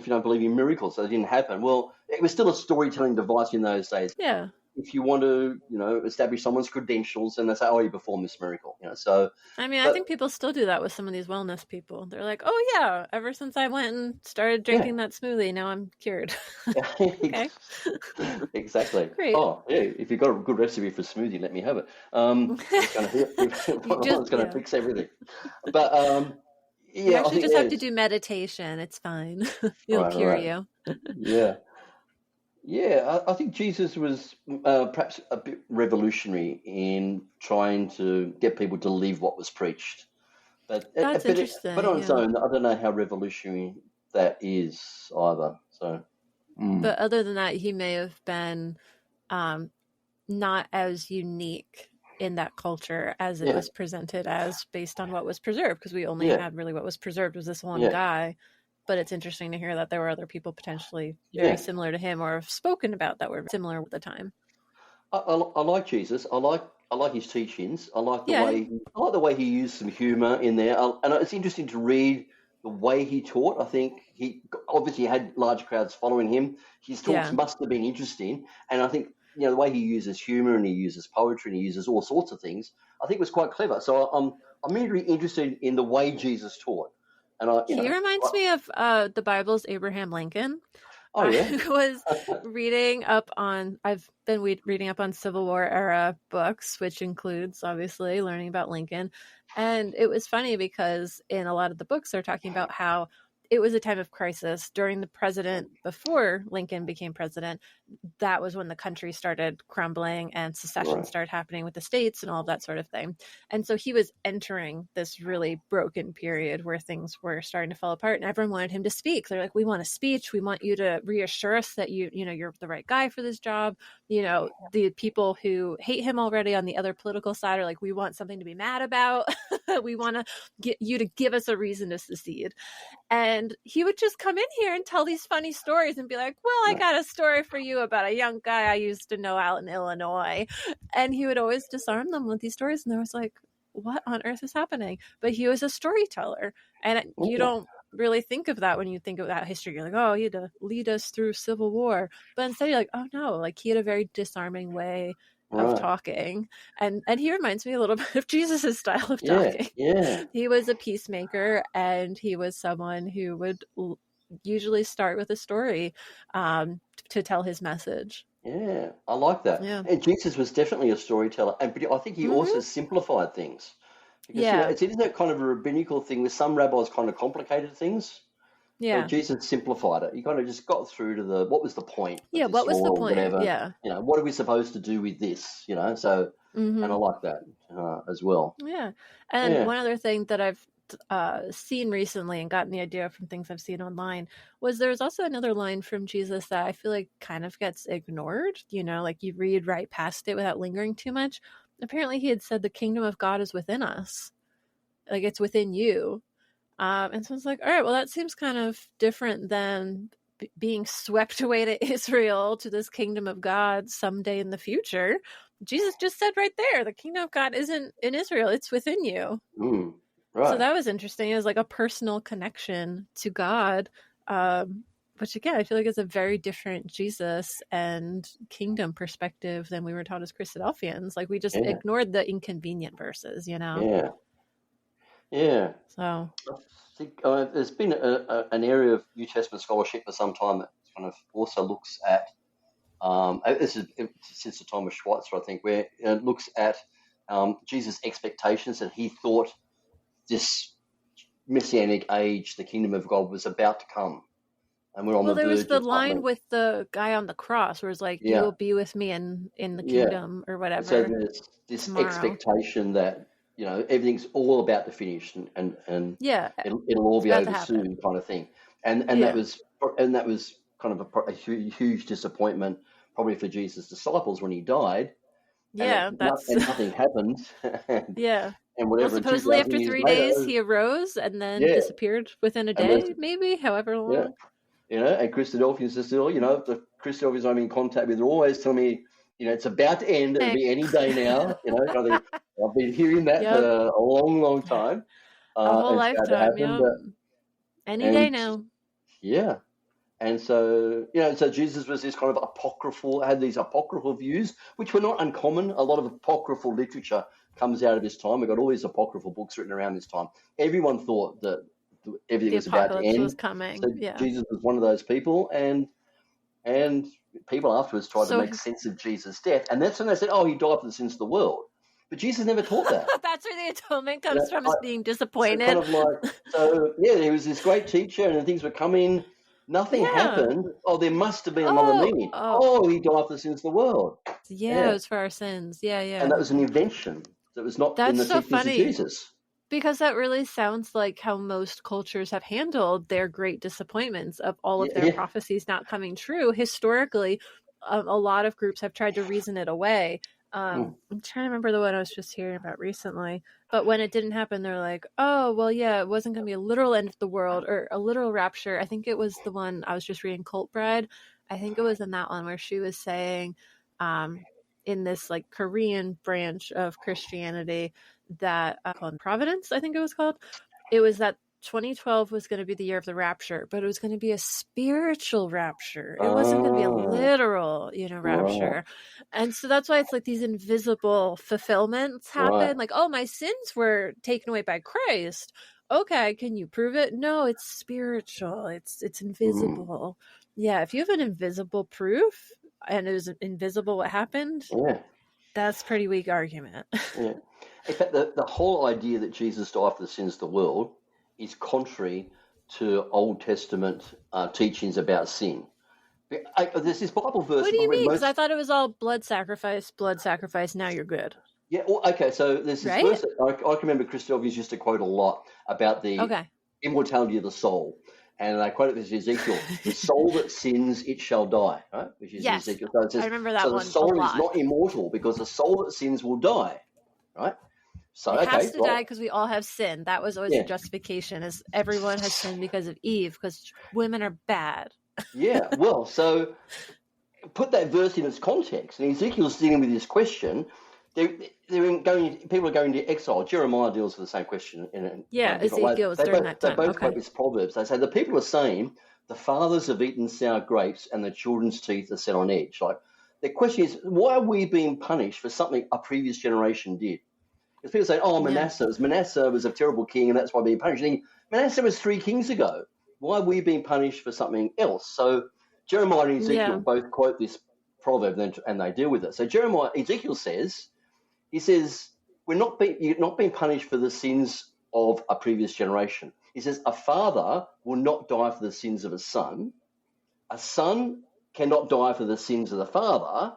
Speaker 4: don't believe in miracles, so it didn't happen. Well, it was still a storytelling device in those days.
Speaker 1: Yeah.
Speaker 4: If you want to, establish someone's credentials, and they say, "Oh, you performed this miracle," So,
Speaker 1: I mean, I
Speaker 4: but
Speaker 1: think people still do that with some of these wellness people. They're like, "Oh yeah, ever since I went and started
Speaker 4: yeah,
Speaker 1: drinking that smoothie, now I'm cured." Okay.
Speaker 4: exactly.
Speaker 1: Great.
Speaker 4: Oh, yeah. If you've got a good recipe for smoothie, let me have it. It's going to fix everything. But
Speaker 1: You
Speaker 4: yeah, I
Speaker 1: actually
Speaker 4: think
Speaker 1: just have to do meditation. It's fine. It'll cure
Speaker 4: right.
Speaker 1: you.
Speaker 4: Yeah. Yeah, I think Jesus was perhaps a bit revolutionary in trying to get people to live what was preached. But
Speaker 1: That's
Speaker 4: but
Speaker 1: interesting.
Speaker 4: on its
Speaker 1: Yeah.
Speaker 4: own, I don't know how revolutionary that is either. So,
Speaker 1: But other than that, he may have been not as unique in that culture as it was presented as, based on what was preserved, because we only had really what was preserved was this one guy. But it's interesting to hear that there were other people potentially very similar to him, or have spoken about, that were similar at the time.
Speaker 4: I like Jesus. I like his teachings. I like the way he used some humor in there. And it's interesting to read the way he taught. I think he obviously had large crowds following him. His talks must have been interesting, and I think the way he uses humor, and he uses poetry, and he uses all sorts of things, I think was quite clever. So I'm really interested in the way Jesus taught. And
Speaker 1: he reminds me of the Bible's Abraham Lincoln.
Speaker 4: Oh yeah.
Speaker 1: I was reading up on. I've been reading up on Civil War era books, which includes obviously learning about Lincoln. And it was funny because in a lot of the books, they're talking about how it was a time of crisis during the president before Lincoln became president. That was when the country started crumbling and secession started happening with the states and all of that sort of thing. And so he was entering this really broken period where things were starting to fall apart, and everyone wanted him to speak. They're like, "We want a speech. We want you to reassure us that you're the right guy for this job." The people who hate him already on the other political side are like, "We want something to be mad about. We want to get you to give us a reason to secede." And he would just come in here and tell these funny stories and be like, "Well, I got a story for you about a young guy I used to know out in Illinois." And he would always disarm them with these stories. And I was like, what on earth is happening? But he was a storyteller. And you don't really think of that when you think about history. You're like, oh, he had to lead us through Civil War. But instead you're like, oh no, like he had a very disarming way of talking. And he reminds me a little bit of Jesus's style of talking.
Speaker 4: Yeah.
Speaker 1: He was a peacemaker, and he was someone who would usually start with a story to tell his message.
Speaker 4: Yeah, I like that.
Speaker 1: Yeah.
Speaker 4: And Jesus was definitely a storyteller, but I think he also simplified things. Because isn't that kind of a rabbinical thing with some rabbis kind of complicated things?
Speaker 1: Yeah.
Speaker 4: But Jesus simplified it. He kind of just got through to what was the point?
Speaker 1: Yeah, what was the point?
Speaker 4: Whatever.
Speaker 1: Yeah.
Speaker 4: What are we supposed to do with this? So, and I like that as well.
Speaker 1: Yeah. And one other thing that I've seen recently and gotten the idea from things I've seen online was there's also another line from Jesus that I feel like kind of gets ignored, like you read right past it without lingering too much. Apparently he had said the kingdom of God is within us, like it's within you. And so it's like, all right, well, that seems kind of different than being swept away to Israel, to this kingdom of God someday in the future. Jesus just said right there, the kingdom of God isn't in Israel, it's within you. Right. So that was interesting. It was like a personal connection to God, which again, I feel like is a very different Jesus and kingdom perspective than we were taught as Christadelphians. Like we just ignored the inconvenient verses,
Speaker 4: Yeah.
Speaker 1: So
Speaker 4: I think there's been an area of New Testament scholarship for some time that kind of also looks at, this is since the time of Schweitzer, I think, where it looks at Jesus' expectations that he thought this messianic age, the kingdom of God, was about to come. And we're on
Speaker 1: there was the line with the guy on the cross where it's like, you will be with me in the kingdom or whatever.
Speaker 4: So there's this expectation that, everything's all about to finish and it'll all be over soon, kind of thing. And that was kind of a huge disappointment probably for Jesus' disciples when he died. And nothing happened. And whatever.
Speaker 1: Well, supposedly after 3 days he arose and then disappeared within a day, maybe, however long.
Speaker 4: And Christadelphians are still, the Christadelphians I'm in contact with are always telling me, it's about to end. It'll be any day now. I've been hearing that for a long, long time.
Speaker 1: A whole lifetime, Any day
Speaker 4: And
Speaker 1: now.
Speaker 4: yeah. And so, so Jesus was this kind of had these apocryphal views, which were not uncommon. A lot of apocryphal literature comes out of this time. We've got all these apocryphal books written around this time. Everyone thought that everything
Speaker 1: The
Speaker 4: was about to
Speaker 1: apocalypse was
Speaker 4: end.
Speaker 1: coming.
Speaker 4: So
Speaker 1: Yeah.
Speaker 4: Jesus was one of those people, and people afterwards tried to make sense of Jesus' death. And that's when they said, oh, he died for the sins of the world. But Jesus never taught that.
Speaker 1: That's where the atonement comes from, is being disappointed.
Speaker 4: So kind of like, he was this great teacher and things were coming. Nothing happened. Oh, there must have been another meaning. Oh, he died for the sins of the world.
Speaker 1: Yeah, it was for our sins. Yeah.
Speaker 4: And that was an invention. That was not in the
Speaker 1: so
Speaker 4: teachings
Speaker 1: funny.
Speaker 4: of Jesus.
Speaker 1: Because that really sounds like how most cultures have handled their great disappointments of all of their prophecies not coming true. Historically, a lot of groups have tried to reason it away. I'm trying to remember the one I was just hearing about recently. But when it didn't happen, they're like, oh, well, yeah, it wasn't going to be a literal end of the world or a literal rapture. I think it was the one I was just reading, Cult Bride. I think it was in that one where she was saying in this like Korean branch of Christianity that called Providence, I think it was called. It was that 2012 was going to be the year of the rapture, but it was going to be a spiritual rapture. It wasn't going to be a literal, rapture. Right. And so that's why it's like these invisible fulfillments happen. Right. Like, oh, my sins were taken away by Christ. Okay, can you prove it? No, it's spiritual. It's invisible. Yeah, if you have an invisible proof and it was invisible what happened, that's pretty weak argument.
Speaker 4: Yeah. In fact, the whole idea that Jesus died for the sins of the world is contrary to Old Testament teachings about sin. There's this Bible verse.
Speaker 1: What do you mean? Because I thought it was all blood sacrifice, now you're good.
Speaker 4: Yeah, well, okay, so there's this verse that I can remember Christadelphians used to quote a lot about the immortality of the soul. And I quote it as Ezekiel, the soul that sins, it shall die, right? Which is Ezekiel. So it says,
Speaker 1: I remember that one.
Speaker 4: So the soul is not immortal because the soul that sins will die, right? So
Speaker 1: it has to die because we all have sin. That was always the justification, is everyone has sinned because of Eve, because women are bad.
Speaker 4: Yeah, well, so put that verse in its context. And Ezekiel's dealing with this question. People are going to exile. Jeremiah deals with the same question.
Speaker 1: Ezekiel was during that time.
Speaker 4: They both quote this Proverbs. They say the people are saying the fathers have eaten sour grapes and the children's teeth are set on edge. Like, the question is, why are we being punished for something a previous generation did? Because people say, oh, Manasseh was a terrible king and that's why we're being punished. Manasseh was 3 kings ago. Why are we being punished for something else? So Jeremiah and Ezekiel both quote this proverb and they deal with it. So Ezekiel says, you're not being punished for the sins of a previous generation. He says, a father will not die for the sins of a son. A son cannot die for the sins of the father.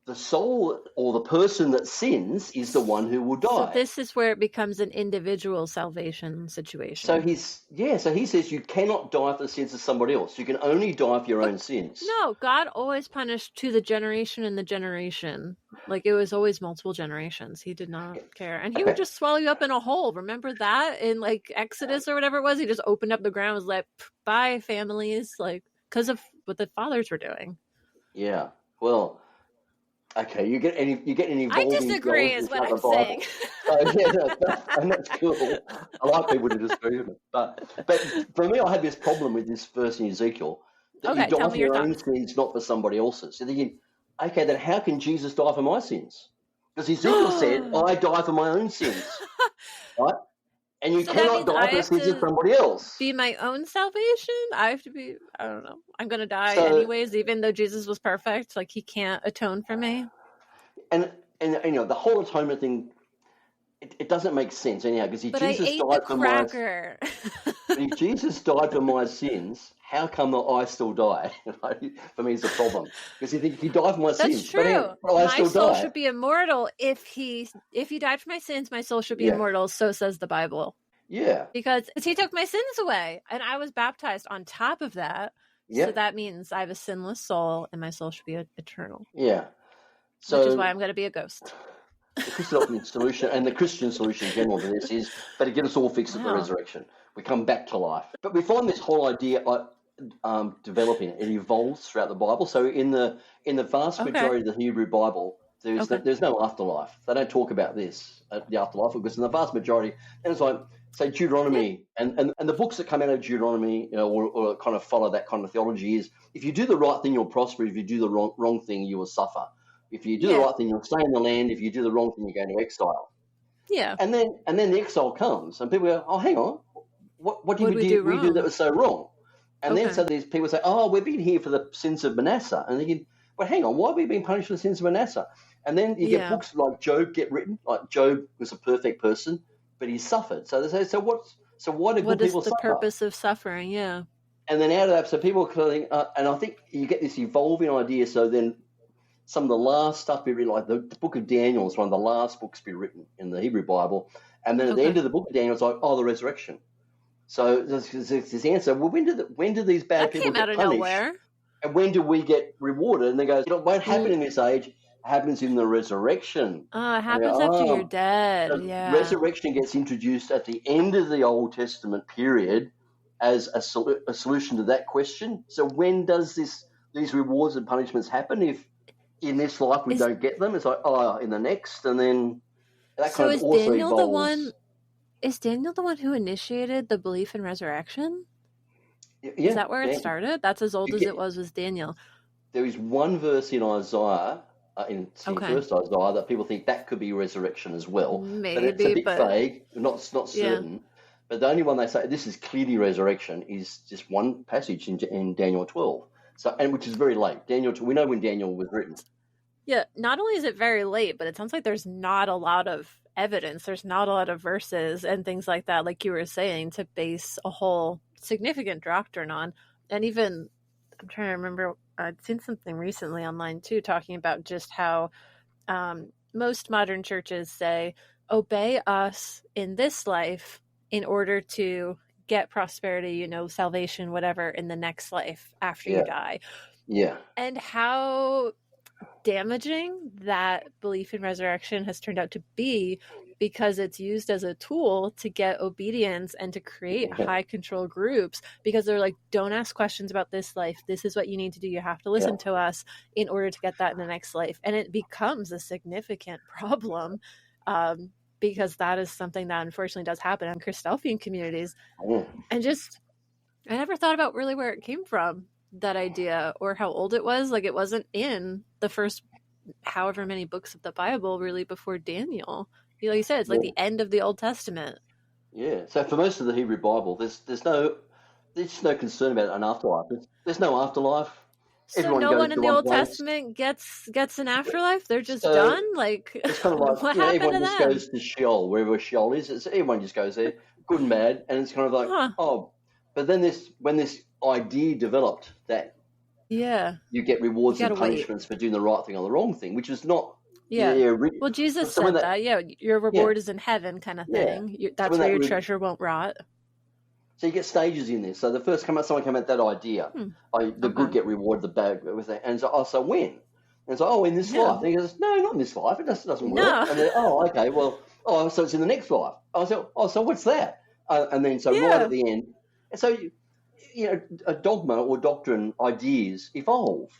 Speaker 4: The soul or the person that sins is the one who will die.
Speaker 1: So this is where it becomes an individual salvation situation.
Speaker 4: So he says you cannot die for the sins of somebody else. You can only die for your own sins.
Speaker 1: No, God always punished to the generation and the generation. Like, it was always multiple generations. He did not care. And he would just swallow you up in a hole. Remember that in like Exodus or whatever it was? He just opened up the ground and was like, bye, families, like, because of what the fathers were doing.
Speaker 4: Yeah. Well, okay, you get involved.
Speaker 1: I disagree, is what I'm saying.
Speaker 4: And that's cool. I like people to disagree with it, but for me, I had this problem with this verse in Ezekiel that you die for your own sins, not for somebody else's. So thinking, okay, then how can Jesus die for my sins? Because Ezekiel said, "I die for my own sins," right? And you cannot die for the sins of somebody else.
Speaker 1: Be my own salvation? I have to be, I don't know. I'm going to die anyways, even though Jesus was perfect. Like, he can't atone for me.
Speaker 4: And the whole atonement thing, it doesn't make sense anyhow. Because if Jesus died for my sins, how come that I still die? For me, it's a problem. Because you think if he died for my sins,
Speaker 1: that's true. My soul should be immortal. If he died for my sins, my soul should be immortal. So says the Bible.
Speaker 4: Yeah.
Speaker 1: Because he took my sins away, and I was baptized on top of that. Yeah. So that means I have a sinless soul, and my soul should be eternal.
Speaker 4: Yeah.
Speaker 1: So, which is why I'm going to be a ghost.
Speaker 4: The Christadelphian solution and the Christian solution in general to this is that it gets us all fixed at the resurrection. We come back to life. But we find this whole idea developing. It evolves throughout the Bible. So in the vast majority of the Hebrew Bible, there's no afterlife. They don't talk about this, the afterlife, because in the vast majority, and it's like So Deuteronomy and the books that come out of Deuteronomy, or kind of follow that kind of theology is, if you do the right thing, you'll prosper. If you do the wrong thing, you will suffer. If you do the right thing, you'll stay in the land. If you do the wrong thing, you go into exile.
Speaker 1: Yeah.
Speaker 4: And then the exile comes, and people go, "Oh, hang on, what did we do that was so wrong?" And then so these people say, "Oh, we've been here for the sins of Manasseh," and they go, "But hang on, why have we been punished for the sins of Manasseh?" And then you get books like Job get written. Like Job was a perfect person, but he suffered. So they say, "So why do good people suffer?"
Speaker 1: What is the purpose of suffering? Yeah.
Speaker 4: And then out of that, so people are saying, and I think you get this evolving idea. So then some of the last stuff be written, like the book of Daniel is one of the last books to be written in the Hebrew Bible. And then at the end of the book of Daniel, it's like, the resurrection. So there's this answer. Well, when do these bad people get punished? That came out of nowhere. And when do we get rewarded? And they go, it won't happen in this age. It happens in the resurrection.
Speaker 1: It happens after you're dead.
Speaker 4: Resurrection gets introduced at the end of the Old Testament period as a solution to that question. So when does these rewards and punishments happen? If in this life we don't get them, it's like, in the next, and then that kind of also evolves.
Speaker 1: Is Daniel the one who initiated the belief in resurrection?
Speaker 4: Yeah,
Speaker 1: is that where it started? That's as old as it was Daniel.
Speaker 4: There is one verse in Isaiah, in first Isaiah, that people think that could be resurrection as well.
Speaker 1: Maybe,
Speaker 4: but it's a bit vague, not certain. Yeah. But the only one they say this is clearly resurrection is just one passage in Daniel 12. So, and which is very late. We know when Daniel was written.
Speaker 1: Yeah, not only is it very late, but it sounds like there's not a lot of evidence. There's not a lot of verses and things like that, like you were saying, to base a whole significant doctrine on. And even, I'm trying to remember, I'd seen something recently online too, talking about just how most modern churches say, obey us in this life in order to get prosperity, salvation, whatever, in the next life after you die.
Speaker 4: Yeah.
Speaker 1: And how damaging that belief in resurrection has turned out to be, because it's used as a tool to get obedience and to create high control groups, because they're like, don't ask questions about this life. This is what you need to do. You have to listen to us in order to get that in the next life. And it becomes a significant problem, because that is something that unfortunately does happen in Christadelphian communities. And I never thought about really where it came from, that idea, or how old it was. Like, it wasn't in the first however many books of the Bible really before Daniel. Like you said, it's like the end of the Old Testament.
Speaker 4: Yeah. So for most of the Hebrew Bible, there's no concern about an afterlife. There's no afterlife.
Speaker 1: So no one in the Old Testament gets an afterlife? They're just done? Like,
Speaker 4: it's kind of like,
Speaker 1: what happened
Speaker 4: everyone
Speaker 1: to
Speaker 4: just
Speaker 1: them?
Speaker 4: goes to Sheol, wherever Sheol is. Everyone just goes there, good and bad. And it's kind of like, but then when this idea developed that you get rewards and punishments for doing the right thing or the wrong thing, which is not...
Speaker 1: Well, Jesus said that. Your reward is in heaven, kind of thing. That's where your treasure won't rot.
Speaker 4: So you get stages in this. So the first someone came at that idea. The good get rewarded, the bad with that. And so when? And so, in this life. And he goes, no, not in this life. It doesn't work.
Speaker 1: No.
Speaker 4: And then, okay, well, so it's in the next life. So what's that? And then right at the end. And so, a dogma or doctrine ideas evolve.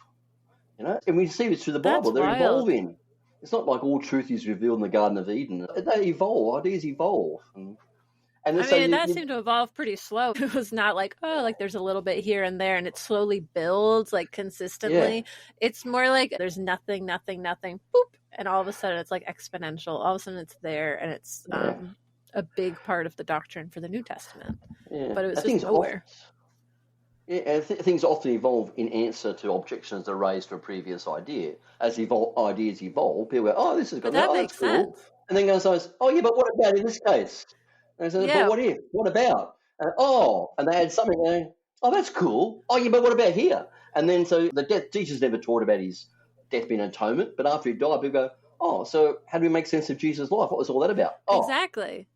Speaker 4: And we see this through the Bible. They're evolving. It's not like all truth is revealed in the Garden of Eden. They evolve. Ideas evolve.
Speaker 1: That seemed to evolve pretty slow. It was not like, there's a little bit here and there, and it slowly builds, like, consistently. Yeah. It's more like there's nothing, boop, and all of a sudden it's like exponential. All of a sudden it's there, and it's a big part of the doctrine for the New Testament. Yeah. But it was just nowhere.
Speaker 4: Things often evolve in answer to objections that are raised to a previous idea. As ideas evolve, people go, this is good.
Speaker 1: That makes sense.
Speaker 4: Cool. And then goes, but what about in this case? And I said, but what if? What about? And they had something going, that's cool. But what about here? And then so Jesus never taught about his death being atonement, but after he died, people go, so how do we make sense of Jesus' life? What was all that about?
Speaker 1: Exactly.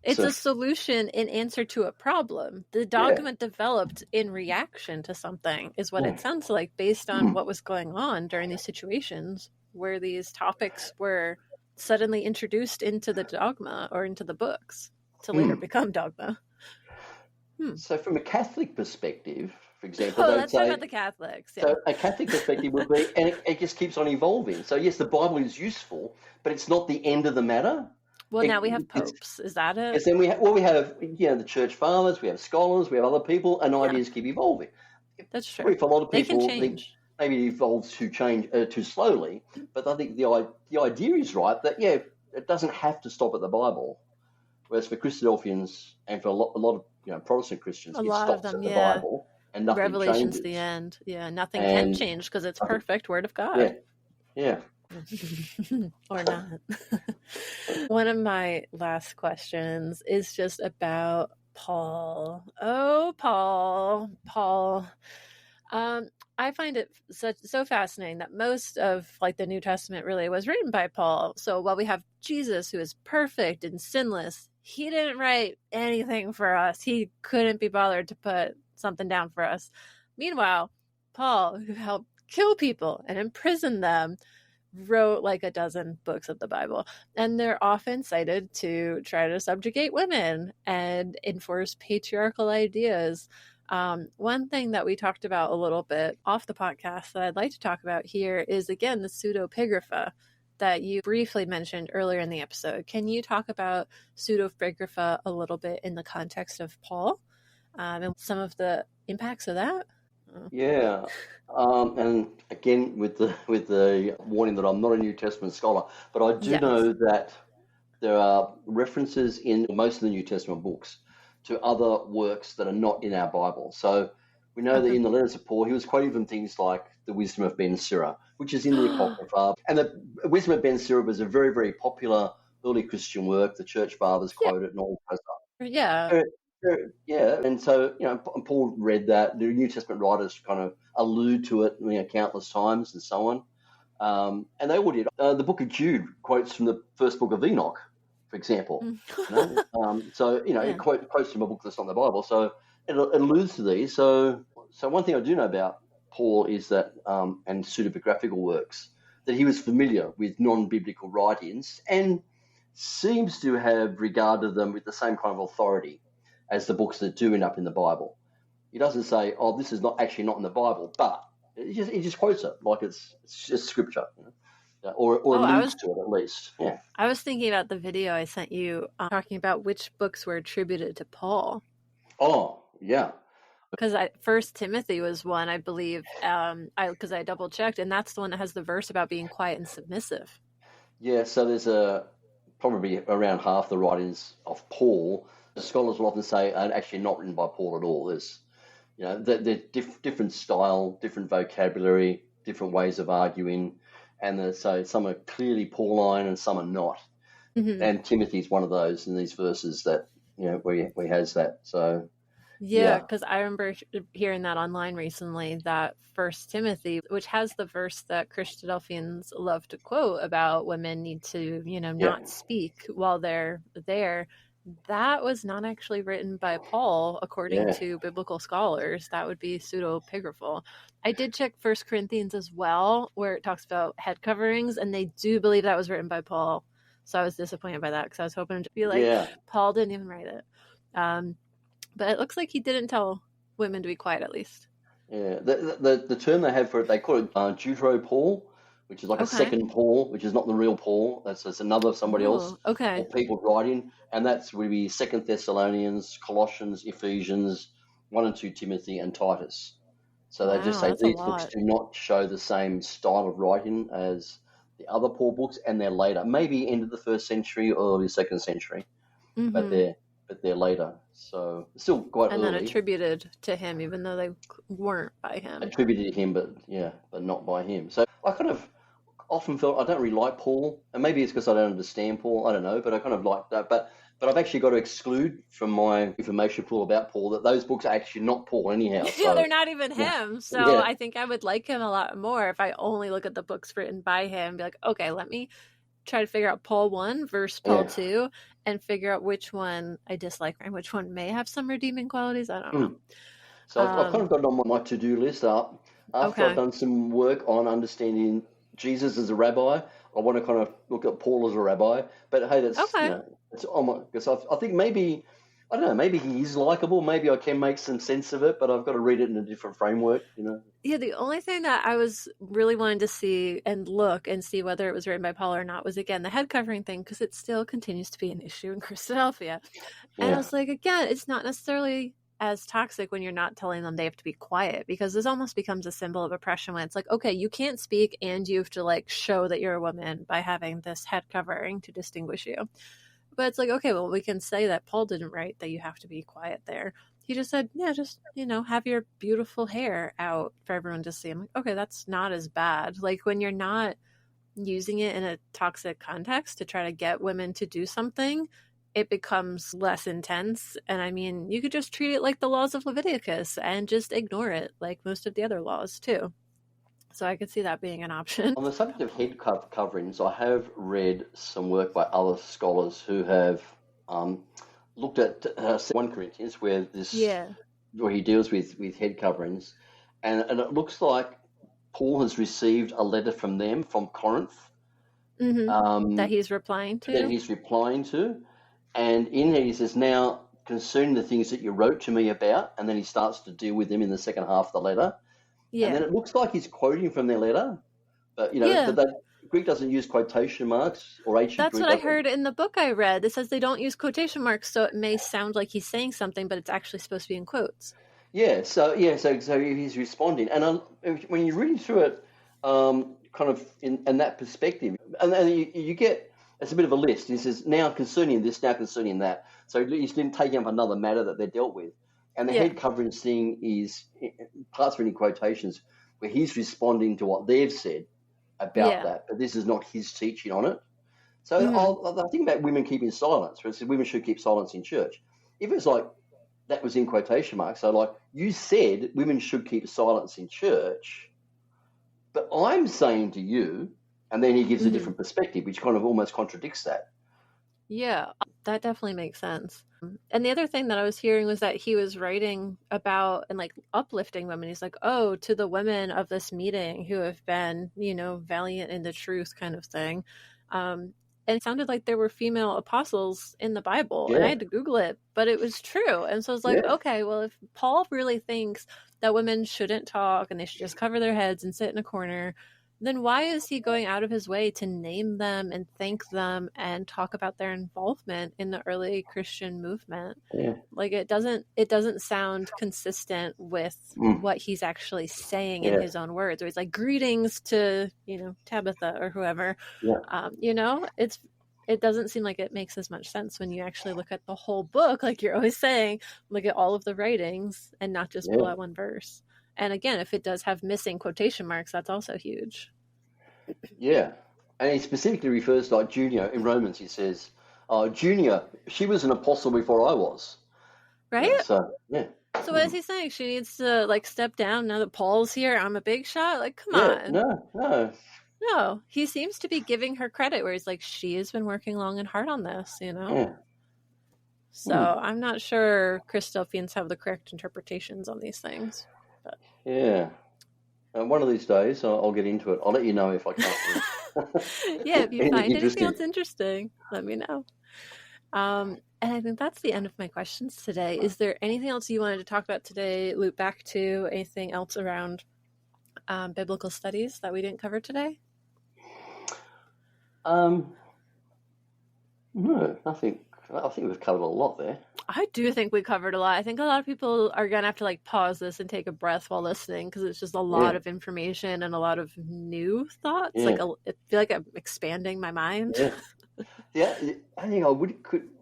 Speaker 1: It's a solution in answer to a problem. The dogma developed in reaction to something is what it sounds like, based on what was going on during these situations where these topics were suddenly introduced into the dogma or into the books to later become dogma.
Speaker 4: So from a Catholic perspective, for example,
Speaker 1: let's talk about the Catholics. Yeah.
Speaker 4: So a Catholic perspective would be, and it just keeps on evolving. So yes, the Bible is useful, but it's not the end of the matter.
Speaker 1: Well, now we have
Speaker 4: It's
Speaker 1: popes. Is that it?
Speaker 4: because then we have the church fathers, we have scholars, we have other people, and
Speaker 1: Yeah,
Speaker 4: ideas keep evolving.
Speaker 1: that's true.
Speaker 4: Probably for a lot of
Speaker 1: They can
Speaker 4: people, think
Speaker 1: change.
Speaker 4: maybe it evolves too slowly, but I think the idea is right that it doesn't have to stop at the Bible. Whereas for Christadelphians and for a lot of Protestant Christians,
Speaker 1: A
Speaker 4: it
Speaker 1: lot of
Speaker 4: stops
Speaker 1: them,
Speaker 4: at the
Speaker 1: yeah.
Speaker 4: Bible and nothing
Speaker 1: Revelation's the
Speaker 4: changes.
Speaker 1: end. Yeah, nothing can
Speaker 4: And
Speaker 1: change because it's
Speaker 4: I think,
Speaker 1: perfect word of
Speaker 4: yeah,
Speaker 1: God.
Speaker 4: yeah.
Speaker 1: Or not. One of my last questions is just about Paul. Oh, Paul. I find it so fascinating that most of like the New Testament really was written by Paul. So while we have Jesus, who is perfect and sinless, he didn't write anything for us. He couldn't be bothered to put something down for us. Meanwhile, Paul, who helped kill people and imprison them, wrote like a dozen books of the Bible, and they're often cited to try to subjugate women and enforce patriarchal ideas. One thing that we talked about a little bit off the podcast that I'd like to talk about here is, again, the pseudepigrapha that you briefly mentioned earlier in the episode. Can you talk about pseudepigrapha a little bit in the context of Paul and some of the impacts of that?
Speaker 4: Yeah, and again with the warning that I'm not a New Testament scholar, but I do
Speaker 1: Yes.
Speaker 4: know that there are references in most of the New Testament books to other works that are not in our Bible. So we know that in the letters of Paul, he was quoting from things like the Wisdom of Ben Sira, which is in the Apocrypha. And the Wisdom of Ben Sira was a very, very popular early Christian work. The church fathers quote it and all that stuff.
Speaker 1: Yeah.
Speaker 4: Yeah, and so Paul read that. The New Testament writers kind of allude to it, countless times, and so on. And they all did. The Book of Jude quotes from the first book of Enoch, for example. So
Speaker 1: Yeah.
Speaker 4: it quotes from a book that's not in the Bible. So it alludes to these. So one thing I do know about Paul is that, and pseudepigraphical works, that he was familiar with non-biblical writings and seems to have regarded them with the same kind of authority as the books that do end up in the Bible. He doesn't say, "Oh, this is not in the Bible," but he just quotes it like it's just scripture, or alludes to it at least. Yeah.
Speaker 1: I was thinking about the video I sent you talking about which books were attributed to Paul.
Speaker 4: Oh, yeah.
Speaker 1: Because First Timothy was one, I believe, because I double checked, and that's the one that has the verse about being quiet and submissive.
Speaker 4: Yeah. So there's probably around half the writings of Paul. The scholars will often say are actually not written by Paul at all. There's, they're different style, different vocabulary, different ways of arguing, and so some are clearly Pauline and some are not. Mm-hmm. And Timothy's one of those in these verses that where he has that. So
Speaker 1: yeah, because I remember hearing that online recently, that First Timothy, which has the verse that Christadelphians love to quote about women need to not speak while they're there. That was not actually written by Paul, according to biblical scholars. That would be pseudepigraphal. I did check 1 Corinthians as well, where it talks about head coverings, and they do believe that was written by Paul. So I was disappointed by that because I was hoping to be like, Paul didn't even write it. But it looks like he didn't tell women to be quiet, at least.
Speaker 4: Yeah, the term they have for it, they call it Deutero-Paul, which is like a second Paul, which is not the real Paul. That's another somebody else.
Speaker 1: Okay.
Speaker 4: Or people writing, and that's would be 2 Thessalonians, Colossians, Ephesians, 1 and 2 Timothy, and Titus. So they just say these books do not show the same style of writing as the other Paul books, and they're later, maybe end of the 1st century or early 2nd century, but they're later. So still quite early.
Speaker 1: And then attributed to him, even though they weren't by him.
Speaker 4: Attributed to him, but not by him. So I kind of often felt I don't really like Paul, and maybe it's because I don't understand Paul. I don't know, but I kind of like that. But I've actually got to exclude from my information pool about Paul that those books are actually not Paul anyhow. So,
Speaker 1: they're not even him. So I think I would like him a lot more if I only look at the books written by him and be like, okay, let me try to figure out Paul 1 versus Paul 2 and figure out which one I dislike and which one may have some redeeming qualities. I don't know.
Speaker 4: So I've kind of got it on my to-do list up. After I've done some work on understanding Jesus as a rabbi, I want to kind of look at Paul as a rabbi. But hey, that's it's on my, because I think maybe I don't know, maybe he is likable. Maybe I can make some sense of it, but I've got to read it in a different framework, you know.
Speaker 1: Yeah, the only thing that I was really wanting to see and look and see whether it was written by Paul or not was, again, the head covering thing, because it still continues to be an issue in Christadelphia. And I
Speaker 4: Yeah.
Speaker 1: was like, again, it's not necessarily as toxic when you're not telling them they have to be quiet, because this almost becomes a symbol of oppression when it's like, okay, you can't speak and you have to like show that you're a woman by having this head covering to distinguish you. But it's like, okay, well, we can say that Paul didn't write that you have to be quiet there. He just said, yeah, just, have your beautiful hair out for everyone to see. I'm like, okay, that's not as bad. Like, when you're not using it in a toxic context to try to get women to do something, it becomes less intense. And I mean, you could just treat it like the laws of Leviticus and just ignore it like most of the other laws too. So I could see that being an option.
Speaker 4: On the subject of head coverings, I have read some work by other scholars who have looked at 1 Corinthians, where he deals with head coverings, and it looks like Paul has received a letter from them, from Corinth,
Speaker 1: that he's replying to.
Speaker 4: And in there he says, now concerning the things that you wrote to me about, and then he starts to deal with them in the second half of the letter. Yeah. And then it looks like he's quoting from their letter, but that Greek doesn't use quotation marks or ancient
Speaker 1: That's
Speaker 4: Greek.
Speaker 1: what I heard in the book I read. It says they don't use quotation marks, so it may sound like he's saying something, but it's actually supposed to be in quotes.
Speaker 4: So he's responding, and when you're reading through it, kind of in that perspective, and then you get, it's a bit of a list. He says, now concerning this, now concerning that. So he's then taking up another matter that they're dealt with. And the head coverings thing is parts of any quotations where he's responding to what they've said about that, but this is not his teaching on it. So I think about women keeping silence, where it says women should keep silence in church. If it's like that was in quotation marks, so like you said women should keep silence in church, but I'm saying to you, and then he gives a different perspective, which kind of almost contradicts that.
Speaker 1: Yeah, that definitely makes sense. And the other thing that I was hearing was that he was writing about and like uplifting women. He's like, oh, to the women of this meeting who have been, valiant in the truth kind of thing. And it sounded like there were female apostles in the Bible, and I had to Google it, but it was true. And so I was like, okay, well, if Paul really thinks that women shouldn't talk and they should just cover their heads and sit in a corner, then why is he going out of his way to name them and thank them and talk about their involvement in the early Christian movement? Yeah. Like it doesn't sound consistent with what he's actually saying in his own words. Or he's like, greetings to, Tabitha or whoever. Yeah. It doesn't seem like it makes as much sense when you actually look at the whole book, like you're always saying, look at all of the writings and not just pull out one verse. And again, if it does have missing quotation marks, that's also huge.
Speaker 4: Yeah. And he specifically refers to like Junia in Romans. He says, Junia, she was an apostle before I was.
Speaker 1: Right?
Speaker 4: Yeah, so
Speaker 1: what is he saying? She needs to like step down now that Paul's here. I'm a big shot. Like, come on. No, he seems to be giving her credit where he's like, she has been working long and hard on this, Yeah. So I'm not sure Christadelphians have the correct interpretations on these things. But.
Speaker 4: Yeah. One of these days, I'll get into it. I'll let you know if I can't.
Speaker 1: Yeah, if you find anything else interesting, let me know. And I think that's the end of my questions today. Is there anything else you wanted to talk about today, loop back to, anything else around biblical studies that we didn't cover today?
Speaker 4: No, nothing. I think we've covered a lot there.
Speaker 1: I do think we covered a lot. I think a lot of people are going to have to like pause this and take a breath while listening because it's just a lot of information and a lot of new thoughts. Yeah. Like I feel like I'm expanding my mind.
Speaker 4: Yeah, I think I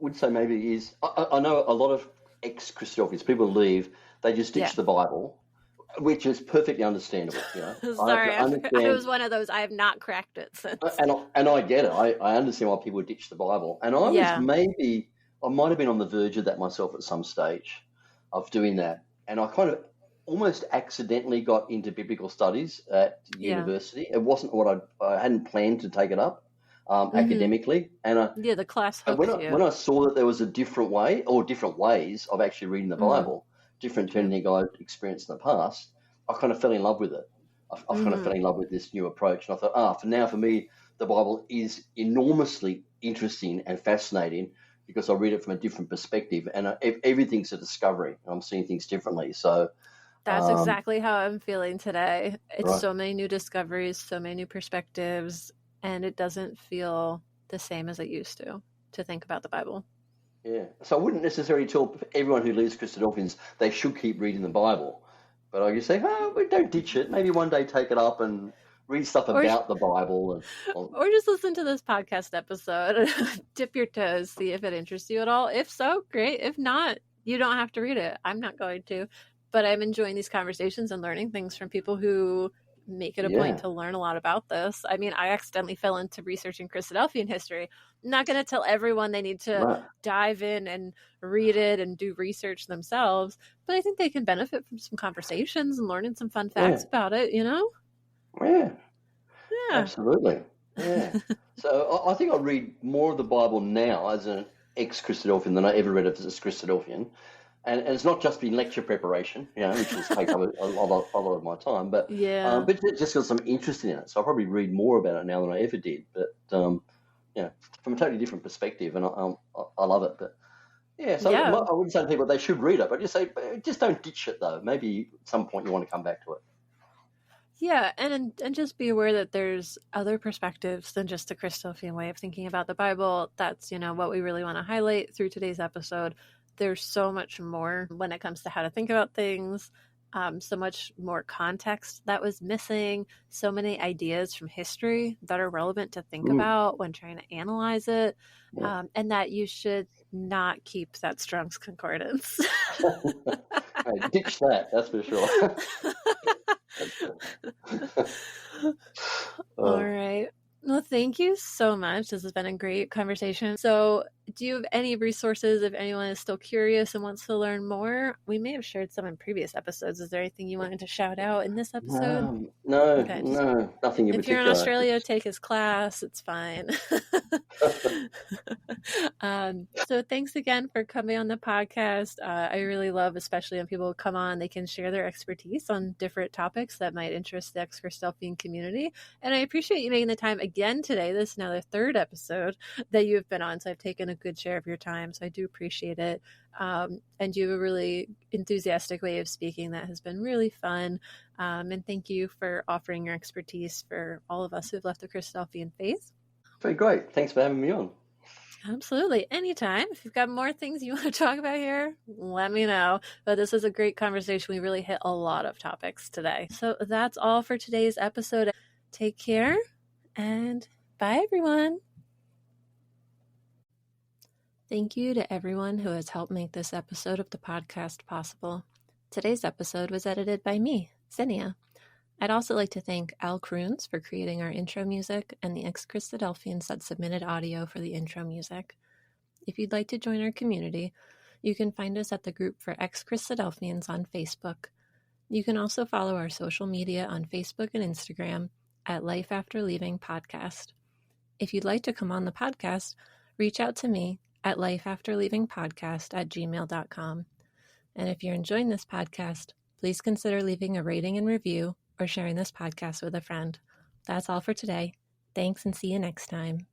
Speaker 4: would say maybe is I know a lot of ex-Christadelphians, people leave, they just ditch the Bible, which is perfectly understandable.
Speaker 1: Sorry, I was one of those. I have not cracked it since.
Speaker 4: And I get it. I understand why people ditch the Bible. And I might have been on the verge of that myself at some stage of doing that. And I kind of almost accidentally got into biblical studies at university. It wasn't what I hadn't planned to take it up academically. And
Speaker 1: the class hooked you.
Speaker 4: When I saw that there was a different way or different ways of actually reading the Bible, different to anything I'd experienced in the past, I kind of fell in love with it. I kind of fell in love with this new approach. And I thought, for me, the Bible is enormously interesting and fascinating because I read it from a different perspective, and everything's a discovery. I'm seeing things differently. So,
Speaker 1: That's exactly how I'm feeling today. It's
Speaker 4: right.
Speaker 1: so many new discoveries, so many new perspectives, and it doesn't feel the same as it used to think about the Bible.
Speaker 4: Yeah. So I wouldn't necessarily tell everyone who leaves Christadelphians they should keep reading the Bible, but I just say, we don't ditch it. Maybe one day take it up and read stuff
Speaker 1: Or,
Speaker 4: about the Bible.
Speaker 1: or just listen to this podcast episode, dip your toes, see if it interests you at all. If so, great. If not, you don't have to read it. I'm not going to. But I'm enjoying these conversations and learning things from people who make it a point to learn a lot about this. I mean, I accidentally fell into researching Christadelphian history. I'm not going to tell everyone they need to dive in and read it and do research themselves, but I think they can benefit from some conversations and learning some fun facts about it, you know?
Speaker 4: Yeah. Absolutely. Yeah. So I think I read more of the Bible now as an ex-Christadelphian than I ever read it as a Christadelphian. And it's not just been lecture preparation, which has taken up a lot of my time, but just got some interest in it. So I probably read more about it now than I ever did. But from a totally different perspective, and I love it. But I wouldn't say to people they should read it, but just don't ditch it though. Maybe at some point you want to come back to it.
Speaker 1: Yeah, and just be aware that there's other perspectives than just the Christadelphian way of thinking about the Bible. That's what we really want to highlight through today's episode. There's so much more when it comes to how to think about things, so much more context that was missing, so many ideas from history that are relevant to think about when trying to analyze it, and that you should not keep that Strongs Concordance.
Speaker 4: Ditch that, that's for sure.
Speaker 1: All right. Well, thank you so much. This has been a great conversation. So, do you have any resources if anyone is still curious and wants to learn more? We may have shared some in previous episodes. Is there anything you wanted to shout out in this episode?
Speaker 4: No,
Speaker 1: Okay,
Speaker 4: no, nothing in particular.
Speaker 1: If you're in Australia, take his class. It's fine. So thanks again for coming on the podcast. I really love, especially when people come on, they can share their expertise on different topics that might interest the Ex-Christadelphian community. And I appreciate you making the time again today. This is now the third episode that you've been on, so I've taken a good share of your time. So I do appreciate it. And you have a really enthusiastic way of speaking that has been really fun. And thank you for offering your expertise for all of us who've left the Christadelphian faith.
Speaker 4: Very great. Thanks for having me on.
Speaker 1: Absolutely. Anytime. If you've got more things you want to talk about here, let me know. But this is a great conversation. We really hit a lot of topics today. So that's all for today's episode. Take care and bye, everyone. Thank you to everyone who has helped make this episode of the podcast possible. Today's episode was edited by me, Zinnia. I'd also like to thank Al Kroons for creating our intro music and the Ex-Christadelphians that submitted audio for the intro music. If you'd like to join our community, you can find us at the group for Ex-Christadelphians on Facebook. You can also follow our social media on Facebook and Instagram at Life After Leaving Podcast. If you'd like to come on the podcast, reach out to me at lifeafterleavingpodcast@gmail.com. And if you're enjoying this podcast, please consider leaving a rating and review or sharing this podcast with a friend. That's all for today. Thanks and see you next time.